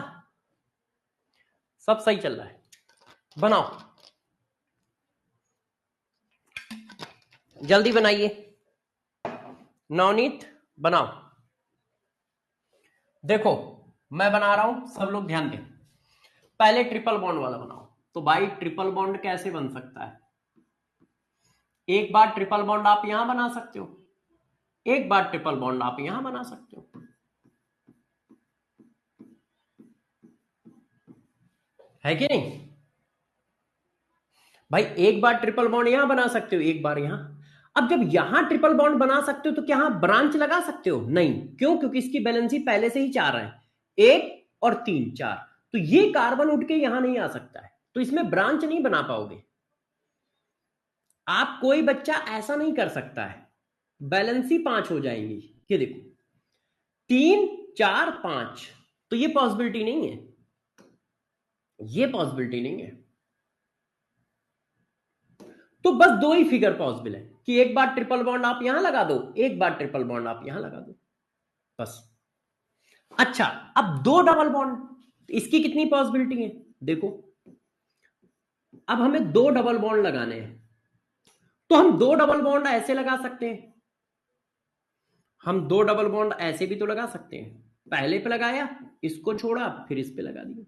सब सही चल रहा है? बनाओ, जल्दी बनाइए। नवनीत बनाओ। देखो मैं बना रहा हूं, सब लोग ध्यान दें। पहले ट्रिपल बॉन्ड वाला बनाओ। तो भाई ट्रिपल बॉन्ड कैसे बन सकता है? एक बार ट्रिपल बॉन्ड आप यहां बना सकते हो, एक बार ट्रिपल बॉन्ड आप यहां बना सकते हो, है कि नहीं? भाई एक बार ट्रिपल बॉन्ड यहां बना सकते हो, एक बार यहां। अब जब यहां ट्रिपल बॉन्ड बना सकते हो तो क्या यहां ब्रांच लगा सकते हो? नहीं। क्यों? क्योंकि इसकी बैलेंसी पहले से ही 4 है, 1 और 3, 4। तो ये कार्बन उठ के यहां नहीं आ सकता है, तो इसमें ब्रांच नहीं बना पाओगे आप। कोई बच्चा ऐसा नहीं कर सकता है, बैलेंसी 5 हो जाएंगी। ये देखो 3, 4, 5, तो ये पॉसिबिलिटी नहीं है, ये पॉसिबिलिटी नहीं है। तो बस दो ही फिगर पॉसिबल है कि एक बार ट्रिपल बॉन्ड आप यहां लगा दो, एक बार ट्रिपल बॉन्ड आप यहां लगा दो, बस। अच्छा, अब दो डबल बॉन्ड, इसकी कितनी पॉसिबिलिटी है देखो। अब हमें दो डबल बॉन्ड लगाने हैं, तो हम दो डबल बॉन्ड ऐसे लगा सकते हैं, हम दो डबल बॉन्ड ऐसे भी तो लगा सकते हैं। पहले पे लगाया, इसको छोड़ा, फिर इस पे लगा दिया।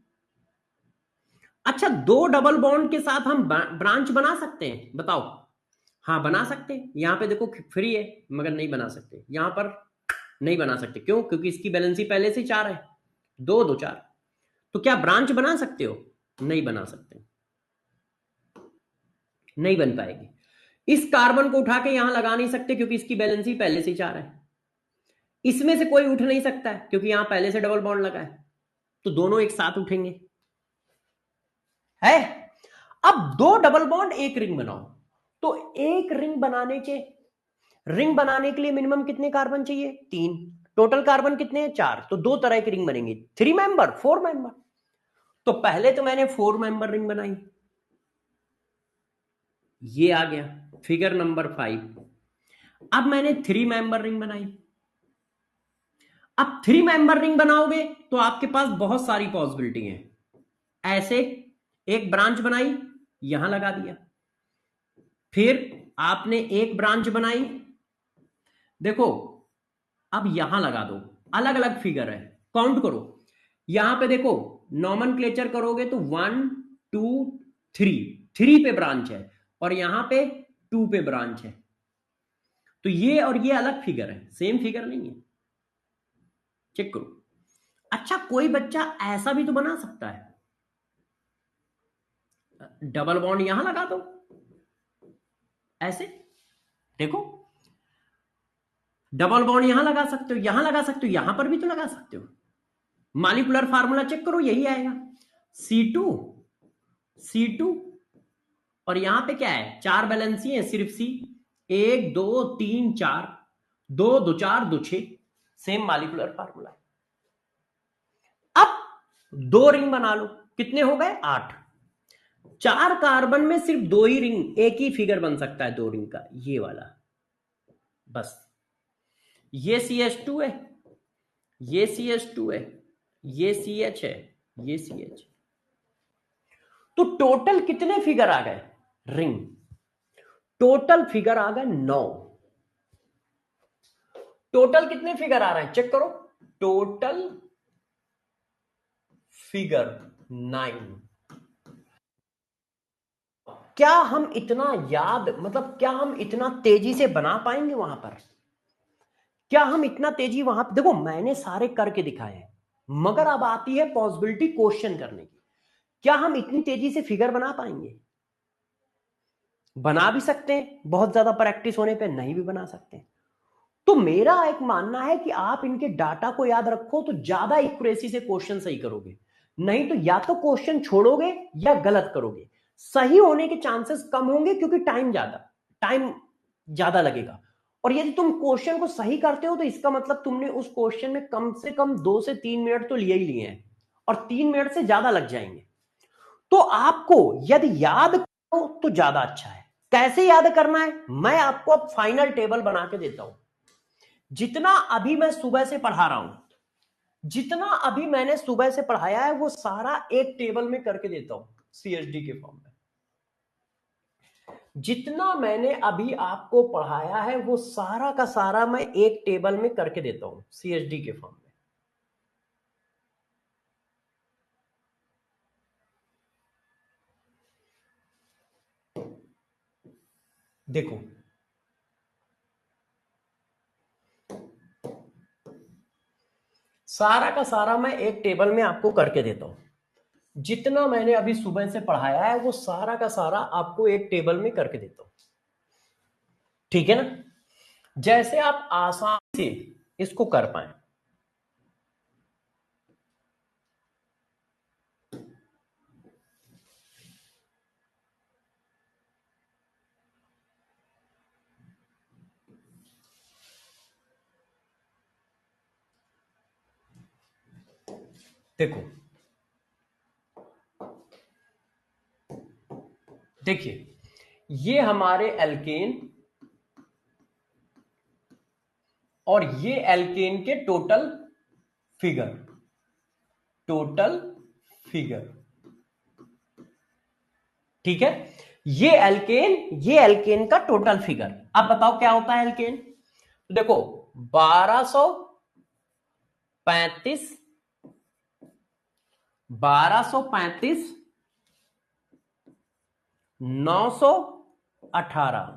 अच्छा, दो डबल बॉन्ड के साथ हम ब्रांच बना सकते हैं, बताओ? हाँ बना सकते हैं। यहां पे देखो फ्री है, मगर नहीं बना सकते यहां पर, नहीं बना सकते। क्यों? क्योंकि इसकी बैलेंसी पहले से 4 है, 2, 2, 4। तो क्या ब्रांच बना सकते हो? नहीं बना सकते, नहीं बन पाएगी। इस कार्बन को उठा के यहां लगा नहीं सकते क्योंकि इसकी बैलेंसी पहले से 4 है। इसमें से कोई उठ नहीं सकता है क्योंकि यहां पहले से डबल बॉन्ड लगा है, तो दोनों एक साथ उठेंगे, है। अब दो डबल बॉन्ड एक रिंग बनाओ, तो एक रिंग बनाने के लिए मिनिमम कितने कार्बन चाहिए? 3। टोटल कार्बन कितने हैं? 4। तो दो तरह की रिंग बनेंगी, 3 मेंबर, 4 मेंबर। तो पहले तो मैंने 4 मेंबर रिंग बनाई, ये आ गया फिगर नंबर 5। अब मैंने 3 मेंबर रिंग बनाई। अब 3 मेंबर रिंग बनाओगे तो आपके पास बहुत सारी पॉसिबिलिटी है। ऐसे एक ब्रांच बनाई, यहां लगा दिया, फिर आपने एक ब्रांच बनाई, देखो अब यहां लगा दो। अलग अलग फिगर है, काउंट करो। यहां पे देखो नॉमेनक्लेचर करोगे तो 1, 2, 3, 3 पे ब्रांच है, और यहां पे 2 पे ब्रांच है। तो ये और ये अलग फिगर है, सेम फिगर नहीं है, चेक करो। अच्छा, कोई बच्चा ऐसा भी तो बना सकता है, डबल बॉन्ड यहां लगा दो, ऐसे देखो, डबल बॉन्ड यहां लगा सकते हो, यहां लगा सकते हो, यहां पर भी तो लगा सकते हो। मॉलिक्यूलर फार्मूला चेक करो, यही आएगा C2, C2, और यहां पे क्या है? 4 बैलेंसी है, सिर्फ C। 1, 2, 3, 4, 2, 2, 4, 2, 6, same molecular formula. अब दो रिंग बना लो, कितने हो गए? 8। 4 कार्बन में सिर्फ दो ही रिंग, एक ही फिगर बन सकता है दो रिंग का, ये वाला, बस। ये CH2 है, ये CH2 है, ये CH है, ये CH। तो टोटल कितने फिगर आ गए रिंग? टोटल फिगर आ गए 9। टोटल कितने फिगर आ रहे हैं चेक करो, टोटल फिगर 9। क्या हम इतना याद, मतलब क्या हम इतना तेजी से बना पाएंगे वहां पर? क्या हम इतना तेजी वहां पर? देखो मैंने सारे करके दिखाए हैं, मगर अब आती है पॉसिबिलिटी क्वेश्चन करने की। क्या हम इतनी तेजी से फिगर बना पाएंगे? बना भी सकते हैं, बहुत ज्यादा प्रैक्टिस होने पे नहीं भी बना सकते। तो मेरा एक मानना है कि आप इनके डाटा को याद रखो तो ज्यादा एक्यूरेसी से क्वेश्चन सही करोगे। नहीं तो या तो क्वेश्चन छोड़ोगे या गलत करोगे। सही होने के चांसेस कम होंगे क्योंकि टाइम ज्यादा लगेगा। और यदि तुम क्वेश्चन को सही करते हो तो इसका मतलब तुमने उस क्वेश्चन में कम से कम 2 से 3 मिनट तो लिए ही लिए हैं, और 3 मिनट से ज्यादा लग जाएंगे। तो आपको यदि याद करो तो ज्यादा अच्छा है। कैसे याद करना है मैं आपको अब फाइनल टेबल बना के देता हूं। जितना अभी मैं सुबह से पढ़ा रहा हूं, जितना अभी मैंने सुबह से पढ़ाया है वो सारा एक टेबल में करके देता हूं, CH3 के फॉर्म में। जितना मैंने अभी आपको पढ़ाया है वो सारा का सारा मैं एक टेबल में करके देता हूं CH3 के फॉर्म में। देखो सारा का सारा मैं एक टेबल में आपको करके देता हूं। जितना मैंने अभी सुबह से पढ़ाया है वो सारा का सारा आपको एक टेबल में करके देता हूं, ठीक है ना? जैसे आप आसानी से इसको कर पाए। देखो देखिए ये हमारे एल्केन और ये एल्केन के टोटल फिगर ठीक है। ये एल्केन का टोटल फिगर। अब बताओ क्या होता है एल्केन? देखो 1235 918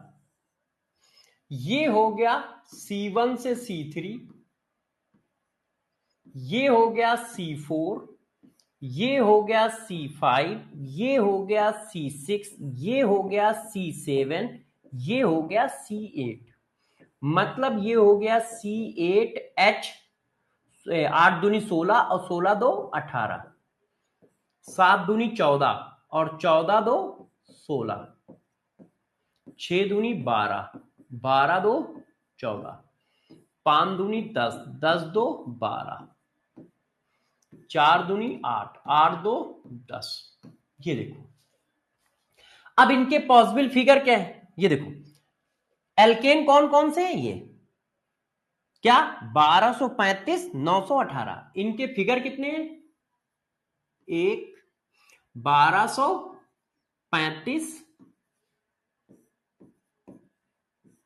ये हो गया C1 से C3, ये हो गया C4, ये हो गया C5, ये हो गया C6, ये हो गया C7, ये हो गया C8। मतलब ये हो गया C8H, 8 दूनी 16 और 16 दो 18, 7 दूनी 14 और 14 दो 16, 6 दूनी 12, 12 दो 14, 5 दूनी 10, 10 दो 12, 4 दूनी 8, 8 दो 10। ये देखो अब इनके पॉसिबल फिगर क्या है, ये देखो एल्केन कौन कौन से हैं ये, क्या 1235 918, इनके फिगर कितने हैं? 1 1235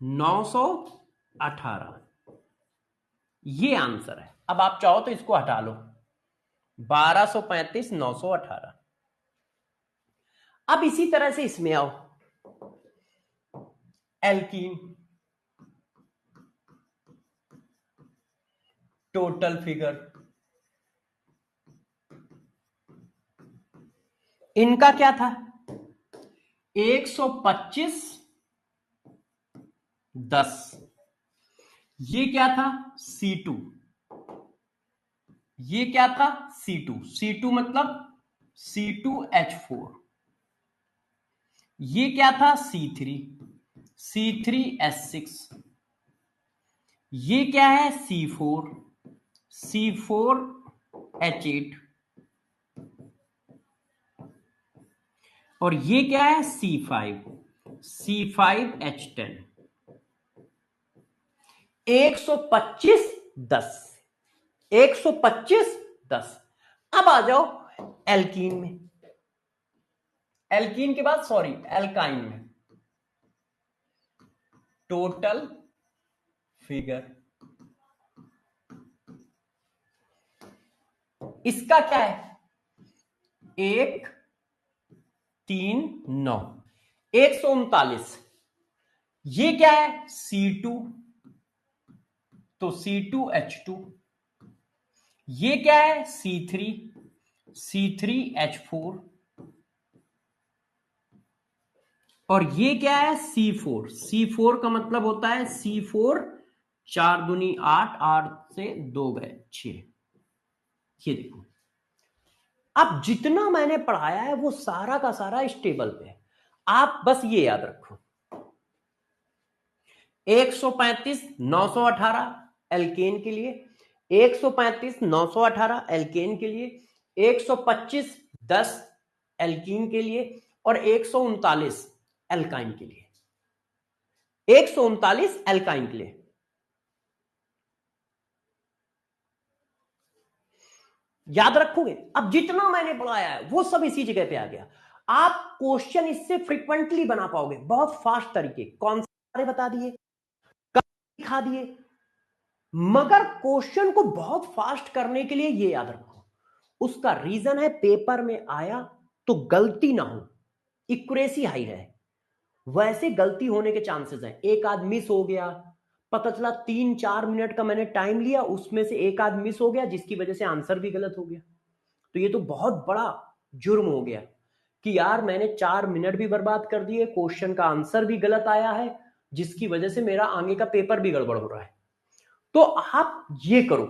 918, ये आंसर है। अब आप चाहो तो इसको हटा लो, 1235 918। अब इसी तरह से इसमें आओ, एल्कीन टोटल फिगर, इनका क्या था 125 10, ये क्या था C2, ये क्या था C2 मतलब C2H4, ये क्या था C3H6, ये क्या है C4H8, और ये क्या है C5H10। 125 10, 125 10। अब आ जाओ एल्कीन में, एल्कीन के बाद सॉरी एल्काइन में टोटल फिगर, इसका क्या है 1 3 9, 139। ये क्या है C2 तो C2H2, ये क्या है C3H4, और ये क्या है C4 का मतलब होता है C4 4 दूनी 8, 8 से 2 गए 6। ये देखो अब जितना मैंने पढ़ाया है वो सारा का सारा इस टेबल पे है। आप बस ये याद रखो 135 918 एल्केन के लिए, 135 918 एल्केन के लिए, 125 10 एल्कीन के लिए, और 139 एल्काइन के लिए, 139 एल्काइन के लिए। याद रखोगे अब जितना मैंने पढ़ाया है वो सब इसी जगह पे आ गया। आप क्वेश्चन इससे फ्रीक्वेंटली बना पाओगे बहुत फास्ट तरीके। कौन से बता दिए, दिखा दिए, मगर क्वेश्चन को बहुत फास्ट करने के लिए ये याद रखो, उसका रीजन है पेपर में आया तो गलती ना हो, एक्यूरेसी हाई रहे। वैसे गलती होने के चांसेस हैं, एक आध मिस हो गया, पता चला 3-4 मिनट का मैंने टाइम लिया, उसमें से एक आध मिस हो गया जिसकी वजह से आंसर भी गलत हो गया, तो ये तो बहुत बड़ा जुर्म हो गया कि यार मैंने 4 मिनट भी बर्बाद कर दिए, क्वेश्चन का आंसर भी गलत आया है, जिसकी वजह से मेरा आगे का पेपर भी गड़बड़ हो रहा है। तो आप ये करो,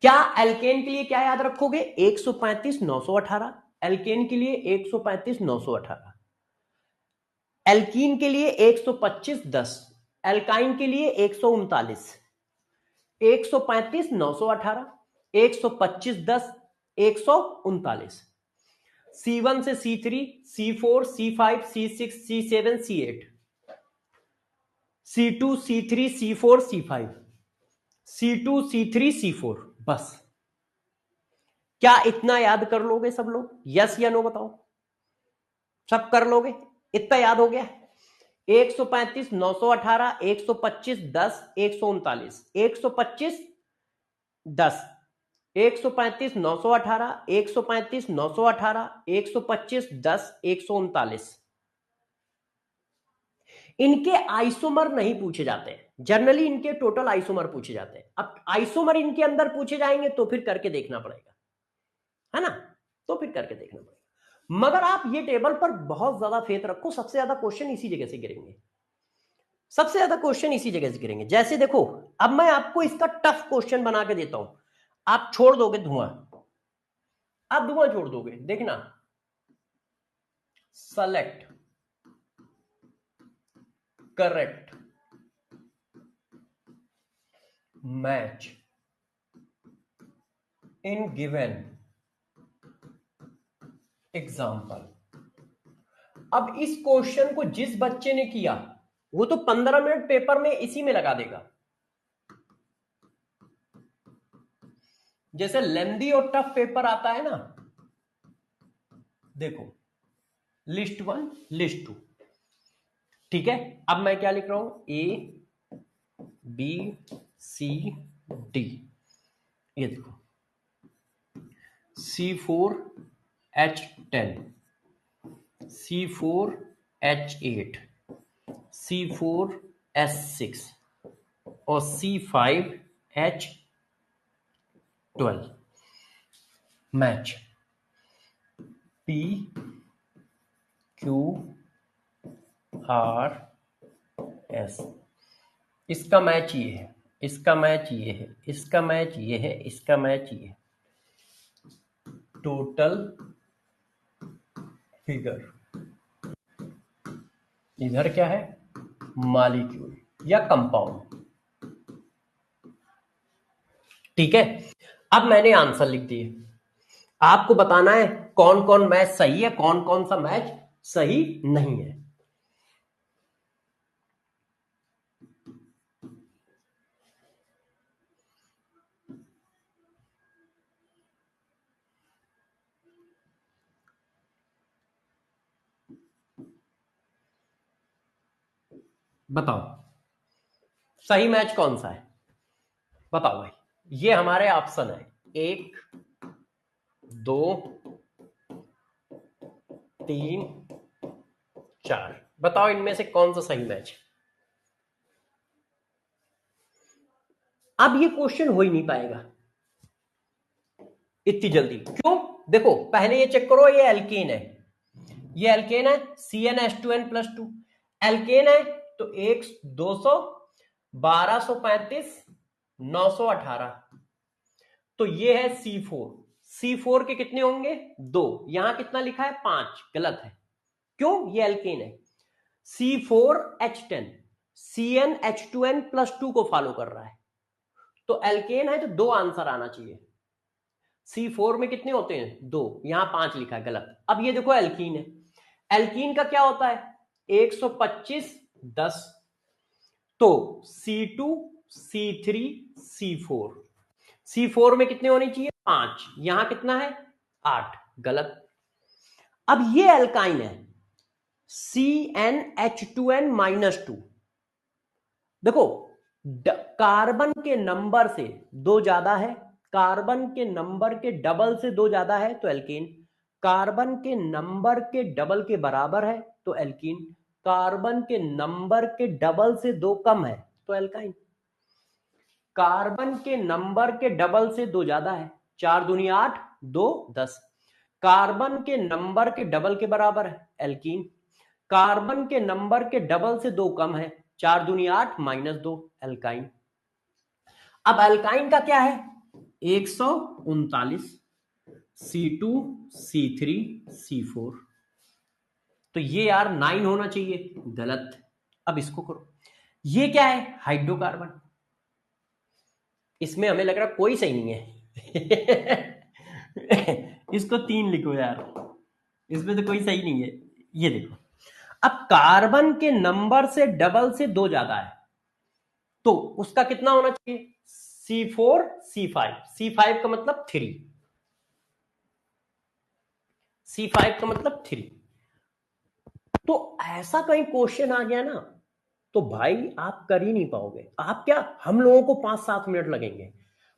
क्या एल्केन के लिए क्या याद रखोगे, 135 918, एल्केन के लिए 135 918, एल्कीन के लिए 125 10, एल्काइन के लिए 139, 135 918, 125 10, 139, C1 से C3, C4, C5, C6, C7, C8, C2, C3, C4, C5, C2, C3, C4, बस। क्या इतना याद कर लोगे सब लोग, यस या नो बताओ, सब कर लोगे, इतना याद हो गया, 135 918, 125 10, 139, 125 10, 135 918, 135 918, 125 10, 139। इनके आइसोमर नहीं पूछे जाते, जनरली इनके टोटल आइसोमर पूछे जाते हैं। अब आइसोमर इनके अंदर पूछे जाएंगे तो फिर करके देखना पड़ेगा, है ना, तो फिर करके देखना पड़ेगा। मगर आप ये टेबल पर बहुत ज्यादा फेथ रखो, सबसे ज्यादा क्वेश्चन इसी जगह से गिरेंगे, सबसे ज्यादा क्वेश्चन इसी जगह से गिरेंगे। जैसे देखो, अब मैं आपको इसका टफ क्वेश्चन बना के देता हूं, आप छोड़ दोगे धुआं, आप धुआं छोड़ दोगे, देखना, select correct match in given example. अब इस क्वेश्चन को जिस बच्चे ने किया वो तो 15 मिनट पेपर में इसी में लगा देगा। जैसे लेंदी और टफ पेपर आता है ना, देखो लिस्ट 1 लिस्ट 2, ठीक है। अब मैं क्या लिख रहा हूं, ABCD, ये देखो C4H10, C4H8, C4S6 और C5H12, मैच PQRS। इसका मैच ये है, इसका मैच ये है, इसका मैच ये है, इसका मैच ये है। टोटल फिगर इधर क्या है, मॉलिक्यूल या कंपाउंड, ठीक है। अब मैंने आंसर लिख दिए, आपको बताना है कौन कौन मैच सही है, कौन कौन सा मैच सही नहीं है। बताओ सही मैच कौन सा है, बताओ भाई। ये हमारे ऑप्शन है 1 2 3 4, बताओ इनमें से कौन सा सही मैच है। अब ये क्वेश्चन हो ही नहीं पाएगा इतनी जल्दी, क्यों, देखो पहले ये चेक करो, ये एल्केन है, ये एल्केन है, CnH2n+2 एल्केन है, तो 200 1235 918, तो ये है C4, C4 के कितने होंगे 2, यहां कितना लिखा है 5, गलत है, क्यों, ये एल्केन है। C4H10 CnH2n+2 को फॉलो कर रहा है, तो एल्केन है तो 2 आंसर आना चाहिए। C4 में कितने होते हैं 2, यहां 5 लिखा है, गलत। अब ये देखो एल्कीन है, एल्कीन का क्या होता है 125 10, तो C2 C3 C4, C4 में कितने होने चाहिए 5, यहां कितना है 8, गलत। अब ये एल्काइन है CnH2n-2। देखो कार्बन के नंबर से 2 ज्यादा है, कार्बन के नंबर के डबल से 2 ज्यादा है तो एल्केन, कार्बन के नंबर के डबल के बराबर है तो एल्कीन, कार्बन के नंबर के डबल से 2 कम है तो एल्काइन, कार्बन के नंबर के डबल से 2 ज्यादा है, 4 दूनी 8, 2 10, कार्बन के नंबर के डबल के बराबर है एल्कीन, कार्बन के नंबर के डबल से 2 कम है, 4 दूनी 8 -2 एल्काइन। अब एल्काइन का क्या है 139 C2 C3 C4, तो ये यार 9 होना चाहिए, गलत। अब इसको करो, ये क्या है हाइड्रोकार्बन, इसमें हमें लग रहा कोई सही नहीं है इसको 3 लिखो यार, इसमें तो कोई सही नहीं है। ये देखो अब कार्बन के नंबर से डबल से 2 ज्यादा है तो उसका कितना होना चाहिए C4 C5, C5 का मतलब 3, C5 का मतलब 3। तो ऐसा कहीं क्वेश्चन आ गया ना तो भाई आप कर ही नहीं पाओगे। आप क्या, हम लोगों को 5-7 मिनट लगेंगे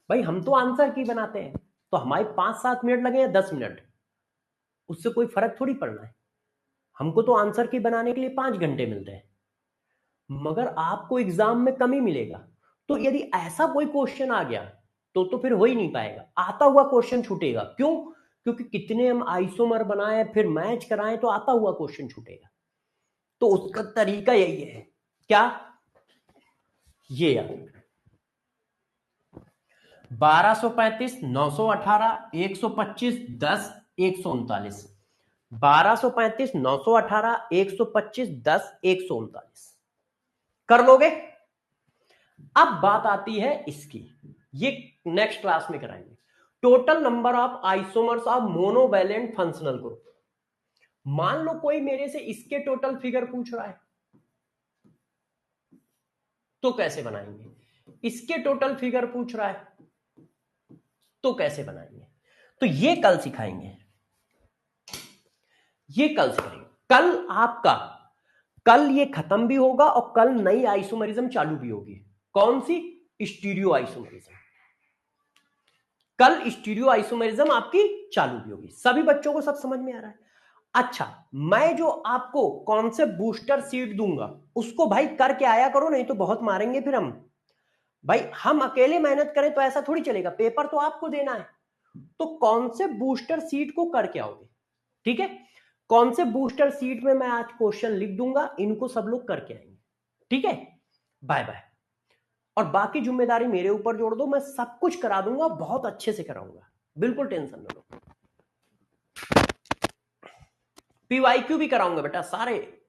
भाई, हम तो आंसर की बनाते हैं, तो हमारे 5-7 मिनट लगे या 10 मिनट, उससे कोई फर्क थोड़ी पड़ना है। हमको तो आंसर की बनाने के लिए 5 घंटे मिलते हैं, मगर आपको एग्जाम में कम ही मिलेगा। तो यदि ऐसा कोई क्वेश्चन आ गया तो फिर हो ही नहीं पाएगा, आता हुआ क्वेश्चन छूटेगा। क्यों? क्योंकि कितने हम आइसोमर बनाए फिर मैच कराएं तो आता हुआ क्वेश्चन छूटेगा। तो उसका तरीका यही है, क्या, ये यार 1235 918 125 10 139, 1235 918 125 10 139 कर लोगे। अब बात आती है इसकी, ये नेक्स्ट क्लास में कराएंगे, total number of isomers of monovalent functional group. मान लो कोई मेरे से इसके टोटल फिगर पूछ रहा है तो कैसे बनाएंगे, इसके टोटल फिगर पूछ रहा है तो कैसे बनाएंगे, तो ये कल सिखाएंगे, ये कल सिखाएंगे। कल आपका, कल ये खत्म भी होगा और कल नई आइसोमरिज्म चालू भी होगी। कौन सी? Stereoisomerism. कल स्टीरियो आइसोमरिज्म आपकी चालू भी होगी। सभी बच्चों को सब समझ में आ रहा है? अच्छा, मैं जो आपको कॉन्सेप्ट बूस्टर सीट दूंगा उसको भाई करके आया करो, नहीं तो बहुत मारेंगे फिर हम। भाई हम अकेले मेहनत करें तो ऐसा थोड़ी चलेगा, पेपर तो आपको देना है। तो कॉन्सेप्ट बूस्टर सीट को करके आओगे, ठीक है? कॉन्सेप्ट बूस्टर सीट में मैं आज क्वेश्चन लिख दूंगा, इनको सब लोग करके आएंगे, ठीक है? Bye bye. और बाकी जिम्मेदारी मेरे ऊपर जोड़ दो, मैं सब कुछ करा दूंगा, बहुत अच्छे से कराऊंगा, बिल्कुल टेंशन ना लो। PYQ भी कराऊंगा बेटा, सारे